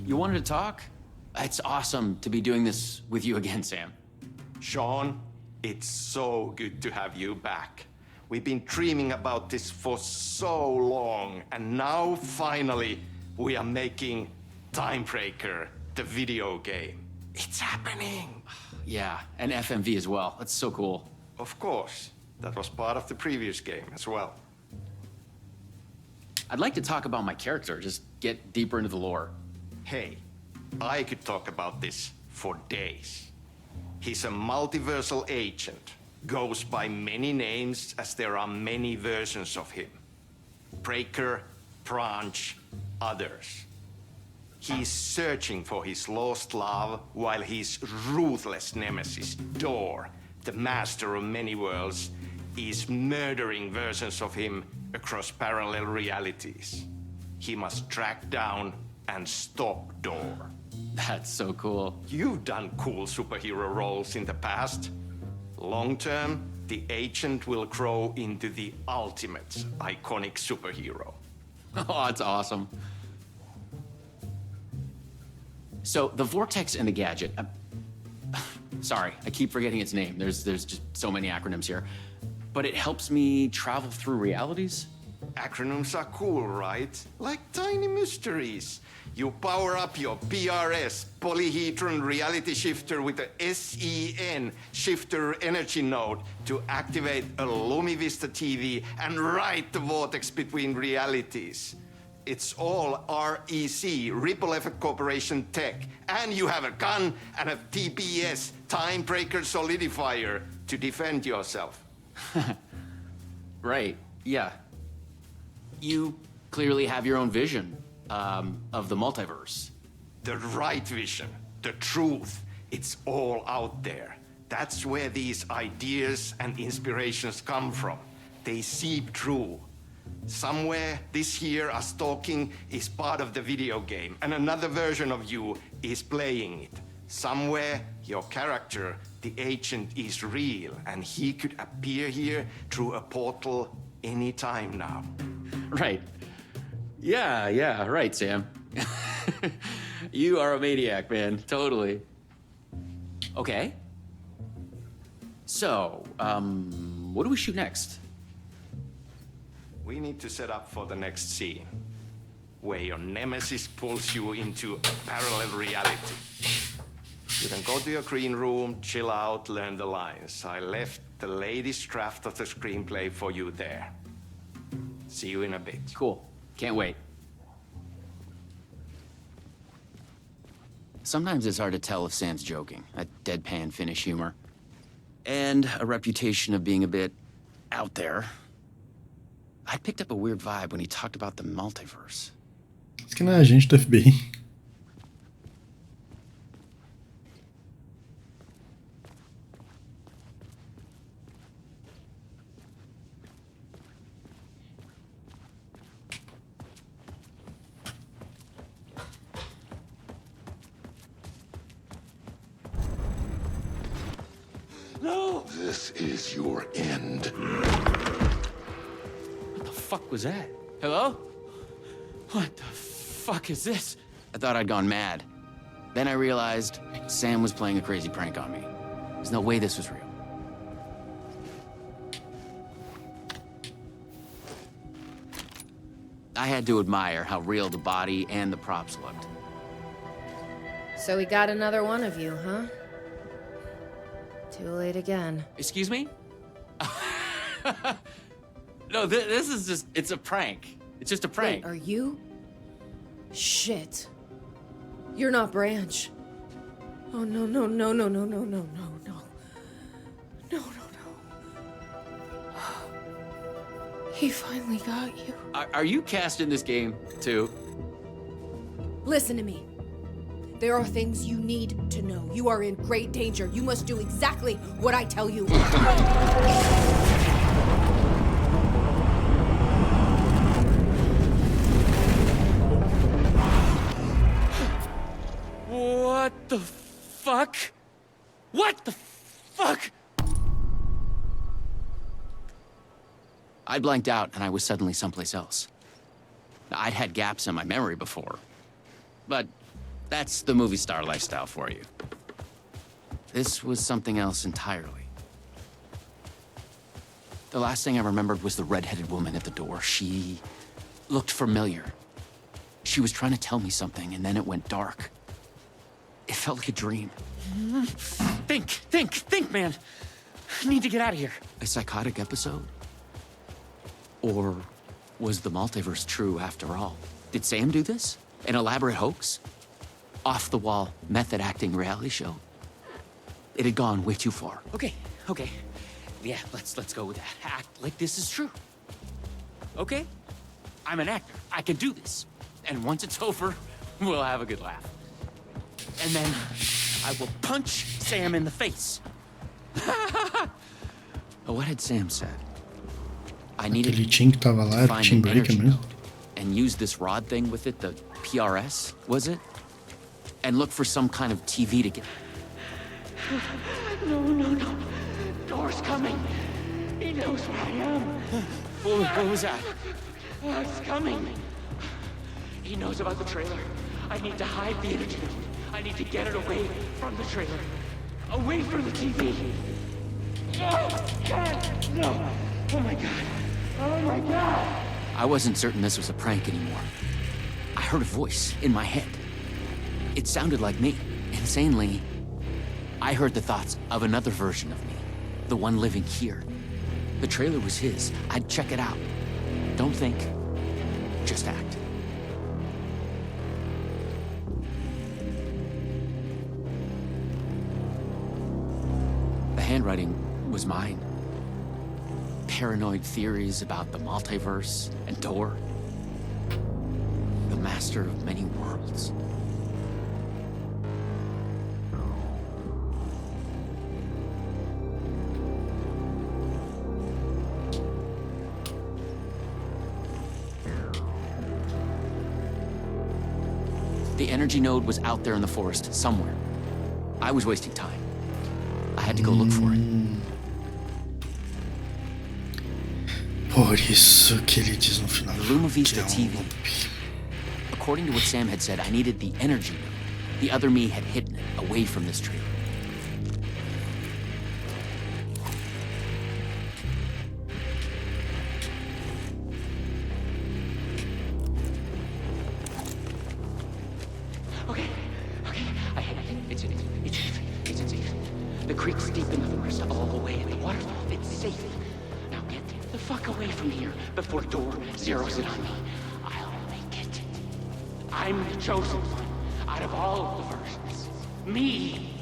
You wanted to talk? It's awesome to be doing this with you again, Sam. Sean, it's so good to have you back. We've been dreaming about this for so long, and now finally we are making Timebreaker, the video game. It's happening. Yeah, and FMV as well. That's so cool. Of course. That was part of the previous game as well. I'd like to talk about my character, just get deeper into the lore. Hey, I could talk about this for days. He's a multiversal agent. Goes by many names as there are many versions of him. Breaker, Branch, others. He's searching for his lost love while his ruthless nemesis, Door, the master of many worlds, is murdering versions of him across parallel realities. He must track down and stop Door. That's so cool. You've done cool superhero roles in the past. Long term, the agent will grow into the ultimate iconic superhero. Oh, that's awesome. So, the Vortex and the Gadget. Sorry, I keep forgetting its name. There's just so many acronyms here. But it helps me travel through realities? Acronyms are cool, right? Like tiny mysteries. You power up your PRS, polyhedron reality shifter, with a SEN shifter energy node to activate a LumiVista TV and ride the vortex between realities. It's all REC, Ripple Effect Corporation tech. And you have a gun and a TPS, Timebreaker Solidifier, to defend yourself. Right, yeah. You clearly have your own vision of the multiverse. The right vision, the truth, it's all out there. That's where these ideas and inspirations come from. They seep through. Somewhere this here, us talking, is part of the video game, and another version of you is playing it. Somewhere, your character, the agent, is real, and he could appear here through a portal any time now. Right. Yeah, right, Sam. You are a maniac, man. Totally. Okay. So, what do we shoot next? We need to set up for the next scene, where your nemesis pulls you into a parallel reality. You can go to your green room, chill out, learn the lines. I left the latest draft of the screenplay for you there. See you in a bit. Cool. Can't wait. Sometimes it's hard to tell if Sam's joking. That deadpan Finnish humor. And a reputation of being a bit out there. I picked up a weird vibe when he talked about the multiverse. Esse que não é agente do FBI. No! This is your end. What the fuck was that? Hello? What the fuck is this? I thought I'd gone mad. Then I realized Sam was playing a crazy prank on me. There's no way this was real. I had to admire how real the body and the props looked. So we got another one of you, huh? Too late again. Excuse me? No, this is just, it's a prank. It's just a prank. Wait, are you? Shit. You're not Branch. Oh, no. No. He finally got you. Are you cast in this game, too? Listen to me. There are things you need to know. You are in great danger. You must do exactly what I tell you. What the fuck? What the fuck? I blanked out and I was suddenly someplace else. I'd had gaps in my memory before, but that's the movie star lifestyle for you. This was something else entirely. The last thing I remembered was the red-headed woman at the door. She looked familiar. She was trying to tell me something, and then it went dark. It felt like a dream. Think, man. I need to get out of here. A psychotic episode? Or was the multiverse true after all? Did Sam do this? An elaborate hoax? Off-the-wall, method-acting reality show? It had gone way too far. Okay. Yeah, let's go with that. Act like this is true. Okay? I'm an actor. I can do this. And once it's over, we'll have a good laugh. And then I will punch Sam in the face. What had Sam said? I needed Aquele Tim que tava lá era o Tim Breaker mesmo. And use this rod thing with it, the PRS, was it? And look for some kind of TV to get. No. Door's coming. He knows where I am. What was that? It's coming. He knows about the trailer. I need to hide the energy node. I need to get it away from the trailer. Away from the TV. No! God! No! Oh my God! I wasn't certain this was a prank anymore. I heard a voice in my head. It sounded like me. Insanely, I heard the thoughts of another version of me. The one living here. The trailer was his. I'd check it out. Don't think. Just act. The handwriting was mine. Paranoid theories about the multiverse and Door. The master of many worlds. The energy node was out there in the forest somewhere. I was wasting time. I had to go look for it. Por isso que ele diz no final. Luma Vista TV. According to what Sam had said, I needed the energy node. The other me had hidden it away from this trailer. Okay, I hit it. It's safe. The creek's deep in the forest, all the way in the waterfall. It's safe. Now get the fuck away from here before Door zeroes in on me. I'll make it. I'm the chosen one out of all of the versions. Me.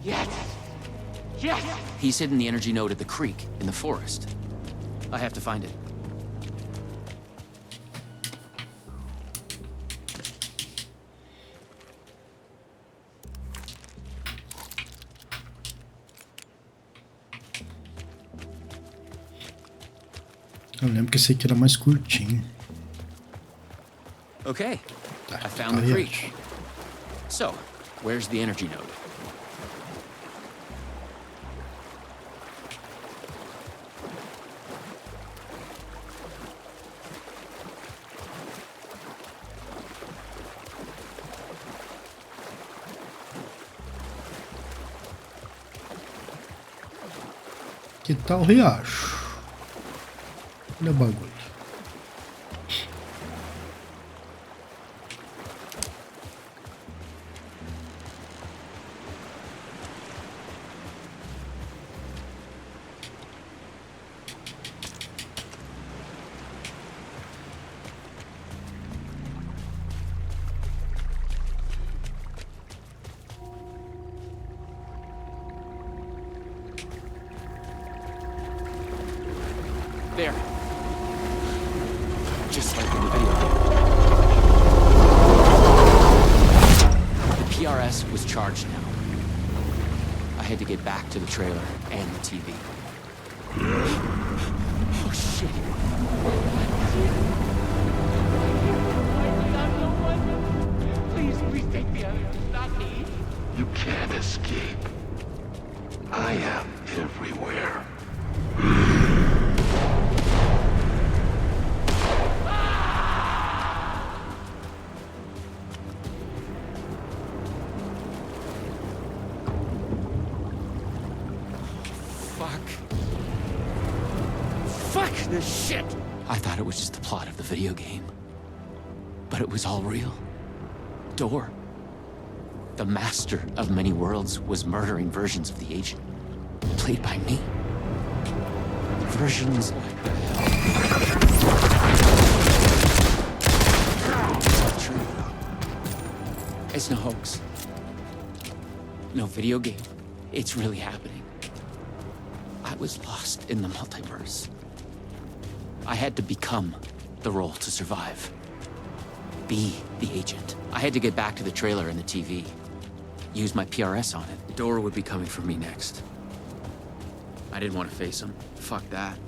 Yes. He's hidden the energy node at the creek in the forest. I have to find it. Eu lembro que esse aqui era mais curtinho. Okay, I found the creek. So, where's the energy node? Que tal o riacho? Olha o bagulho. There. Just like in the video. The PRS was charged now. I had to get back to the trailer and the TV. Oh shit. Please take the others, not me. You can't escape. I am everywhere. Fuck this shit! I thought it was just the plot of the video game. But it was all real. Door, the master of many worlds, was murdering versions of the agent. Played by me. Versions like that. It's all true. It's no hoax. No video game. It's really happening. I was lost in the multiverse. I had to become the role to survive. Be the agent. I had to get back to the trailer and the TV. Use my PRS on it. Dora would be coming for me next. I didn't want to face him. Fuck that.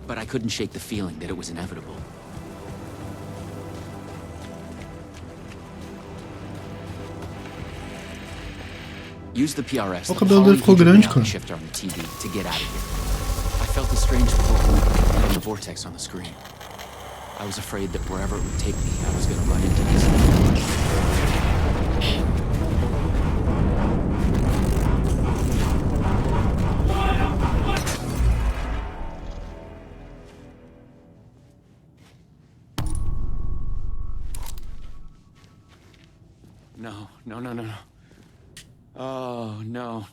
But I couldn't shake the feeling that it was inevitable. Use the PRS. O cabelo dele ficou grande, cara. Shifter on the TV to get out of here. I felt a strange pull in the vortex on the screen. I was afraid that wherever it would take me, I was going to run into this. No. Oh, no.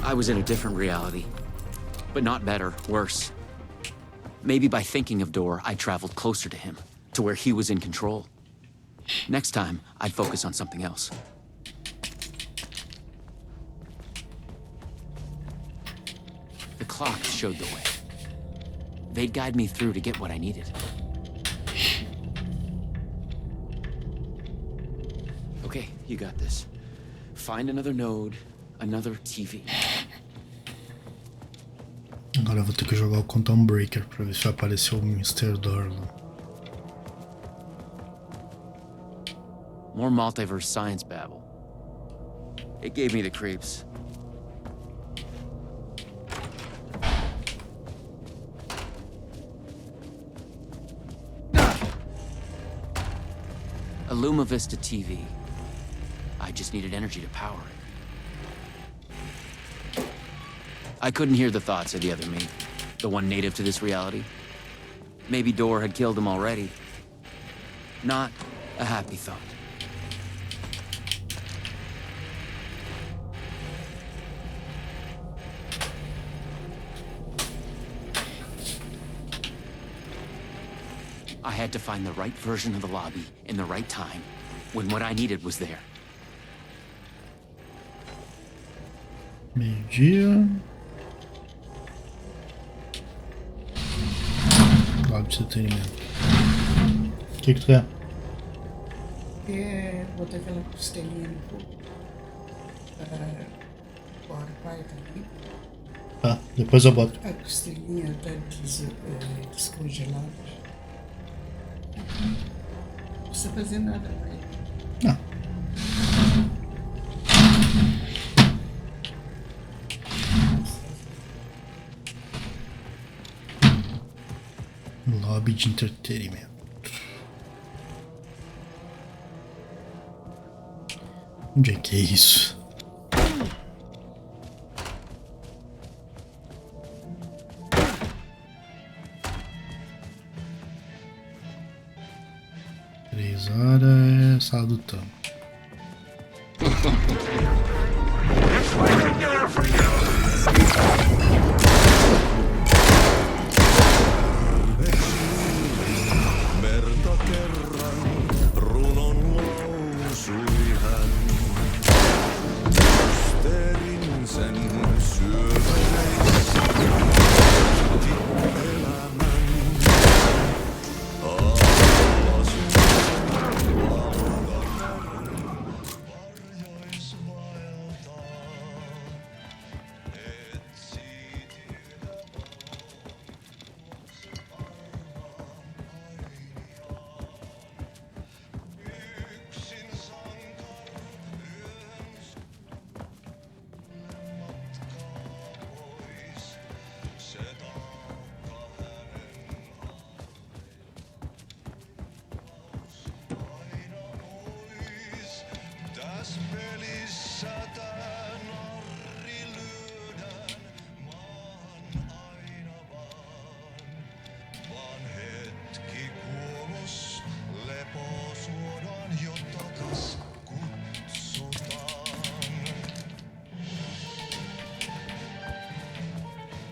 I was in a different reality, but not better, worse. Maybe by thinking of Door, I traveled closer to him, to where he was in control. Next time, I'd focus on something else. The clocks showed the way. They'd guide me through to get what I needed. Okay, you got this. Find another node, another TV. Agora eu vou ter que jogar o Quantum Breaker pra ver se vai aparecer o Mr. Door lá. More multiverse science babble. It gave me the creeps. A Luma Vista TV. I just needed energy to power it. I couldn't hear the thoughts of the other me, the one native to this reality. Maybe Door had killed him already. Not a happy thought. I had to find the right version of the lobby in the right time, when what I needed was there. Meio-dia. Lado de entretenimento. O que tu quer? Botar aquela costelinha no fogo. Pai tá aqui. Tá, depois eu boto. A costelinha tá descongelada. Não precisa fazer nada, pai. Não. Lobby de entretenimento. Onde é que é isso? Três horas é sala do tango.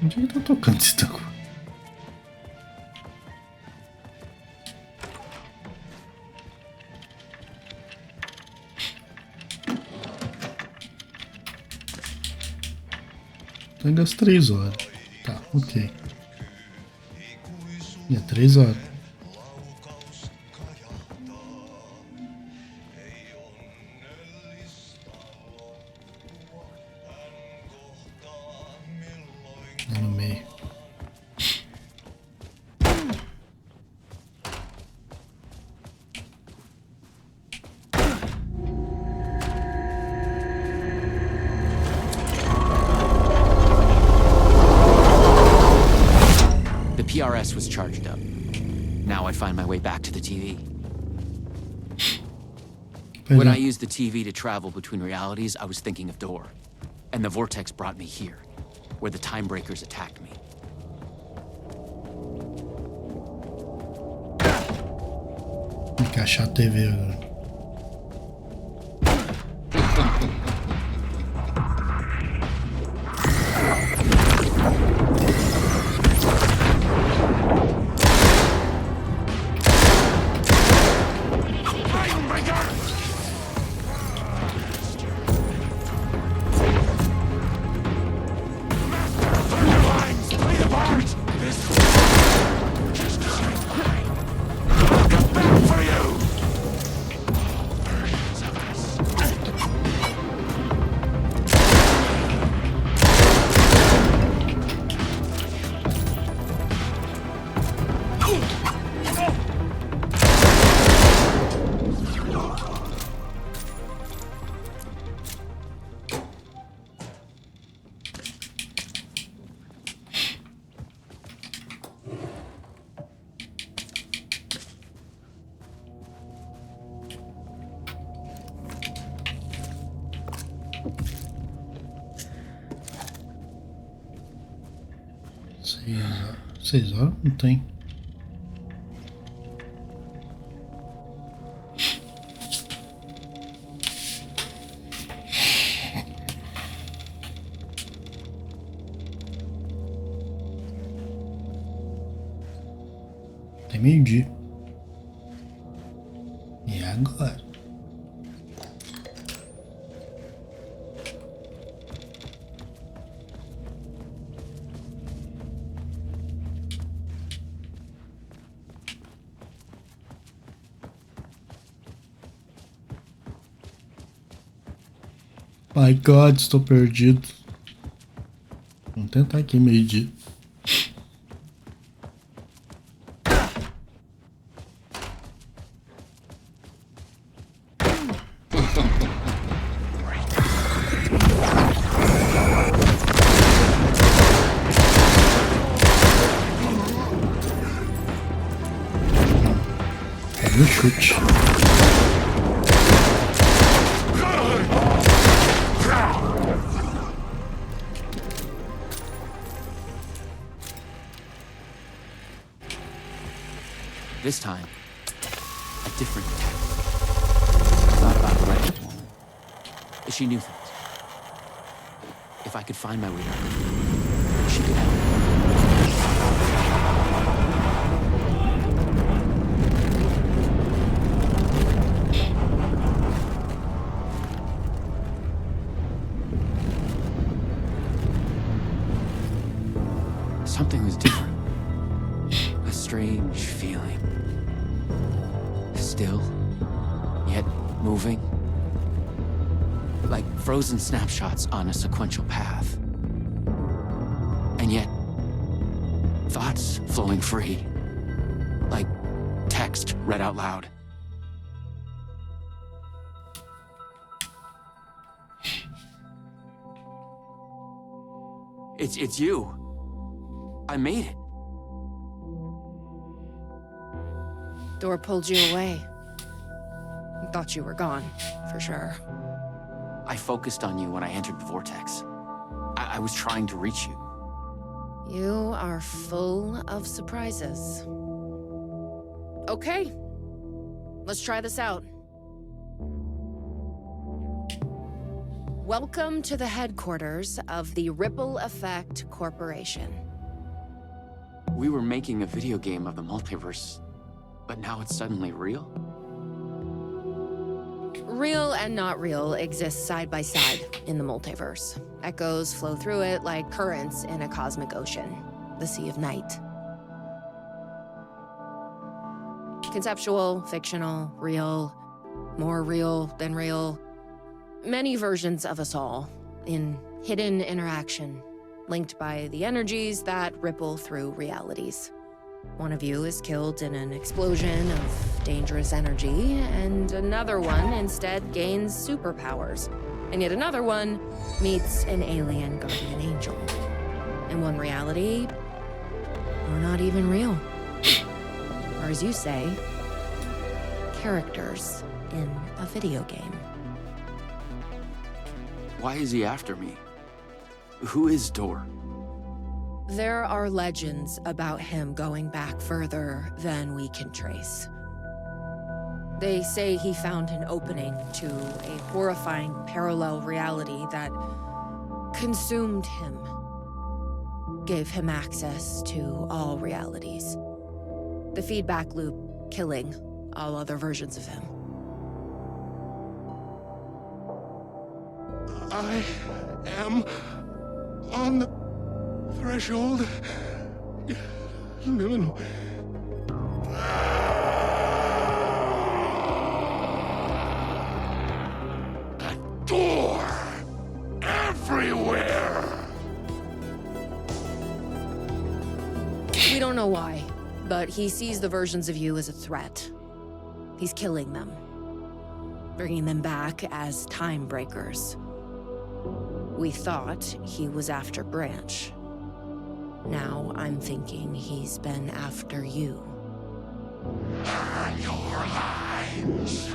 Onde ele tá tocando esse tango? Tango às 3 horas. Tá, ok. É 3 horas. No meio. The PRS was charged up. Now I'd find my way back to the TV. When I used the TV to travel between realities, I was thinking of Door. And the vortex brought me here, where the time breakers attacked me. Encaixar a TV agora. 6 horas? Não tem. Tem meio-dia. E agora? My God, estou perdido. Vamos tentar aqui meio-dia. No chute. This time, a different attack. Thought about it right. She knew things. If I could find my way to her, she could help. Something was different. A strange feeling. Still, yet moving. Like frozen snapshots on a sequential path. And yet, thoughts flowing free. Like text read out loud. It's you. I made it. Door pulled you away. Thought you were gone, for sure. I focused on you when I entered the vortex. I was trying to reach you. You are full of surprises. Okay, let's try this out. Welcome to the headquarters of the Ripple Effect Corporation. We were making a video game of the multiverse, but now it's suddenly real? Real and not real exist side by side in the multiverse. Echoes flow through it like currents in a cosmic ocean, the Sea of Night. Conceptual, fictional, real, more real than real. Many versions of us all, in hidden interaction, linked by the energies that ripple through realities. One of you is killed in an explosion of dangerous energy, and another one instead gains superpowers. And yet another one meets an alien guardian angel. In one reality, we're not even real. Or as you say, characters in a video game. Why is he after me? Who is Door? There are legends about him going back further than we can trace. They say he found an opening to a horrifying parallel reality that consumed him, gave him access to all realities. The feedback loop killing all other versions of him. I am on the threshold. No. A door everywhere. We don't know why, but he sees the versions of you as a threat. He's killing them, bringing them back as time breakers. We thought he was after Branch. Now I'm thinking he's been after you. Your lines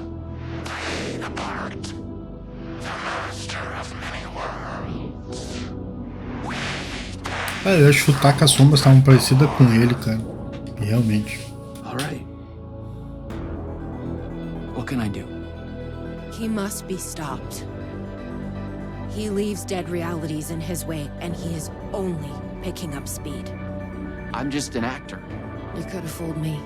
played apart. The master of many worlds. We bend Eu ia chutar que as sombras estavam parecidas com ele, cara. E realmente. All right. What can I do? He must be stopped. He leaves dead realities in his wake, and he is only picking up speed. I'm just an actor. You could have fooled me.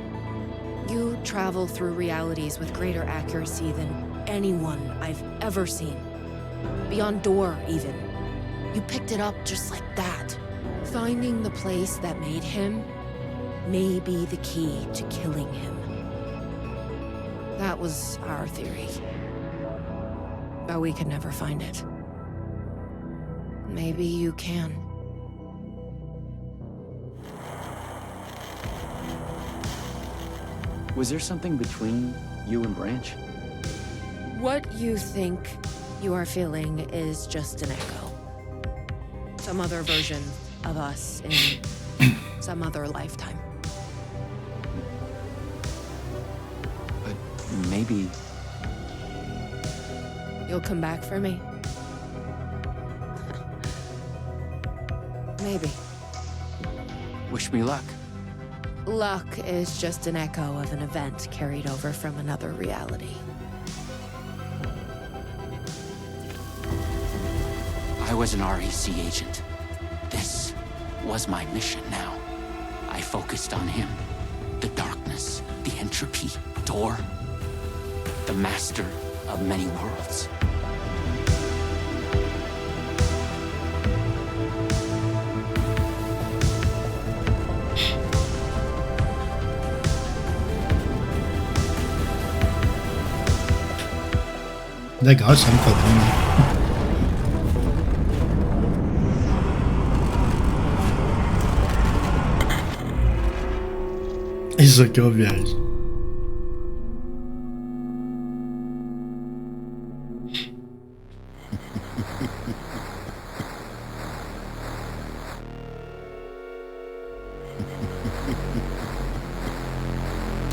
You travel through realities with greater accuracy than anyone I've ever seen. Beyond Door, even. You picked it up just like that. Finding the place that made him may be the key to killing him. That was our theory. But we could never find it. Maybe you can. Was there something between you and Branch? What you think you are feeling is just an echo. Some other version of us in some other lifetime. But maybe... You'll come back for me? Maybe. Wish me luck. Luck is just an echo of an event carried over from another reality. I was an REC agent. This was my mission now. I focused on him. The darkness, the entropy, Door, the master of many worlds. Legal esse quadrinho, né? Isso aqui é uma viagem.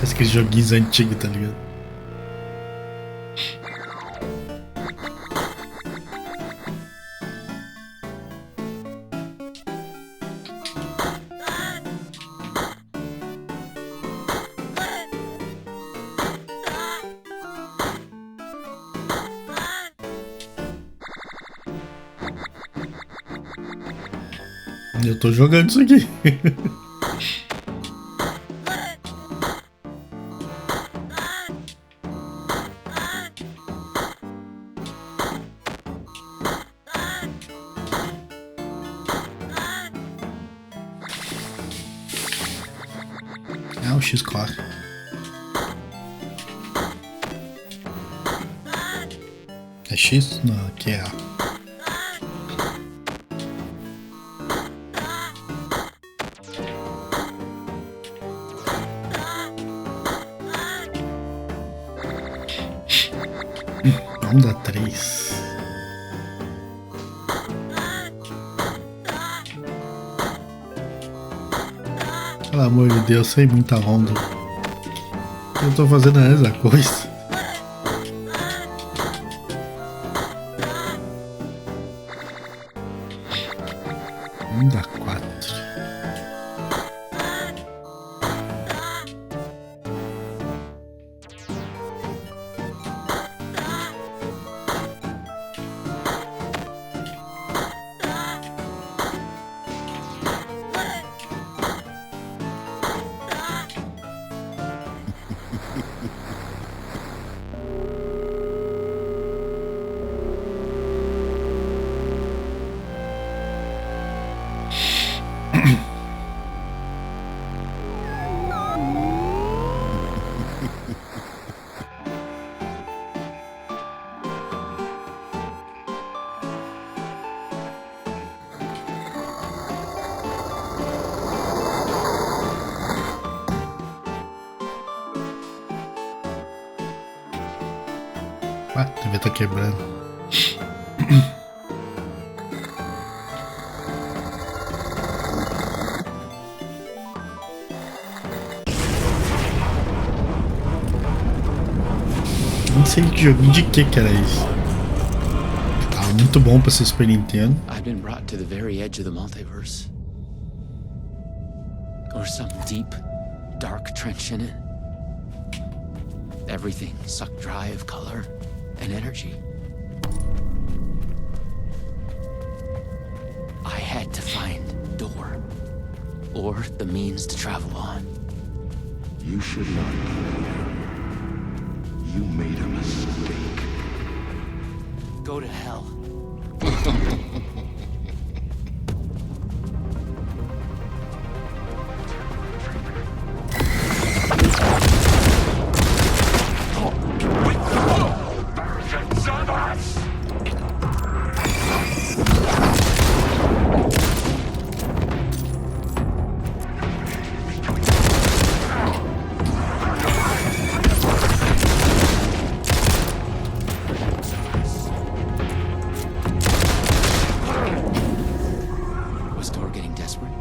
Aqueles joguinhos antigos, tá ligado? Eu tô jogando isso aqui. É o X4. É X? Não, aqui é A. Onda 3. Pelo amor de Deus, sem muita onda. Eu tô fazendo a mesma coisa. Onda 4. Ah, a TV tá quebrando. Não sei que joguinho de que era isso. Tava muito bom pra ser Super Nintendo. I've been brought to the very edge of the multiverse. Or some deep, dark trench in it. Everything sucked dry of color and energy. I had to find a door, or the means to travel on. You should not be here. You made a mistake. Go to hell. Versions of us! Was Door getting desperate?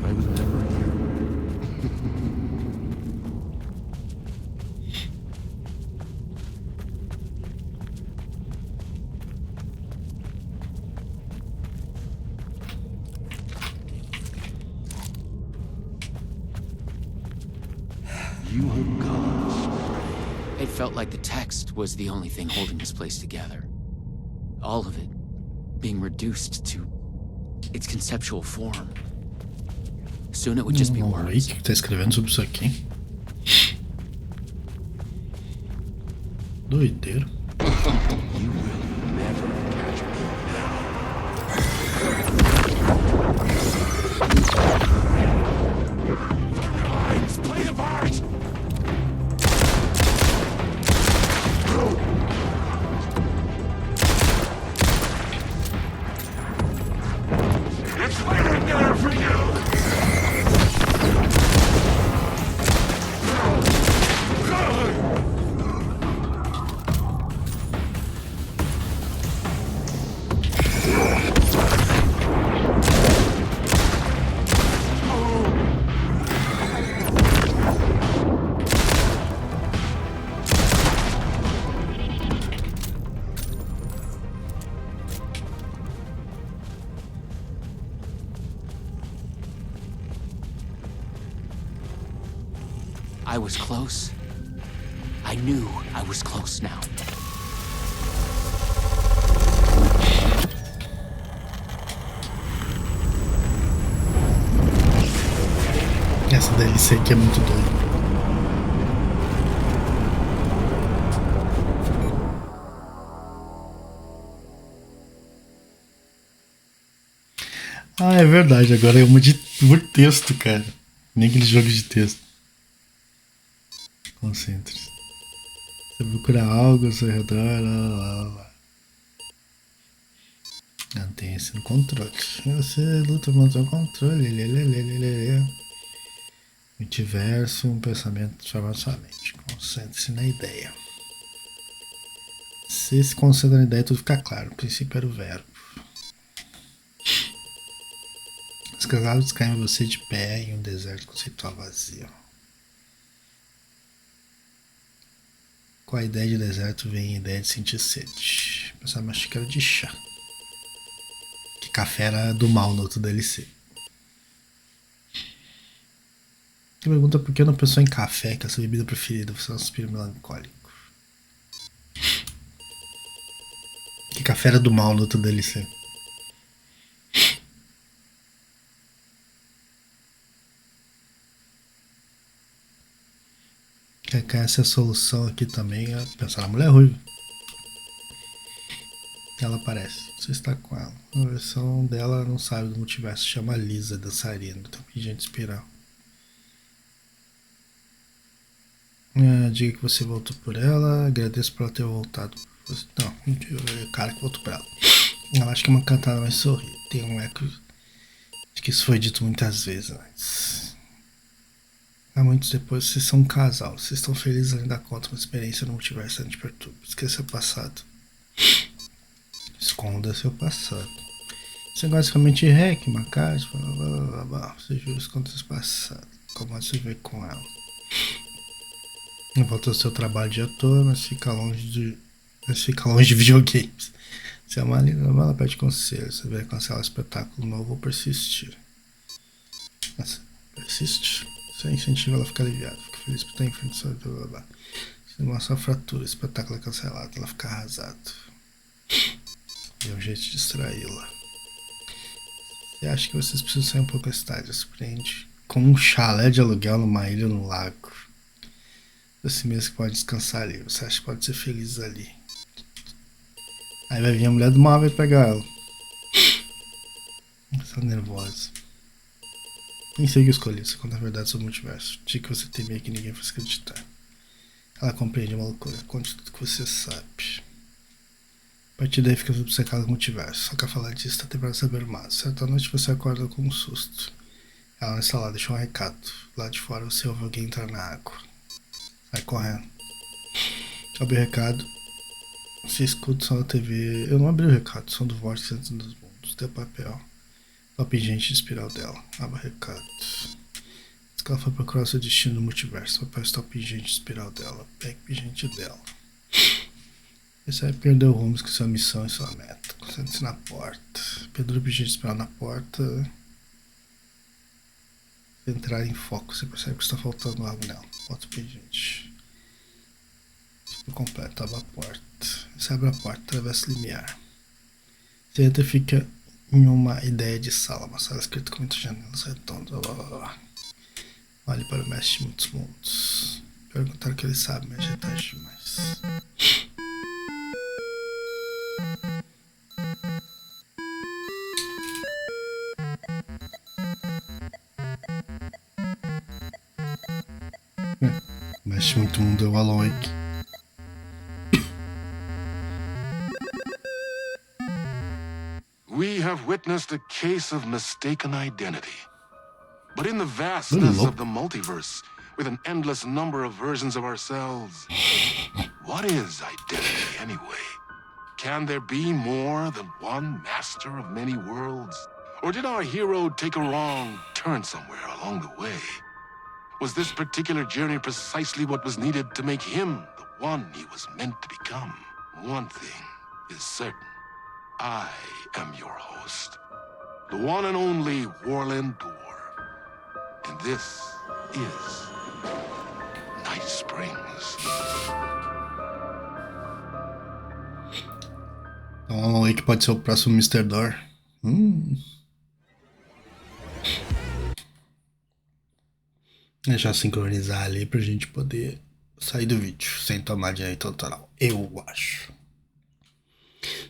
I was never here. You have gone. It felt like the text was the only thing holding this place together. All of it being reduced to its conceptual form. Soon it would just be Vamos ver words. o que tá escrevendo sobre isso aqui. Doideiro. You will never catch me now. Let's play the part! It's waiting there for you! I was close. I knew I was close now. Essa DLC aqui é muito doida. Ah, é verdade. Agora é uma de por texto, cara. Nem aqueles jogos de texto. Concentre-se. Você procura algo ao seu redor. Lá, lá, lá. Mantenha-se no controle. Você luta contra o controle. Multiverso, um pensamento transforma sua mente. Concentre-se na ideia. Se se concentra na ideia, tudo fica claro. O princípio era o verbo. Os cavalos caem em você de pé em um deserto conceitual vazio. Com a ideia de deserto vem a ideia de sentir sede. Pensar uma xícara de chá. Que café era do mal no outro DLC. Você pergunta por que eu não pensou em café, que é a sua bebida preferida, você é um suspiro melancólico. Que café era do mal no outro DLC. Que essa é a solução aqui também, é pensar na mulher ruiva. Ela aparece, você está com ela. A versão dela não sabe do multiverso, chama Lisa, dançarina, então gente espiral. Diga que você voltou por ela, agradeço por ela ter voltado. Não, o cara que voltou por ela. Ela acha que é uma cantada, mas sorri. Tem um eco de que isso foi dito muitas vezes antes. Há muitos depois, vocês são um casal. Vocês estão felizes além da conta, uma experiência no multiverso não te perturba. Esqueça o passado. Esconda seu passado. Você gosta realmente de hack, uma casa, blá blá blá blá. Você jura esconda seu passado. Como você vê com ela. Voltou ao seu trabalho de ator, mas fica longe de videogames. Se a ela pede conselho, você vai cancelar o espetáculo novo ou persistir. Nossa, persiste. Isso incentiva ela a ficar aliviada. Fica feliz por estar em frente ao blá blá blá. Se mostra a fratura, o espetáculo é cancelado, ela fica arrasada. Deu um jeito de distraí-la. Você acha que vocês precisam sair um pouco da cidade? Surpreende com um chalé de aluguel numa ilha no lago. Você mesmo que pode descansar ali. Você acha que pode ser feliz ali. Aí vai vir a mulher do mal e vai pegar ela. Está nervosa. Nem sei o que eu escolhi. Você conta a verdade sobre o multiverso. Diga que você temia que ninguém fosse acreditar. Ela compreende uma loucura. Conte tudo que você sabe. A partir daí fica obcecado com o multiverso. Só quer falar disso, tá temporada saber mais. Certa noite você acorda com um susto. Ela não está lá, deixou um recado. Lá de fora você ouve alguém entrar na água. Sai correndo. Abre o recado. Você escuta o som da TV. Eu não abri o recado. Som do vórtice antes dos mundos. Deu papel. Top gente de espiral dela. Abre o recado. Diz que ela foi procurar seu destino no multiverso. Papel está o pingente de espiral dela. Pega o pingente dela. Você vai perder o rumo com sua missão e sua meta. Concentre-se na porta. Pendura o pingente de espiral na porta. Entrar em foco. Você percebe que está faltando algo nela. Bota o pingente. Tipo completo. Abre a porta. Você abre a porta. Atravessa o limiar. Você entra e fica em uma ideia de sala. Uma sala escrita com muitas janelas redondas. Olhe para o mestre de muitos mundos. Perguntar o que ele sabe, mas já é tarde demais. Mexe muito mundo, é o Alan Wake. We have witnessed a case of mistaken identity. But in the vastness of the multiverse, with an endless number of versions of ourselves, what is identity anyway? Can there be more than one master of many worlds? Or did our hero take a wrong turn somewhere along the way? Was this particular journey precisely what was needed to make him the one he was meant to become? One thing is certain. I am your host, the one and only Warland Door. And this is Night Springs. Então, Alan Wake pode ser o próximo Mr. Door. Deixar sincronizar ali pra gente poder sair do vídeo sem tomar direito autoral. Eu acho.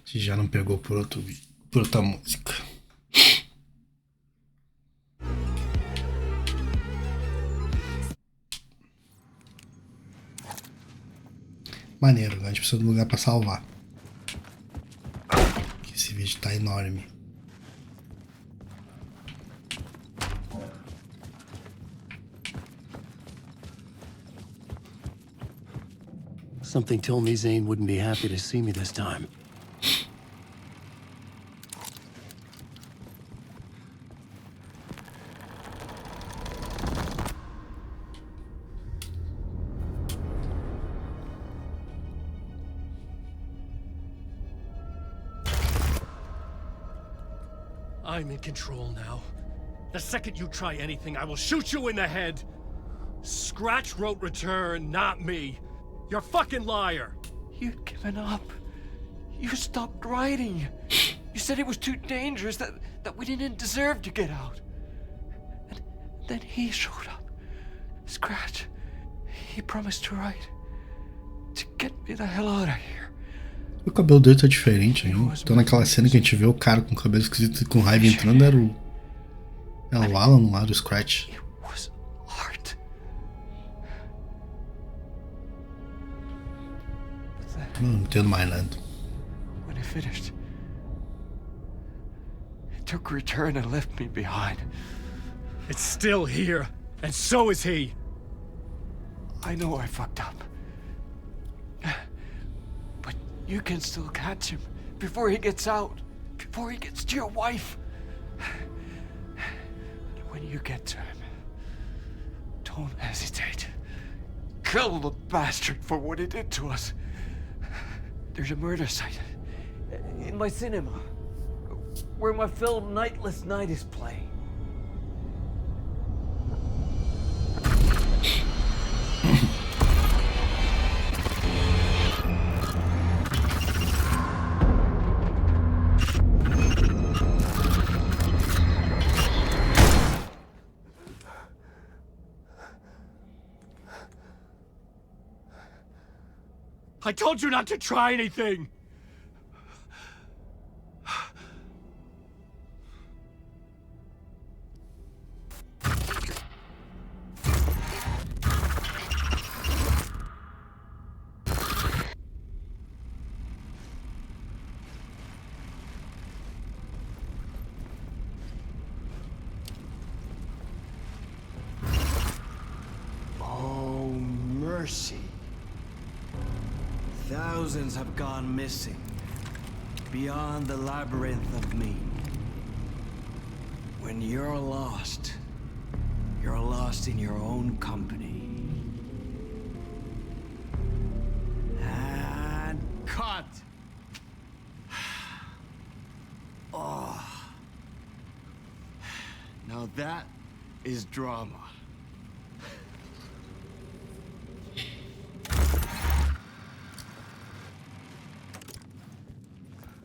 Se já não pegou por outro vídeo, por outra música. Maneiro, a gente precisa de um lugar pra salvar. Esse vídeo tá enorme. Something told me Zane wouldn't be happy to see me this time. I'm in control now. The second you try anything, I will shoot you in the head. Scratch wrote Return, not me. You're a fucking liar. You'd given up. You stopped writing. You said it was too dangerous, that we didn't deserve to get out. And then he showed up. Scratch. He promised to write. To get me the hell out of here. O cabelo dele tá diferente, hein? Então naquela cena que a gente vê o cara com o cabelo esquisito e com raiva entrando, era o Alan lá do Scratch. Não entendo mais nada. When he finished, he took Return and left me behind. It's still here, and so is he. I know I fucked up. But you can still catch him before he gets out, before he gets to your wife. And when you get to him, don't hesitate. kill the bastard for what he did to us. There's a murder site in my cinema where my film Nightless Night is playing. I told you not to try anything! Oh, mercy. Thousands have gone missing, beyond the labyrinth of me. When you're lost in your own company. And cut! Oh. Now that is drama.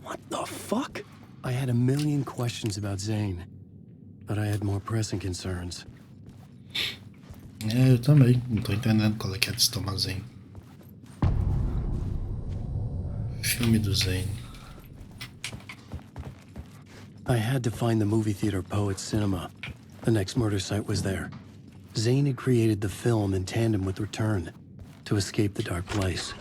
What the fuck? I had a million questions about Zane, but I had more pressing concerns. Eu também. Não tô entendendo qual é que é desse Thomas Zane. Filme do Zane. I had to find the movie theater Poets Cinema. The next murder site was there. Zane had created the film in tandem with Return to escape the dark place.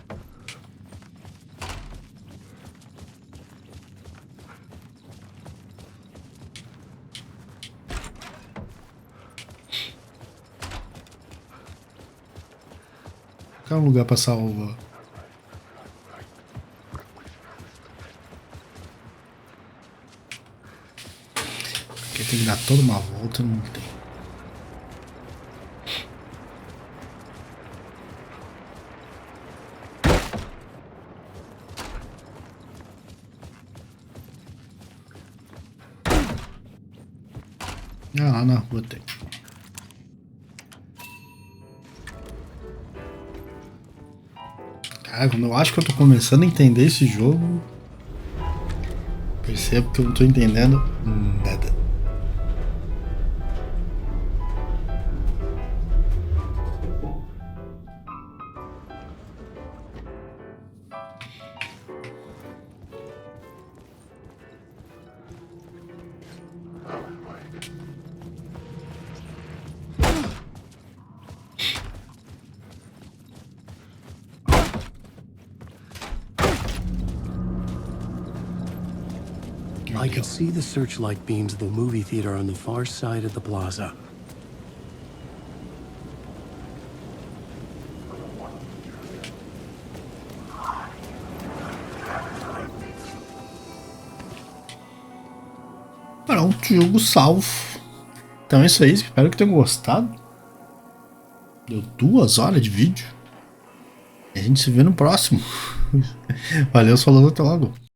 Qual é um lugar pra salvar? Porque tem que dar toda uma volta, não tem. Ah, lá na rua tem. Cara, quando eu acho que eu tô começando a entender esse jogo, percebo que eu não tô entendendo nada. I could see the searchlight beams of the movie theater on the far side of the plaza. Pronto, jogo salvo. Então é isso aí, espero que tenham gostado. Deu 2 horas de vídeo. E a gente se vê no próximo. Valeu, falou, até logo.